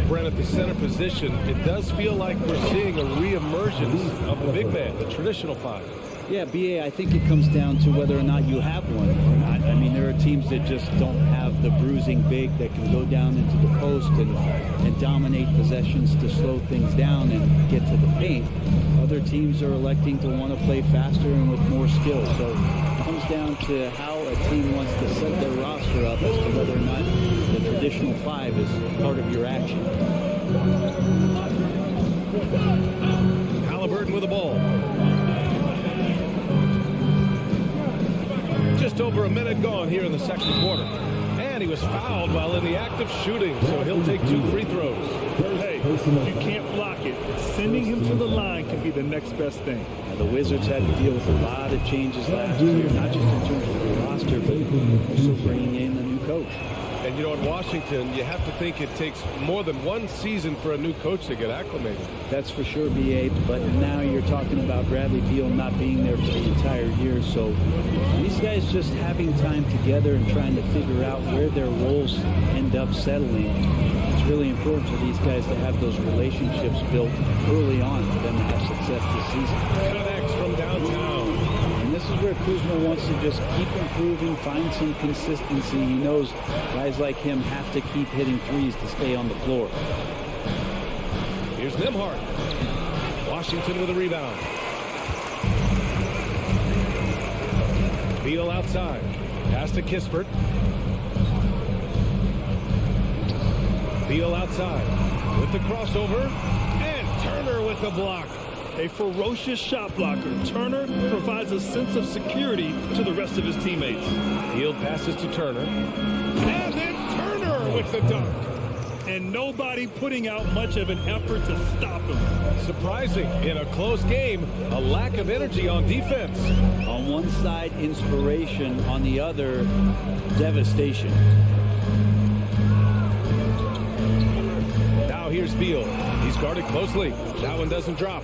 Brent, at the center position, it does feel like we're seeing a reemergence of the big man, the traditional 5. Yeah, BA, I think it comes down to whether or not you have one or not. I mean, there are teams that just don't have the bruising big that can go down into the post and dominate possessions to slow things down and get to the paint. Other teams are electing to want to play faster and with more skill. So it comes down to how a team wants to set their roster up as to whether or not the traditional 5 is part of your action. Halliburton with the ball. Just over a minute gone here in the second quarter. And he was fouled while in the act of shooting, so he'll take 2 free throws. Hey, you can't block it. Sending him to the line can be the next best thing. Now, the Wizards had to deal with a lot of changes last year, not just in terms of the roster, but also bringing in a new coach. And, you know, in Washington, you have to think it takes more than 1 season for a new coach to get acclimated. That's for sure, BA, but now you're talking about Bradley Beal not being there for the entire year, so these guys just having time together and trying to figure out where their roles end up settling. It's really important for these guys to have those relationships built early on for them to have success this season. Connects from downtown. And this is where Kuzma wants to just keep improving, find some consistency. He knows guys like him have to keep hitting threes to stay on the floor. Here's Nembhard. Washington with a rebound. Beal outside. Pass to Kispert. Beal outside with the crossover. And Turner with the block. A ferocious shot blocker, Turner provides a sense of security to the rest of his teammates. Hield passes to Turner. And then Turner with the dunk. And nobody putting out much of an effort to stop him. Surprising, in a close game, a lack of energy on defense. On one side, inspiration. On the other, devastation. Now here's Beal. He's guarded closely. That one doesn't drop.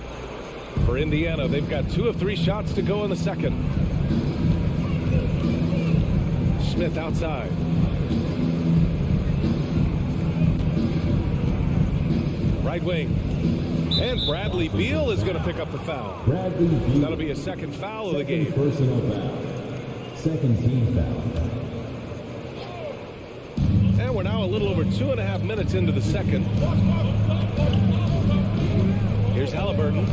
For Indiana, they've got 2 of 3 shots to go in the second. Smith outside. right wing. And Bradley Beal is going to pick up the foul. Bradley Beal. That'll be a second foul of the game. Personal foul. Second team foul. And we're now a little over 2.5 minutes into the second. Here's Halliburton.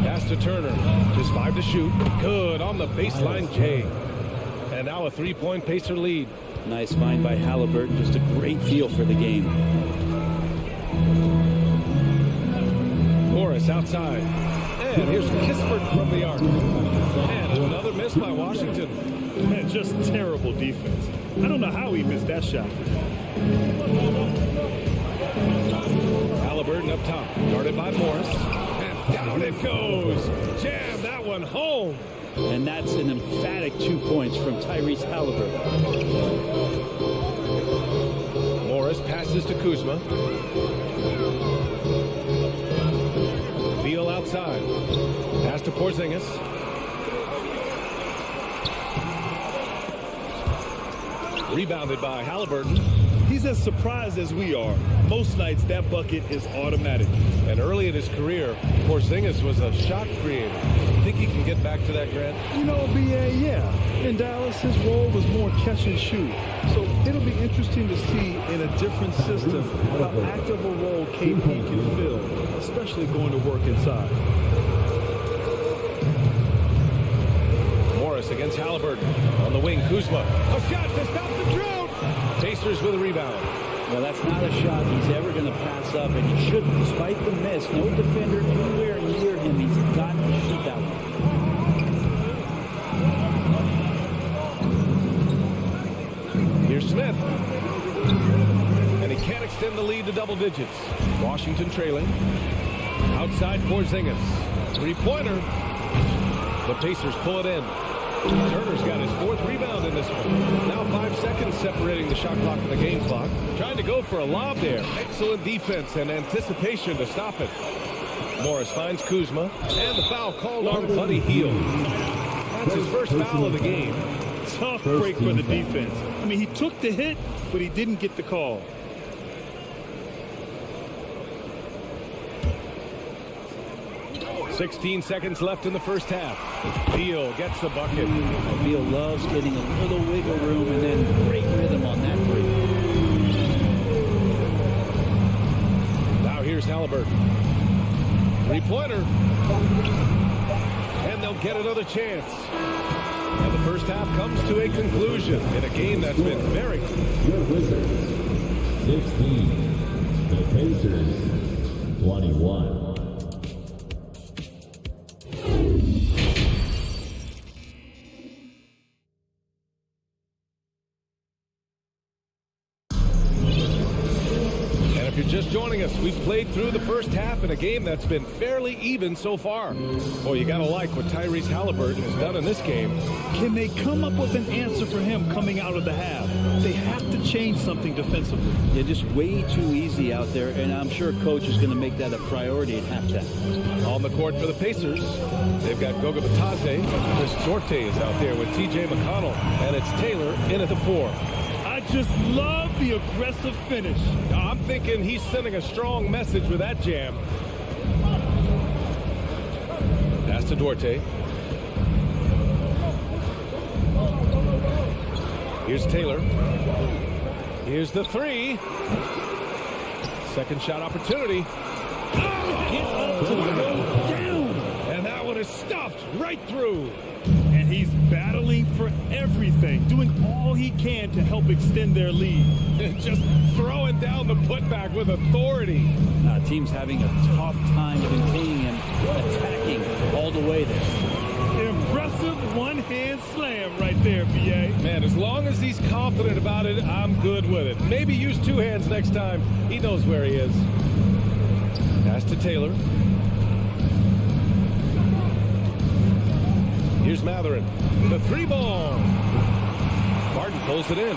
Pass to Turner. Just 5 to shoot. Good on the baseline, Jay. And now a 3-point Pacer lead. Nice find by Halliburton. Just a great feel for the game. Morris outside. And here's Kispert from the arc. And another miss by Washington. Man, just terrible defense. I don't know how he missed that shot. Halliburton up top. Guarded by Morris. And down it goes. Jam that one home. And that's an emphatic 2 points from Tyrese Halliburton. Morris passes to Kuzma. Beal outside. Pass to Porzingis. Rebounded by Halliburton. He's as surprised as we are. Most nights, that bucket is automatic. And early in his career, Porzingis was a shot creator. You think he can get back to that, Grant? You know, BA, yeah. In Dallas, his role was more catch and shoot. So it'll be interesting to see in a different system how active a role KP can fill, especially going to work inside. Morris against Halliburton. On the wing, Kuzma. A shot to stop the drought. Pacers with a rebound. Well, that's not a shot he's ever going to pass up, and he shouldn't. Despite the miss, no defender anywhere near him. He's got to shoot that one. Here's Smith. And he can't extend the lead to double digits. Washington trailing. Outside Porzingis. Three-pointer. The Pacers pull it in. Turner's got his 4th rebound in this one. Now 5 seconds separating the shot clock and the game clock. Trying to go for a lob there. Excellent defense and anticipation to stop it. Morris finds Kuzma. And the foul called on Buddy Hield. That's his first foul of the game. Tough break for the defense. I mean, he took the hit, but he didn't get the call. .16 seconds left in the first half. Beal gets the bucket. Beal loves getting a little wiggle room and then great rhythm on that three. Now here's Halliburton. Three-pointer. And they'll get another chance. And the first half comes to a conclusion in a game that's been very Your Wizards, 16. The Pacers, 21. just joining us, we've played through the first half in a game that's been fairly even so far. Boy, you got to like what Tyrese Halliburton has done in this game. Can they come up with an answer for him coming out of the half? They have to change something defensively. They're just way too easy out there, and I'm sure coach is going to make that a priority at halftime. On the court for the Pacers, they've got Goga Bitadze. Chris Duarte is out there with T.J. McConnell, and it's Taylor in at the 4. I just love the aggressive finish. I'm thinking he's sending a strong message with that jam. Pass to Duarte. Here's Taylor. Here's the 3. Second shot opportunity. Get up to go down. And that one is stuffed right through. And he's battling for everything, doing all he can to help extend their lead. Just throwing down the putback with authority. Team's having a tough time containing him, attacking all the way there. Impressive one-hand slam right there, B.A. Man, as long as he's confident about it, I'm good with it. Maybe use 2 hands next time. He knows where he is. Pass to Taylor. Here's Matherin. The 3 ball. Martin pulls it in.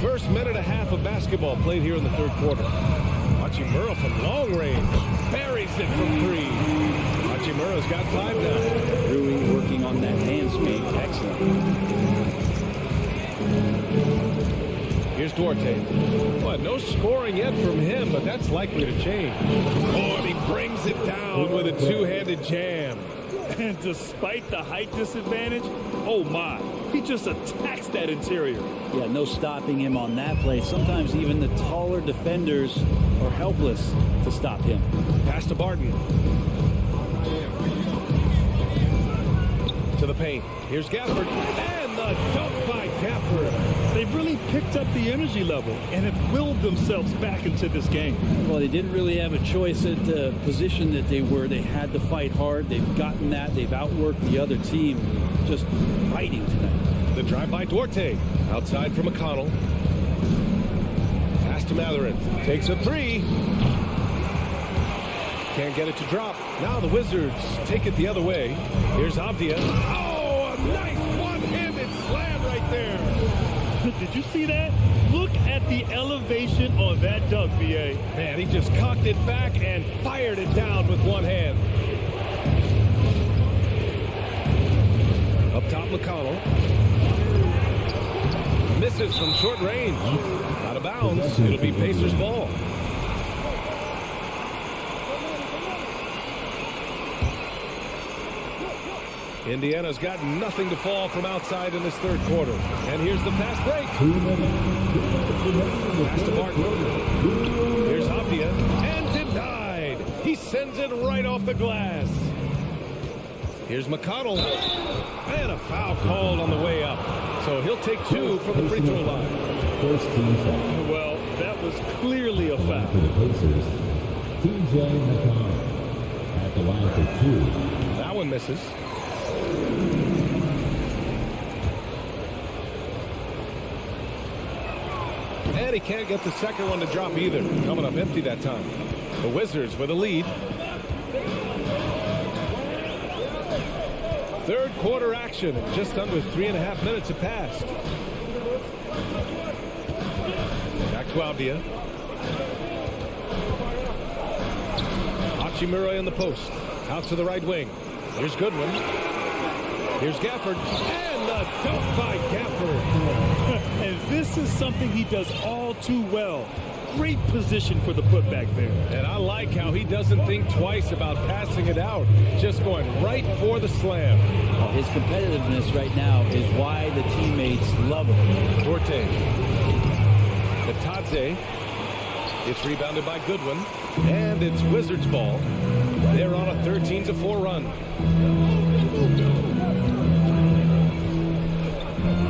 First minute and a half of basketball played here in the third quarter. Hachimura from long range. Buries it from 3. Hachimura's got 5 now. Rui working on that hand speed. Excellent. Here's Duarte. But no scoring yet from him, but that's likely to change. Oh, and he brings it down with a two-handed jam. And despite the height disadvantage, oh my, he just attacks that interior. Yeah, no stopping him on that play. Sometimes even the taller defenders are helpless to stop him. Pass to Barton. To the paint. Here's Gafford. And the dunk by Gafford. They've really picked up the energy level and have willed themselves back into this game. Well, they didn't really have a choice at the position that they were. They had to fight hard. They've gotten that. They've outworked the other team. Just fighting tonight. The drive by Duarte. Outside for McConnell. Pass to Matherin. Takes a three. Can't get it to drop. Now the Wizards take it the other way. Here's Avdia. Oh, a nice one-handed slam right there. Did you see that? Look at the elevation on that dunk, B.A. Man, he just cocked it back and fired it down with one hand. Up top, McConnell. Misses from short range. Out of bounds. It'll be Pacers ball. Indiana's got nothing to fall from outside in this third quarter. And here's the fast break. Pass to Martin. Here's Avdia. And denied. He sends it right off the glass. Here's McConnell. And a foul called on the way up. So he'll take two from the free throw line. First team foul. Well, that was clearly a foul. For the Pacers, TJ McConnell at the line for two. That one misses. And he can't get the second one to drop either. Coming up empty that time. The Wizards with a lead. Third quarter action. Just under 3.5 minutes have passed. Back to Avdia. Hachimura in the post. Out to the right wing. Here's Goodwin. Here's Gafford. And the dunk by Gafford. And this is something he does all too well. Great position for the putback there. And I like how he doesn't think twice about passing it out. Just going right for the slam. His competitiveness right now is why the teammates love him. Duarte. Natadze. It's rebounded by Goodwin. And it's Wizards ball. They're on a 13-4 run.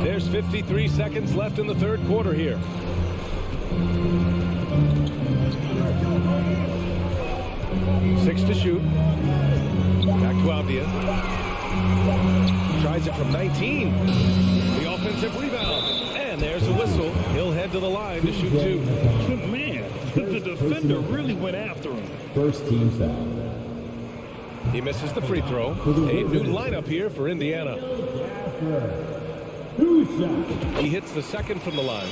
There's 53 seconds left in the third quarter here. Six to shoot. Back to Avdia. Tries it from 19. The offensive rebound. And there's a whistle. He'll head to the line to shoot two. Man, the defender really went after him. First team foul. He misses the free throw. A new lineup here for Indiana. He hits the second from the line.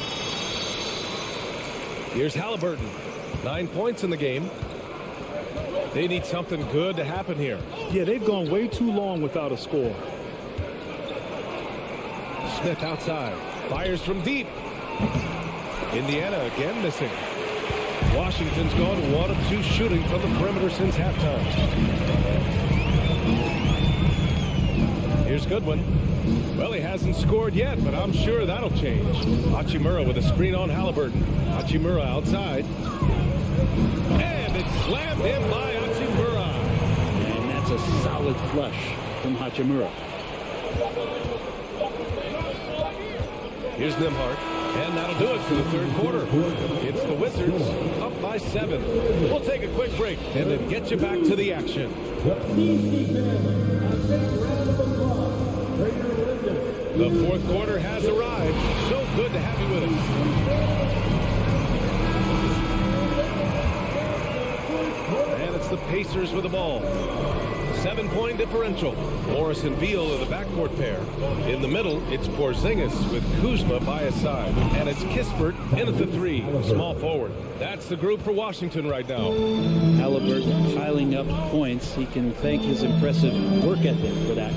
Here's Halliburton. 9 points in the game. They need something good to happen here. Yeah, they've gone way too long without a score. Smith outside. Fires from deep. Indiana again missing. Washington's gone 1 of 2 shooting from the perimeter since halftime. Here's Goodwin. Well, he hasn't scored yet, but I'm sure that'll change. Hachimura with a screen on Halliburton. Hachimura outside. And it's slammed in by Hachimura. And that's a solid flush from Hachimura. Here's Nembhard. And that'll do it for the third quarter. It's the Wizards up by 7. We'll take a quick break and then get you back to the action. The fourth quarter has arrived. So good to have you with us. And it's the Pacers with the ball. 7-point differential. Morris and Beal are the backcourt pair. In the middle, it's Porzingis with Kuzma by his side. And it's Kispert in at the 3, small forward. That's the group for Washington right now. Halliburton piling up points. He can thank his impressive work ethic for that.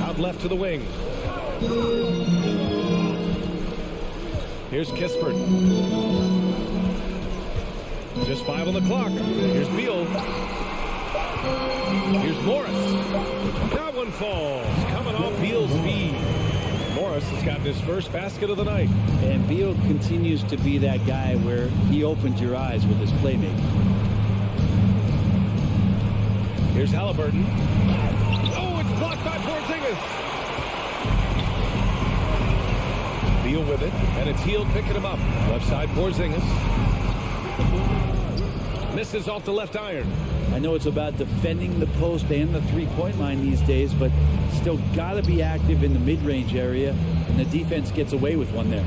Out left to the wing. Here's Kispert. Just 5 on the clock. Here's Beal. Here's Morris. That one falls. Coming off Beal's feed. Morris has gotten his first basket of the night. And Beal continues to be that guy where he opens your eyes with his playmaking. Here's Halliburton. Oh, it's blocked by Porzingis. Beal with it, and it's Hield picking him up. Left side, Porzingis. Misses off the left iron. I know it's about defending the post and the three-point line these days, but still got to be active in the mid-range area, and the defense gets away with one there.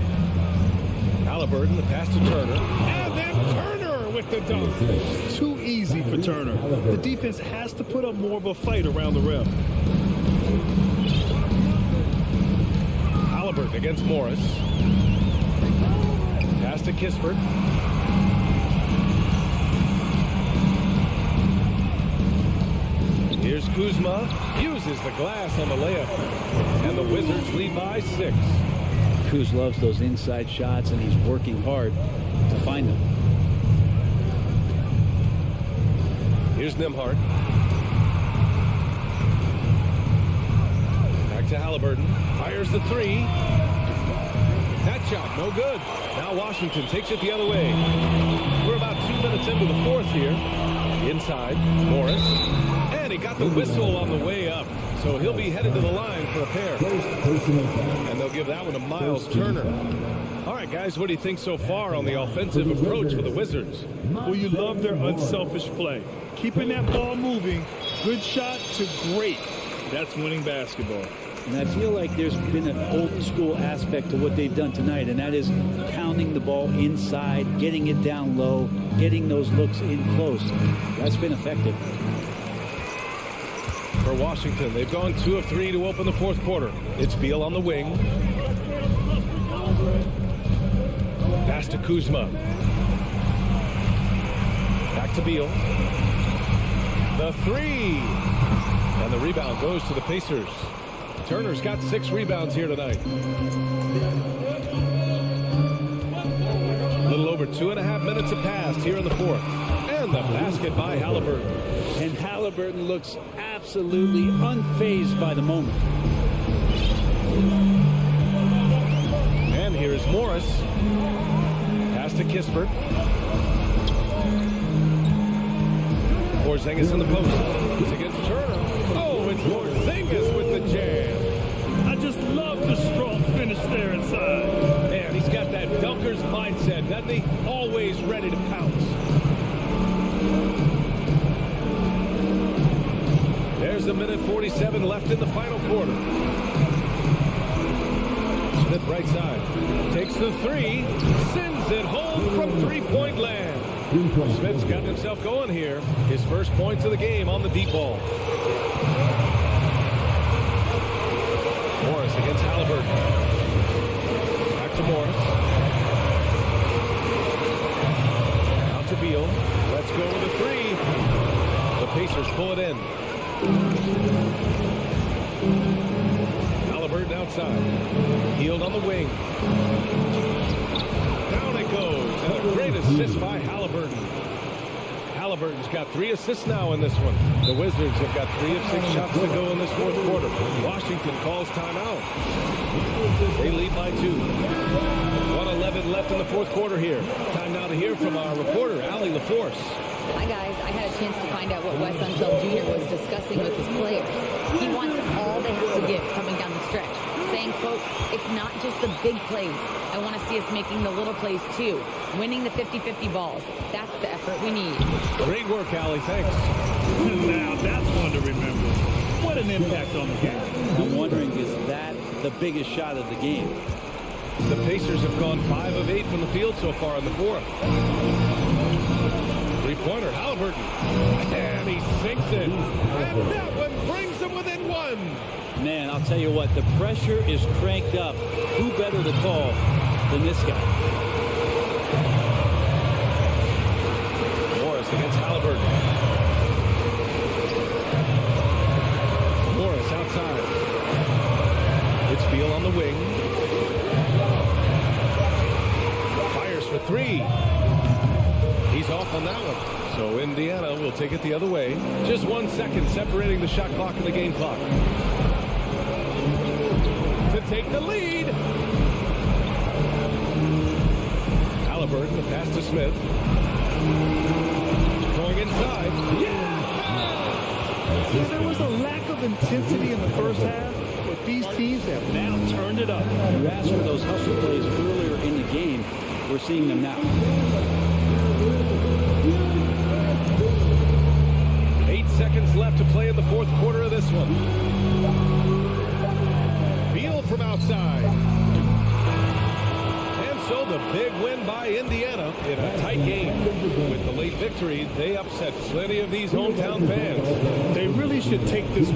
Halliburton, the pass to Turner. And then Turner with the dunk. Too easy for Turner. The defense has to put up more of a fight around the rim. Halliburton against Morris. Pass to Kispert. Here's Kuzma. Uses the glass on the layup. And the Wizards lead by 6. Kuz loves those inside shots, and he's working hard to find them. Here's Nembhard. Back to Halliburton. Fires the 3. That shot, no good. Now Washington takes it the other way. We're about 2 minutes into the fourth here. Inside, Morris. And he got the whistle on the way up. So he'll be headed to the line for a pair. And they'll give that one to Miles Turner. All right, guys, what do you think so far on the offensive approach for the Wizards? Well, you love their unselfish play. Keeping that ball moving, good shot to great. That's winning basketball. And I feel like there's been an old school aspect to what they've done tonight, and that is pounding the ball inside, getting it down low, getting those looks in close. That's been effective. For Washington, they've gone 2 of 3 to open the fourth quarter. It's Beal on the wing. Pass to Kuzma. Back to Beal. The 3. And the rebound goes to the Pacers. Turner's got 6 rebounds here tonight. A little over 2.5 minutes have passed here in the fourth. And the basket by Halliburton. And Halliburton looks absolutely unfazed by the moment. And here's Morris. Pass to Kispert. Porzingis in the post. It's against Turner. Oh, it's Porzingis with the jam. I just love the strong finish there inside. Man, he's got that dunker's mindset, doesn't he? Always ready to pounce. There's a minute 47 left in the final quarter. Smith right side. Takes the 3. Sends it home from three-point land. Smith's got himself going here. His first points of the game on the deep ball. Morris against Halliburton. Back to Morris. Out to Beal. Let's go with a 3. The Pacers pull it in. Halliburton outside. Hield on the wing. Down it goes. And a great assist by Halliburton. Halliburton's got 3 assists now in this one. The Wizards have got 3 of 6 shots to go in this fourth quarter. Washington calls timeout. They lead by 2. 1:11 left in the fourth quarter here. Time now to hear from our reporter, Allie LaForce. Hi, guys. I had a chance to find out what Wes Unseld Jr. was discussing with his players. He wants all they have to give coming down the stretch, saying, quote, it's not just the big plays. I want to see us making the little plays, too. Winning the 50-50 balls. That's the effort we need. Great work, Allie. Thanks. Now, that's one to remember. What an impact on the game. I'm wondering, is that the biggest shot of the game? The Pacers have gone 5 of 8 from the field so far in the fourth. Three-pointer, Halliburton. And he sinks it. And that one brings him within 1. Man, I'll tell you what, the pressure is cranked up. Who better to call than this guy? Morris against Halliburton. Morris outside. It's Beal on the wing. He's off on that one. So Indiana will take it the other way. Just 1 second separating the shot clock and the game clock. To take the lead. Halliburton, the pass to Smith. Going inside. Yeah! There was a lack of intensity in the first half, but these teams have now turned it up. You asked for those hustle plays earlier in the game. We're seeing them now. 8 seconds left to play in the fourth quarter of this one. Beal from outside. And so the big win by Indiana in a tight game. With the late victory, they upset plenty of these hometown fans. They really should take this.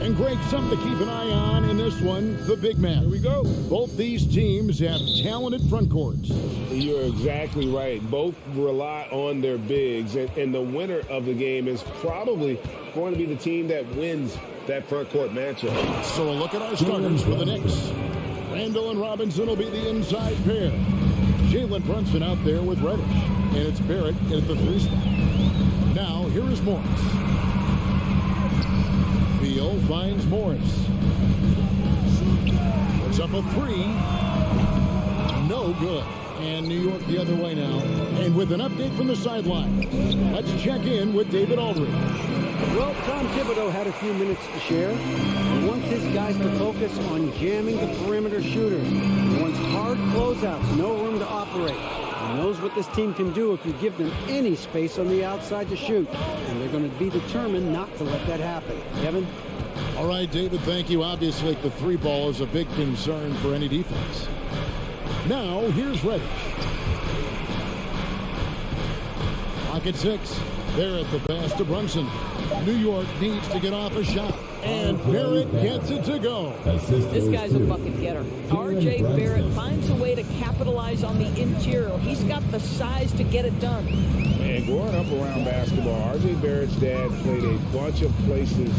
And Greg, something to keep an eye on in this one, the big man. Here we go. Both these teams have talented front courts. You're exactly right. Both rely on their bigs, and the winner of the game is probably going to be the team that wins that front court matchup. So a look at our starters for the Knicks. Randall and Robinson will be the inside pair. Jalen Brunson out there with Reddish. And it's Barrett at the 3 spot. Now, here is Morris. Beal finds Morris. It's up a 3. No good. And New York the other way now. And with an update from the sideline, let's check in with David Aldridge. Well, Tom Thibodeau had a few minutes to share. He wants his guys to focus on jamming the perimeter shooters. He wants hard closeouts, no room to operate. He knows what this team can do if you give them any space on the outside to shoot. And they're going to be determined not to let that happen. Kevin? All right, David, thank you. Obviously, the 3 ball is a big concern for any defense. Now, here's Reddish. Pocket 6. There at the pass to Brunson. New York needs to get off a shot. And Barrett gets it to go. This guy's a bucket getter. R.J. Barrett finds a way to capitalize on the interior. He's got the size to get it done. And growing up around basketball, R.J. Barrett's dad played a bunch of places.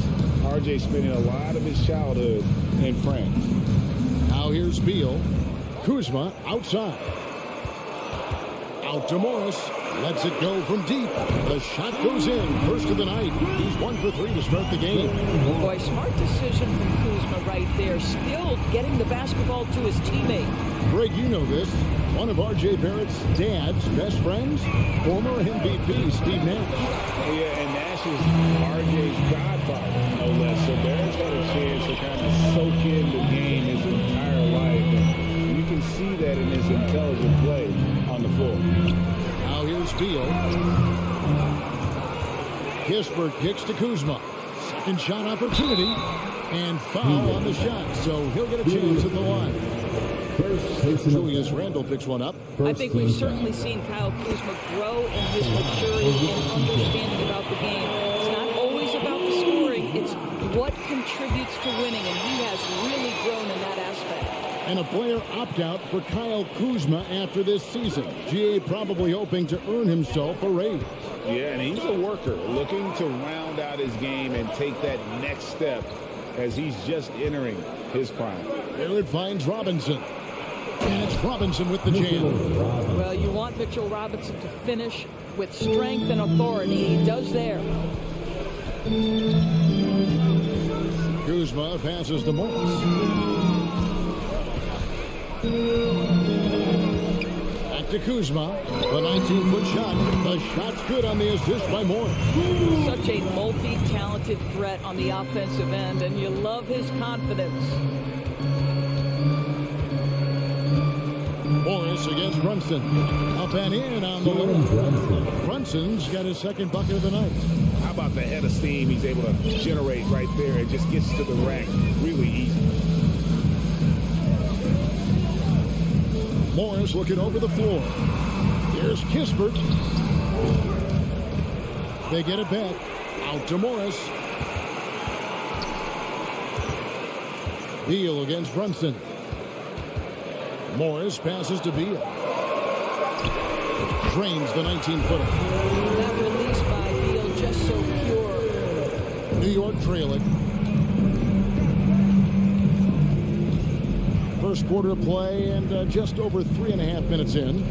R.J. spending a lot of his childhood in France. Now here's Beal. Kuzma outside. Out to Morris. Lets it go from deep. The shot goes in. First of the night. He's 1 for 3 to start the game. Boy, smart decision from Kuzma right there. Skilled getting the basketball to his teammate. Greg, you know this. One of R.J. Barrett's dad's best friends, former MVP Steve Nash. Yeah, and Nash is R.J.'s godfather, no less. So Barrett's got a chance to kind of soak in the game his entire life. And you can see that in his intelligent play on the floor. Now here's Beal. Kispert kicks to Kuzma. Second shot opportunity. And foul on the shot. So he'll get a chance at the line. Julius Randle picks one up. I think we've certainly seen Kyle Kuzma grow in his maturity and understanding about the game. It's not always about the scoring. It's what contributes to winning. And he has really grown in that aspect. And a player opt-out for Kyle Kuzma after this season. GA probably hoping to earn himself a raise. Yeah, and he's a worker looking to round out his game and take that next step as he's just entering his prime. There it finds Robinson. And it's Robinson with the jam. Well, you want Mitchell Robinson to finish with strength and authority. He does there. Kuzma passes to Morris. Back to Kuzma. The 19-foot shot. The shot's good on the assist by Morris. Such a multi-talented threat on the offensive end, and you love his confidence. Morris against Brunson. Up and in on the layup. Brunson's got his second bucket of the night. How about the head of steam he's able to generate right there? It just gets to the rack really easy. Morris looking over the floor. Here's Kispert. They get it back. Out to Morris. Beal against Brunson. Morris passes to Beal. Drains the 19-footer. That release by Beal just so pure. New York trailing. First quarter of play and just over 3.5 minutes in.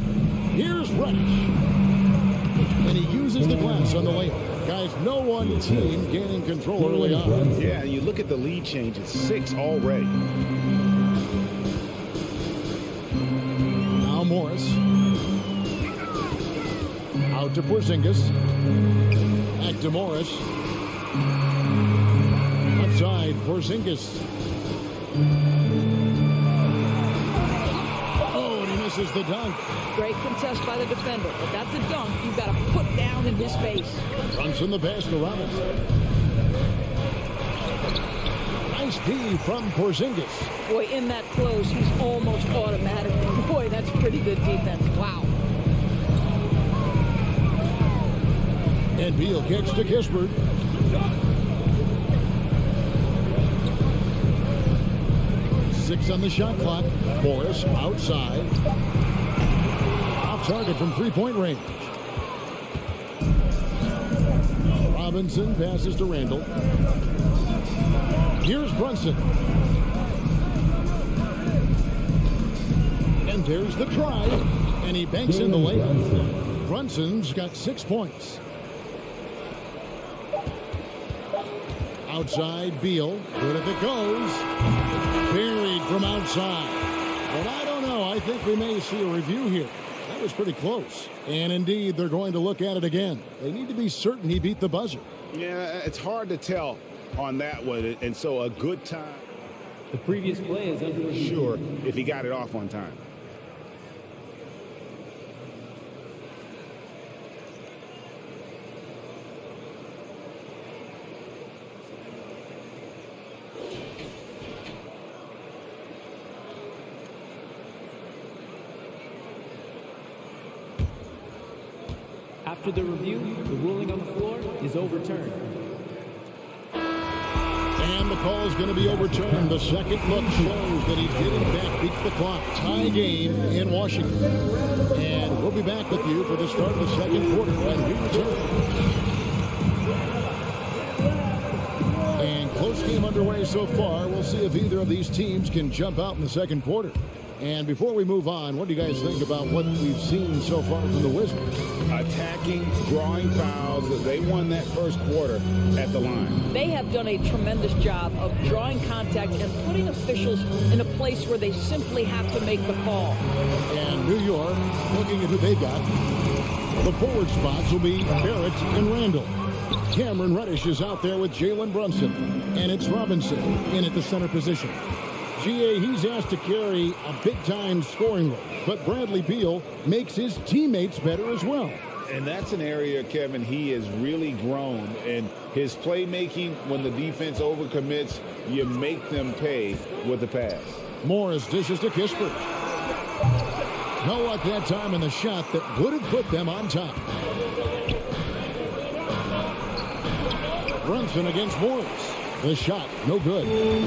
Here's Reddish. And he uses the glass on the layup. Guys, no one team gaining control early on. Yeah, you look at the lead change. It's 6 already. Now Morris. Out to Porzingis. Back to Morris. Outside, Porzingis. Misses the dunk. Great contest by the defender, but that's a dunk you've got to put down in his face. Brunson the pass to Robinson. Nice D from Porzingis. Boy, in that close, he's almost automatic. Boy, that's pretty good defense. Wow. And Beal kicks to Kispert. Six on the shot clock. Morris outside. Off target from three-point range. Robinson passes to Randle. Here's Brunson. And there's the try. And he banks in the layup. Brunson's got 6 points. Outside, Beal. Good if it goes. Buried from outside. But I don't know. I think we may see a review here. That was pretty close. And indeed, they're going to look at it again. They need to be certain he beat the buzzer. Yeah, it's hard to tell on that one. And so a good time. The previous play is under review. Sure, if he got it off on time. After the review, the ruling on the floor is overturned. And the call is going to be overturned. The second look shows that he did in fact beat the clock. Tie game in Washington. And we'll be back with you for the start of the second quarter when we return. And close game underway so far. We'll see if either of these teams can jump out in the second quarter. And before we move on, what do you guys think about what we've seen so far from the Wizards? Attacking, drawing fouls. They won that first quarter at the line. They have done a tremendous job of drawing contact and putting officials in a place where they simply have to make the call. And New York, looking at who they got, the forward spots will be Barrett and Randall. Cameron Reddish is out there with Jalen Brunson. And it's Robinson in at the center position. GA, he's asked to carry a big-time scoring load, but Bradley Beal makes his teammates better as well. And that's an area, Kevin, he has really grown. And his playmaking, when the defense overcommits, you make them pay with the pass. Morris dishes to Kispert. No luck that time in the shot that would have put them on top. Brunson against Morris. The shot, no good.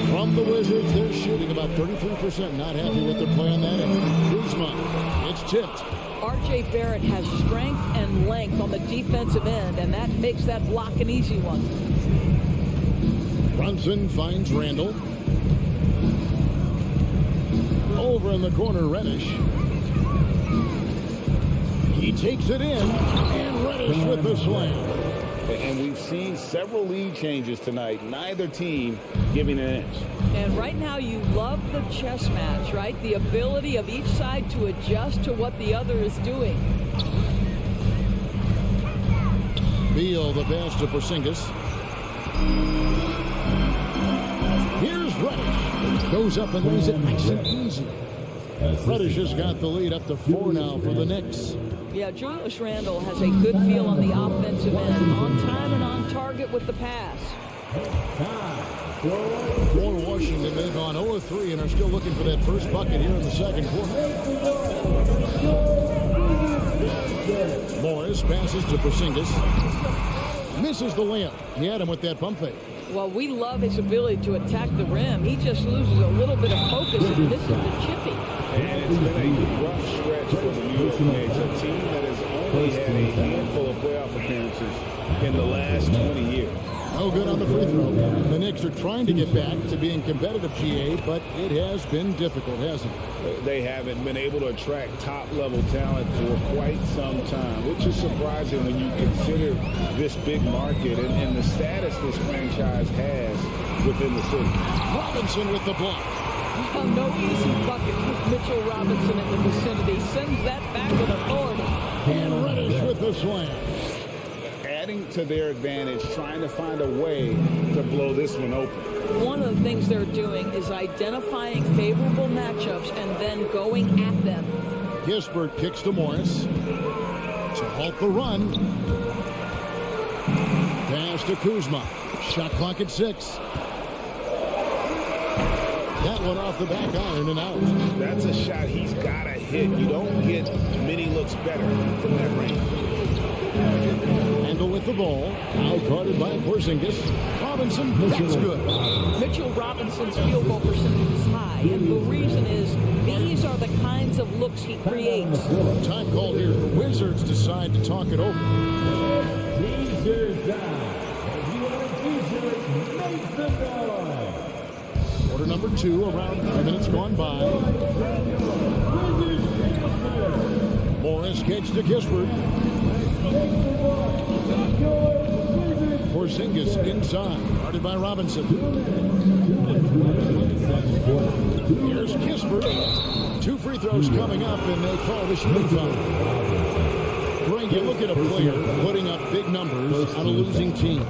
From the Wizards, they're shooting about 33%. Not happy with their play on that end. Kuzma, it's tipped. R.J. Barrett has strength and length on the defensive end, and that makes that block an easy one. Brunson finds Randall. Over in the corner, Reddish. He takes it in, and Reddish with the slam. And we've seen several lead changes tonight. Neither team giving an inch. And right now you love the chess match, right? The ability of each side to adjust to what the other is doing. Beal, the pass to Porzingis. Here's Reddish. Goes up and lays it nice and easy. Reddish has got the lead up to 4 now for the Knicks. Yeah, Julius Randle has a good feel on the offensive end. On time and on target with the pass. For Washington, they've gone 0-3 and are still looking for that first bucket here in the second quarter. Morris passes to Porzingis. Misses the layup. He had him with that pump fake. Well, we love his ability to attack the rim. He just loses a little bit of focus and misses the chippy. And it's been a rough stretch for the New York Knicks, a team that has only had a handful of playoff appearances in the last 20 years. No good on the free throw. The Knicks are trying to get back to being competitive, GA, but it has been difficult, hasn't it? They haven't been able to attract top-level talent for quite some time, which is surprising when you consider this big market and the status this franchise has within the city. Robinson with the block. No easy bucket with Mitchell Robinson in the vicinity. Sends that back with authority. And Reddish with the slam. Adding to their advantage, trying to find a way to blow this one open. One of the things they're doing is identifying favorable matchups and then going at them. Kispert kicks to Morris to halt the run. Pass to Kuzma. Shot clock at 6. That one off the back iron and out. That's a shot he's got to hit. You don't get many looks better from that range. Randall with the ball. Out guarded by Porzingis. Robinson, that's good. Mitchell Robinson's field goal percentage is high, and the reason is these are the kinds of looks he creates. Time called here. The Wizards decide to talk it over. Quarter number 2, around 3 minutes gone by. skates to Kispert. Porzingis inside, guarded by Robinson. Here's Kispert. 2 free throws coming up, and they call the shooting foul. Greg, you look at a player putting up big numbers on a losing team.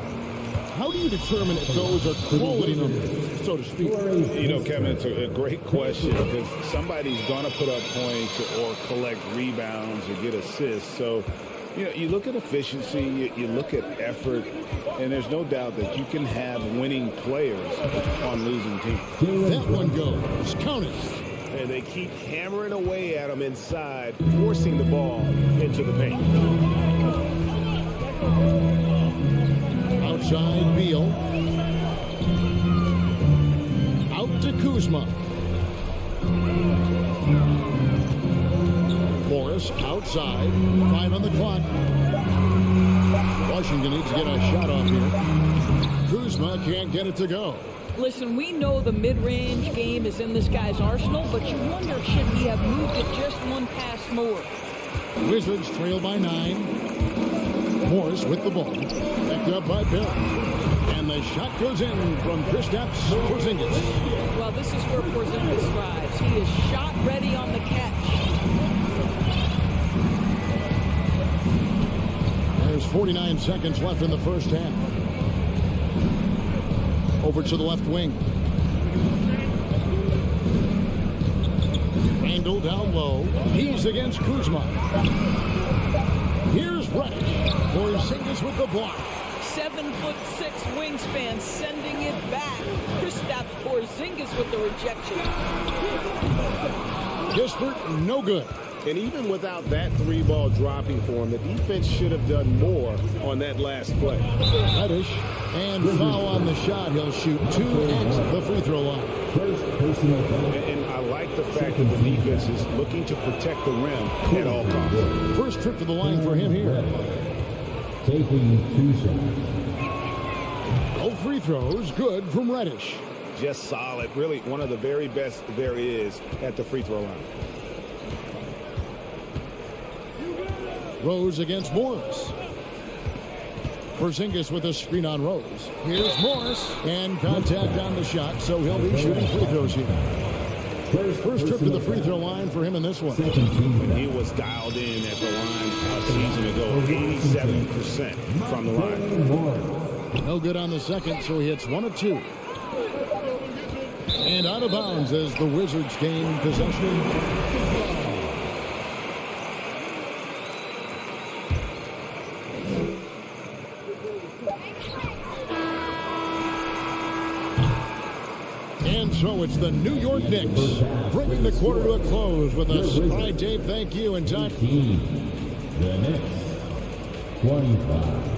How do you determine if those are quality numbers, so to speak? You know, Kevin, it's a great question because somebody's going to put up points or collect rebounds or get assists. So, you know, you look at efficiency, you look at effort, and there's no doubt that you can have winning players on losing teams. That one goes. Count it. And they keep hammering away at him inside, forcing the ball into the paint. Outside, Beal. Out to Kuzma. Morris outside. 5 on the clock. Washington needs to get a shot off here. Kuzma can't get it to go. Listen, we know the mid-range game is in this guy's arsenal, but you wonder, should he have moved it just one pass more? Wizards trail by 9. Morris with the ball. Backed up by Bill. And the shot goes in from Kristaps Porzingis. Well, this is where Porzingis thrives. He is shot ready on the catch. There's 49 seconds left in the first half. Over to the left wing. Randall down low. He's against Kuzma. Here's Reddish. Porzingis with the block. 7'6" wingspan, sending it back. Kristaps Porzingis with the rejection. Kispert, no good. And even without that 3-ball dropping for him, the defense should have done more on that last play. Reddish, and foul on the shot. He'll shoot 2 at the free throw line. And I like the fact that the defense is looking to protect the rim at all costs. First trip to the line for him here. Taking 2 shots. All free throws good from Reddish. Just solid. Really one of the very best there is at the free throw line. Rose against Morris. Porzingis with a screen on Rose. Here's Morris, and contact on the shot, so he'll be shooting free throws here. First trip to the free throw line for him in this one. He was dialed in at the line a season ago, 87% from the line. No good on the second, so he hits 1 of 2. And out of bounds as the Wizards gain possession. And so it's the New York Knicks bringing the quarter to a close with us. All right, Dave, thank you. And time. The Knicks, 25.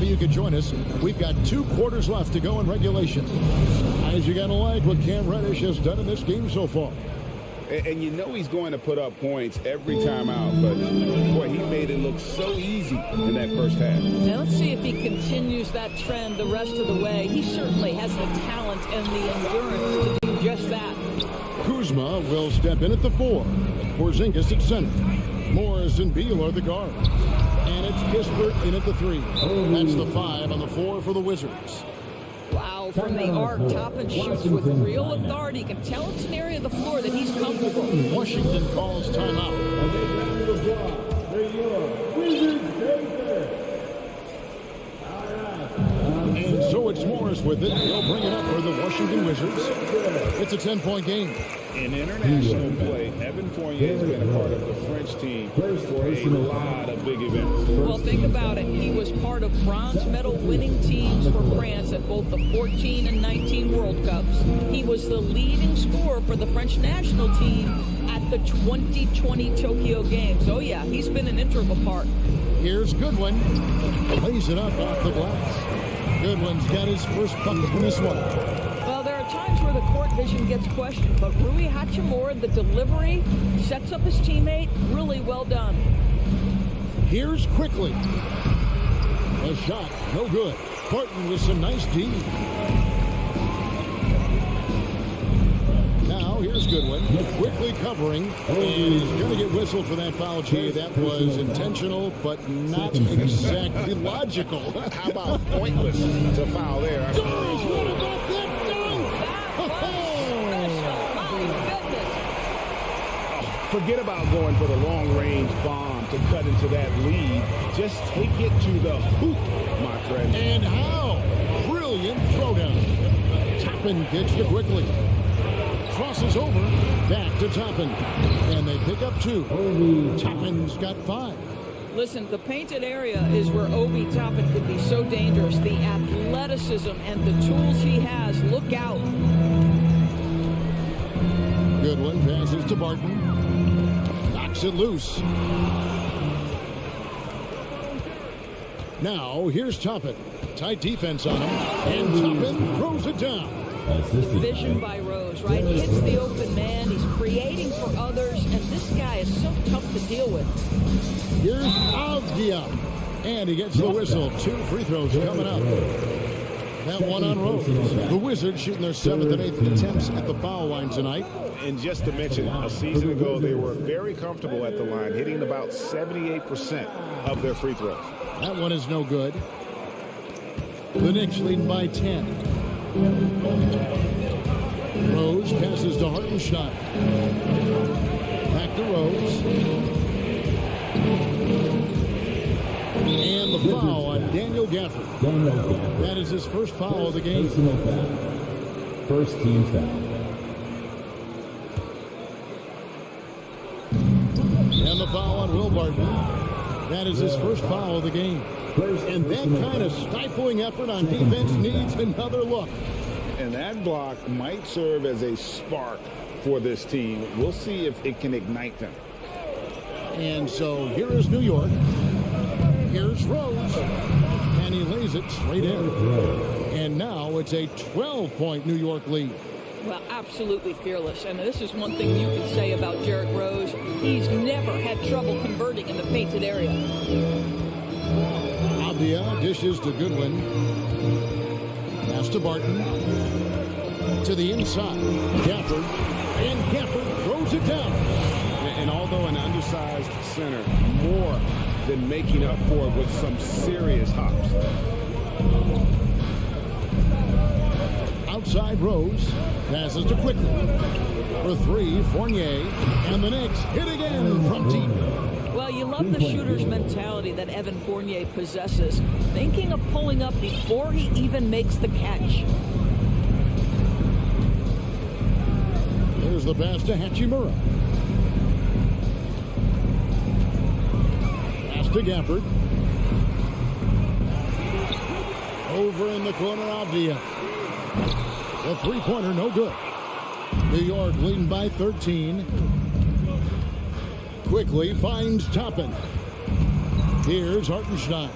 You could join us. We've got 2 quarters left to go in regulation. Guys, you got to like what Cam Reddish has done in this game so far. And you know he's going to put up points every time out, but boy, he made it look so easy in that first half. Now let's see if he continues that trend the rest of the way. He certainly has the talent and the endurance to do just that. Kuzma will step in at the 4. Porzingis at center. Morris and Beal are the guards. And it's Kispert in at the 3. That's the 5 on the 4 for the Wizards. Wow, from the arc, Toppin shoots with real authority. You can tell it's an area of the floor that he's comfortable. Washington calls timeout. And so it's Morris with it. He'll bring it up for the Washington Wizards. It's a 10-point game. In international play, Evan Fournier has been a part of the French team for a lot of big events. Well, think about it. He was part of bronze medal winning teams for France at both the 14 and 19 World Cups. He was the leading scorer for the French national team at the 2020 Tokyo Games. Oh, yeah, he's been an integral part. Here's Goodwin. Lays it up off the glass. Goodwin's got his first bucket in this one. Well, there are times where the court vision gets questioned, but Rui Hachimura, the delivery, sets up his teammate. Really well done. Here's quickly. A shot, no good. Barton with some nice D. Now here's Goodwin, quickly covering, and he's going to get whistled for that foul, Jay. That was intentional, but not exactly logical. How about pointless to foul there? What about that dunk? Forget about going for the long-range bomb to cut into that lead. Just take it to the hoop, my friend. And how? Brilliant throwdown. Toppin kicks to quickly. Crosses over, back to Toppin. And they pick up 2. Toppin's got 5. Listen, the painted area is where Obi Toppin could be so dangerous. The athleticism and the tools he has. Look out. Goodwin passes to Barton. Knocks it loose. Now, here's Toppin. Tight defense on him. And Toppin throws it down. Vision by Rose, right? Hits the open man. He's creating for others. And this guy is so tough to deal with. Here's Avdia. And he gets the whistle. 2 free throws coming up. That one on Rose. The Wizards shooting their 7th and 8th attempts at the foul line tonight. And just to mention, a season ago, they were very comfortable at the line, hitting about 78% of their free throws. That one is no good. The Knicks leading by 10. Rose passes to Hartenstein. Back to Rose. And the foul on Daniel Gafford. That is his first foul of the game. First team foul. And the foul on Will Barton. That is his first foul of the game. And that kind of stifling effort on defense needs another look. And that block might serve as a spark for this team. We'll see if it can ignite them. And so here is New York. Here's Rose. And he lays it straight in. And now it's a 12-point New York lead. Well, absolutely fearless. And this is one thing you can say about Derrick Rose. He's never had trouble converting in the painted area. Avdia dishes to Goodwin. Pass to Barton. To the inside. Gafford. And Gafford throws it down. And although an undersized center, more than making up for it with some serious hops. Outside Rose. Passes to quickly. For 3, Fournier. And the Knicks hit again from deep. Well, you love the shooter's mentality that Evan Fournier possesses, thinking of pulling up before he even makes the catch. There's the pass to Hachimura. Pass to Gafford. Over in the corner, Avdia. The three-pointer, no good. New York leading by 13. Quickly finds Toppin. Here's Hartenstein.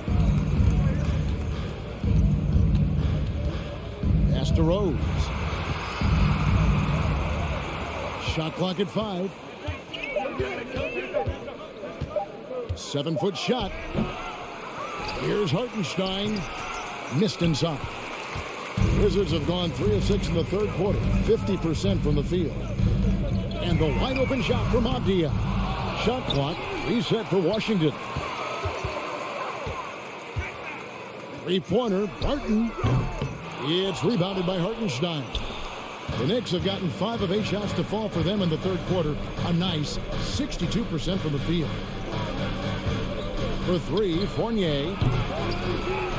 Pass to Rose. Shot clock at 5. 7-foot shot. Here's Hartenstein. Missed inside. Wizards have gone 3 of 6 in the third quarter. 50% from the field. And the wide open shot from Avdia. Shot clock reset for Washington. Three-pointer, Barton. It's rebounded by Hartenstein. The Knicks have gotten 5 of 8 shots to fall for them in the third quarter. A nice 62% from the field. For 3, Fournier.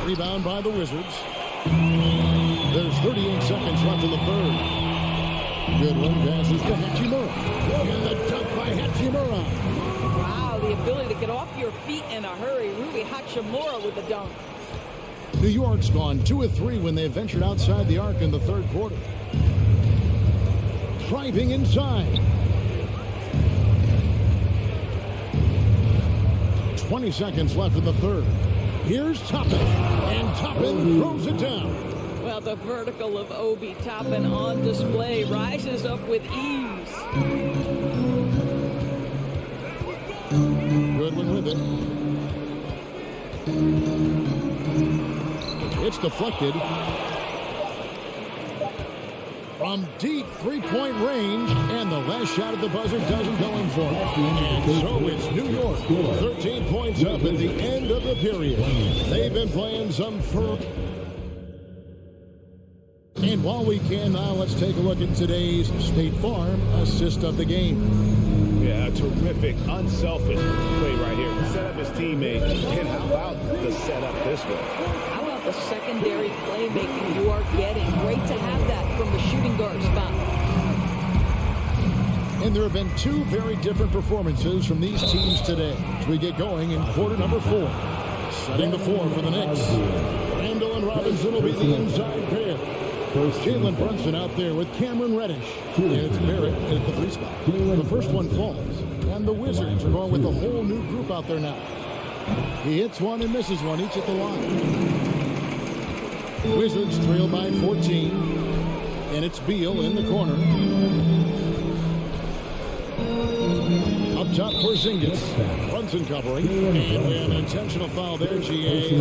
Rebound by the Wizards. There's 38 seconds left in the third. Goodwin passes to Hachimura. And the dunk by Hachimura. Wow, the ability to get off your feet in a hurry. Rui Hachimura with the dunk. New York's gone 2 of 3 when they ventured outside the arc in the third quarter. Driving inside. 20 seconds left in the third. Here's Toppin. And Toppin throws it down. Well, the vertical of Obi Toppin on display rises up with ease. Goodwin with it. It's deflected. From deep three-point range, and the last shot at the buzzer doesn't go in for it. And so it's New York, 13 points up at the end of the period. They've been playing some firm. And while we can now, let's take a look at today's State Farm assist of the game. Yeah, a terrific, unselfish play right here to set up his teammate. And how about the setup this way? How about the secondary playmaking you are getting? Great to have that from the shooting guard spot. And there have been two very different performances from these teams today as we get going in quarter number 4. Setting the floor for the Knicks. Randall and Robinson will be the inside pair. Jalen Brunson out there with Cameron Reddish. And it's Barrett at the 3 spot. The first one falls. And the Wizards are going with a whole new group out there now. He hits one and misses one, each at the line. Wizards trail by 14. And it's Beal in the corner. Up top for Porzingis. Brunson covering. And an intentional foul there, GA.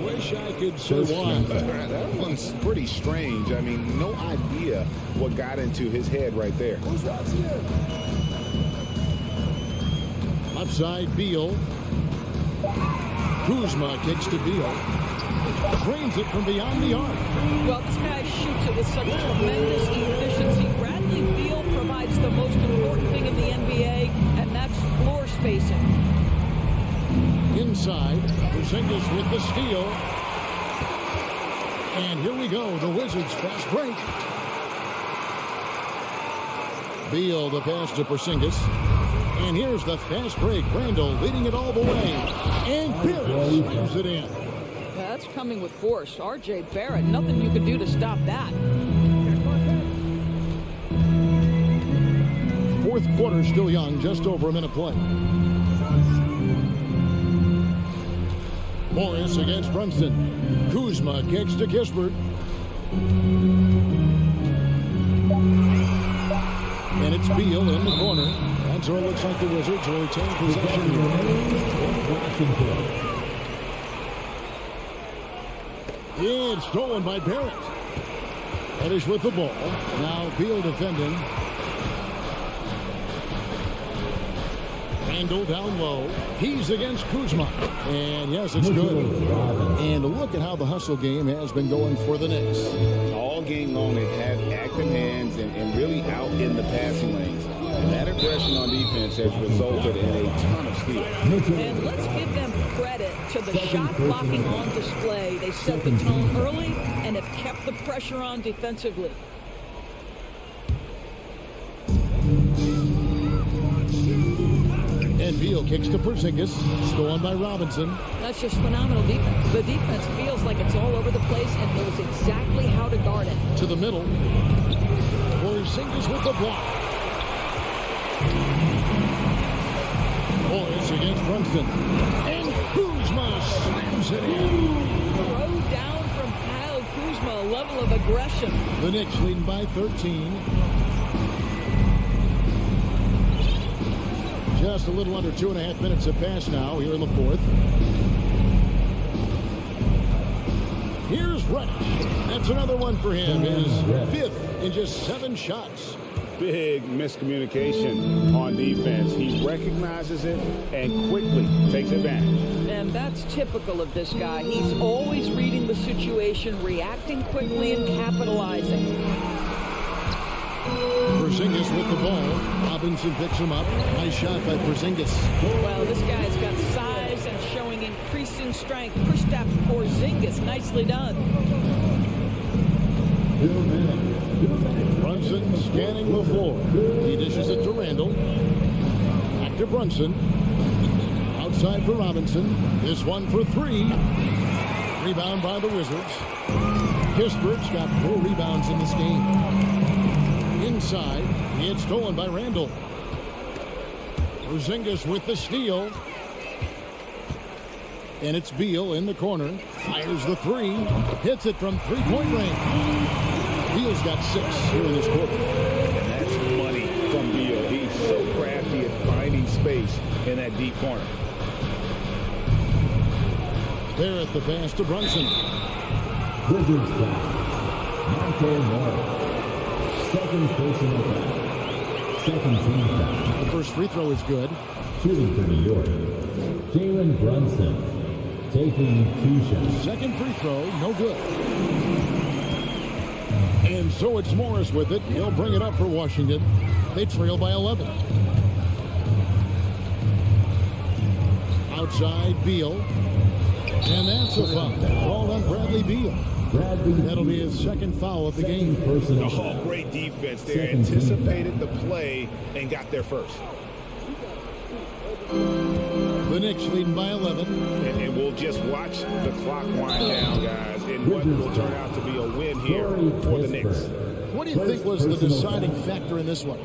Wish I could say why. That one's pretty strange. I mean, no idea what got into his head right there. Left side, Beal. Kuzma kicks to Beal. Drains it from beyond the arc. Well, this guy shoots it with such tremendous efficiency. Bradley Beal provides the most important thing in the NBA, and that's floor spacing. Inside, Porzingis with the steal. And here we go, the Wizards fast break. Beal the pass to Porzingis. And here's the fast break. Randall leading it all the way. And Barrett slams it in. That's coming with force. R.J. Barrett, nothing you can do to stop that. Fourth quarter still young, just over a minute play. Morris against Brunson. Kuzma kicks to Kispert. And it's Beal in the corner. That's all it looks like the Wizards will retain possession here. It's stolen by Barrett. Reddish with the ball. Now Beal defending. Randall down low. He's against Kuzma. And yes, it's good. And look at how the hustle game has been going for the Knicks. All game long, they've had active hands and really out in the passing lanes. And that aggression on defense has resulted in a ton of steals. And let's give them credit to the shot blocking on display. They set the tone early and have kept the pressure on defensively. And Beal kicks to Porzingis. Stolen by Robinson. That's just phenomenal defense. The defense feels like it's all over the place and knows exactly how to guard it. To the middle. Porzingis with the block. Morris against Brunson. And Kuzma slams it in. Throw down from Kyle Kuzma, a level of aggression. The Knicks leading by 13. Just a little under 2.5 minutes have passed now here in the fourth. Here's Reddish. That's another one for him. His 5th in just 7 shots. Big miscommunication on defense. He recognizes it and quickly takes advantage. And that's typical of this guy. He's always reading the situation, reacting quickly and capitalizing. Porzingis with the ball. Robinson picks him up. Nice shot by Porzingis. Well, this guy's got size and showing increasing strength. Kristaps Porzingis, nicely done. Brunson scanning the floor. He dishes it to Randall. Back to Brunson. Outside for Robinson. This one for 3. Rebound by the Wizards. Kispert's got 4 rebounds in this game. Inside, it's stolen by Randall. Porzingis with the steal. And it's Beal in the corner. Fires the 3. Hits it from 3-point range. Beal's got 6 here in this quarter. And that's money from Beal. He's so crafty at finding space in that deep corner. Barrett the pass to Brunson. Wizards foul. Monte Morris. Second personal foul. Second team foul. The first free throw is good. Shooting for New York. Jalen Brunson. Taking 2 shots. Second free throw, no good. And so it's Morris with it. He'll bring it up for Washington. They trail by 11. Outside, Beal. And that's a foul. Called on Bradley Beal. That'll be his second foul of the game. Oh, great defense there. Anticipated the play and got there first. The Knicks leading by 11. And we'll just watch the clock wind down, guys, in what will turn out to be a win here for the Knicks. What do you think was the deciding factor in this one?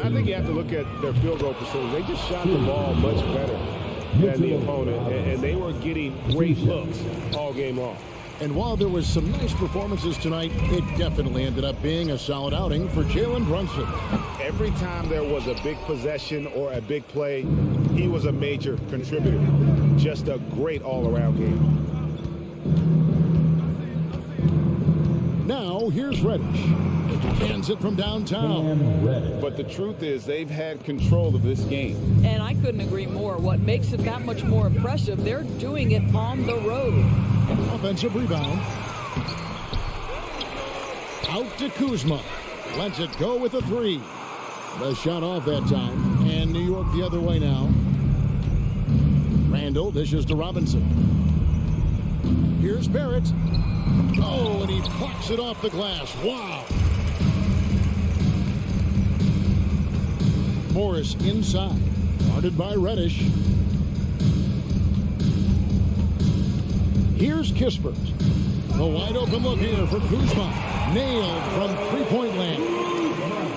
I think you have to look at their field goal percentage. They just shot the ball much better than the opponent, and they were getting great looks all game long. And while there was some nice performances tonight, it definitely ended up being a solid outing for Jalen Brunson. Every time there was a big possession or a big play, he was a major contributor. Just a great all-around game. Now, here's Reddish. Cans it from downtown. But the truth is, they've had control of this game. And I couldn't agree more. What makes it that much more impressive, they're doing it on the road. Offensive rebound. Out to Kuzma. Lets it go with a 3. The shot off that time. And New York the other way now. Randall dishes to Robinson. Here's Barrett. Oh, and he plucks it off the glass. Wow. Morris inside. Guarded by Reddish. Here's Kispert. A wide open look here for Kuzma. Nailed from three-point land.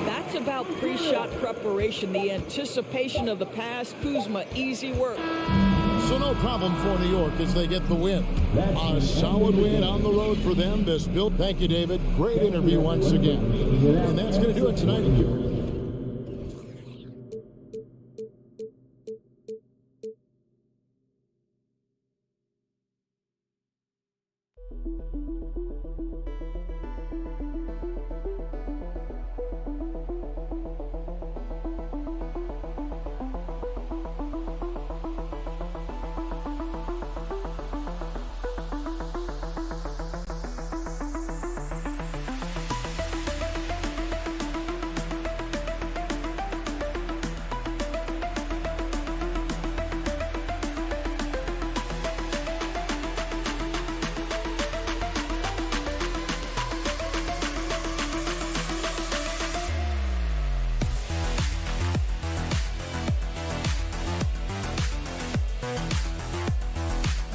That's about pre-shot preparation, the anticipation of the pass. Kuzma, easy work. So no problem for New York as they get the win. A solid win on the road for them. This built. Thank you, David. Great interview once again. And that's going to do it tonight.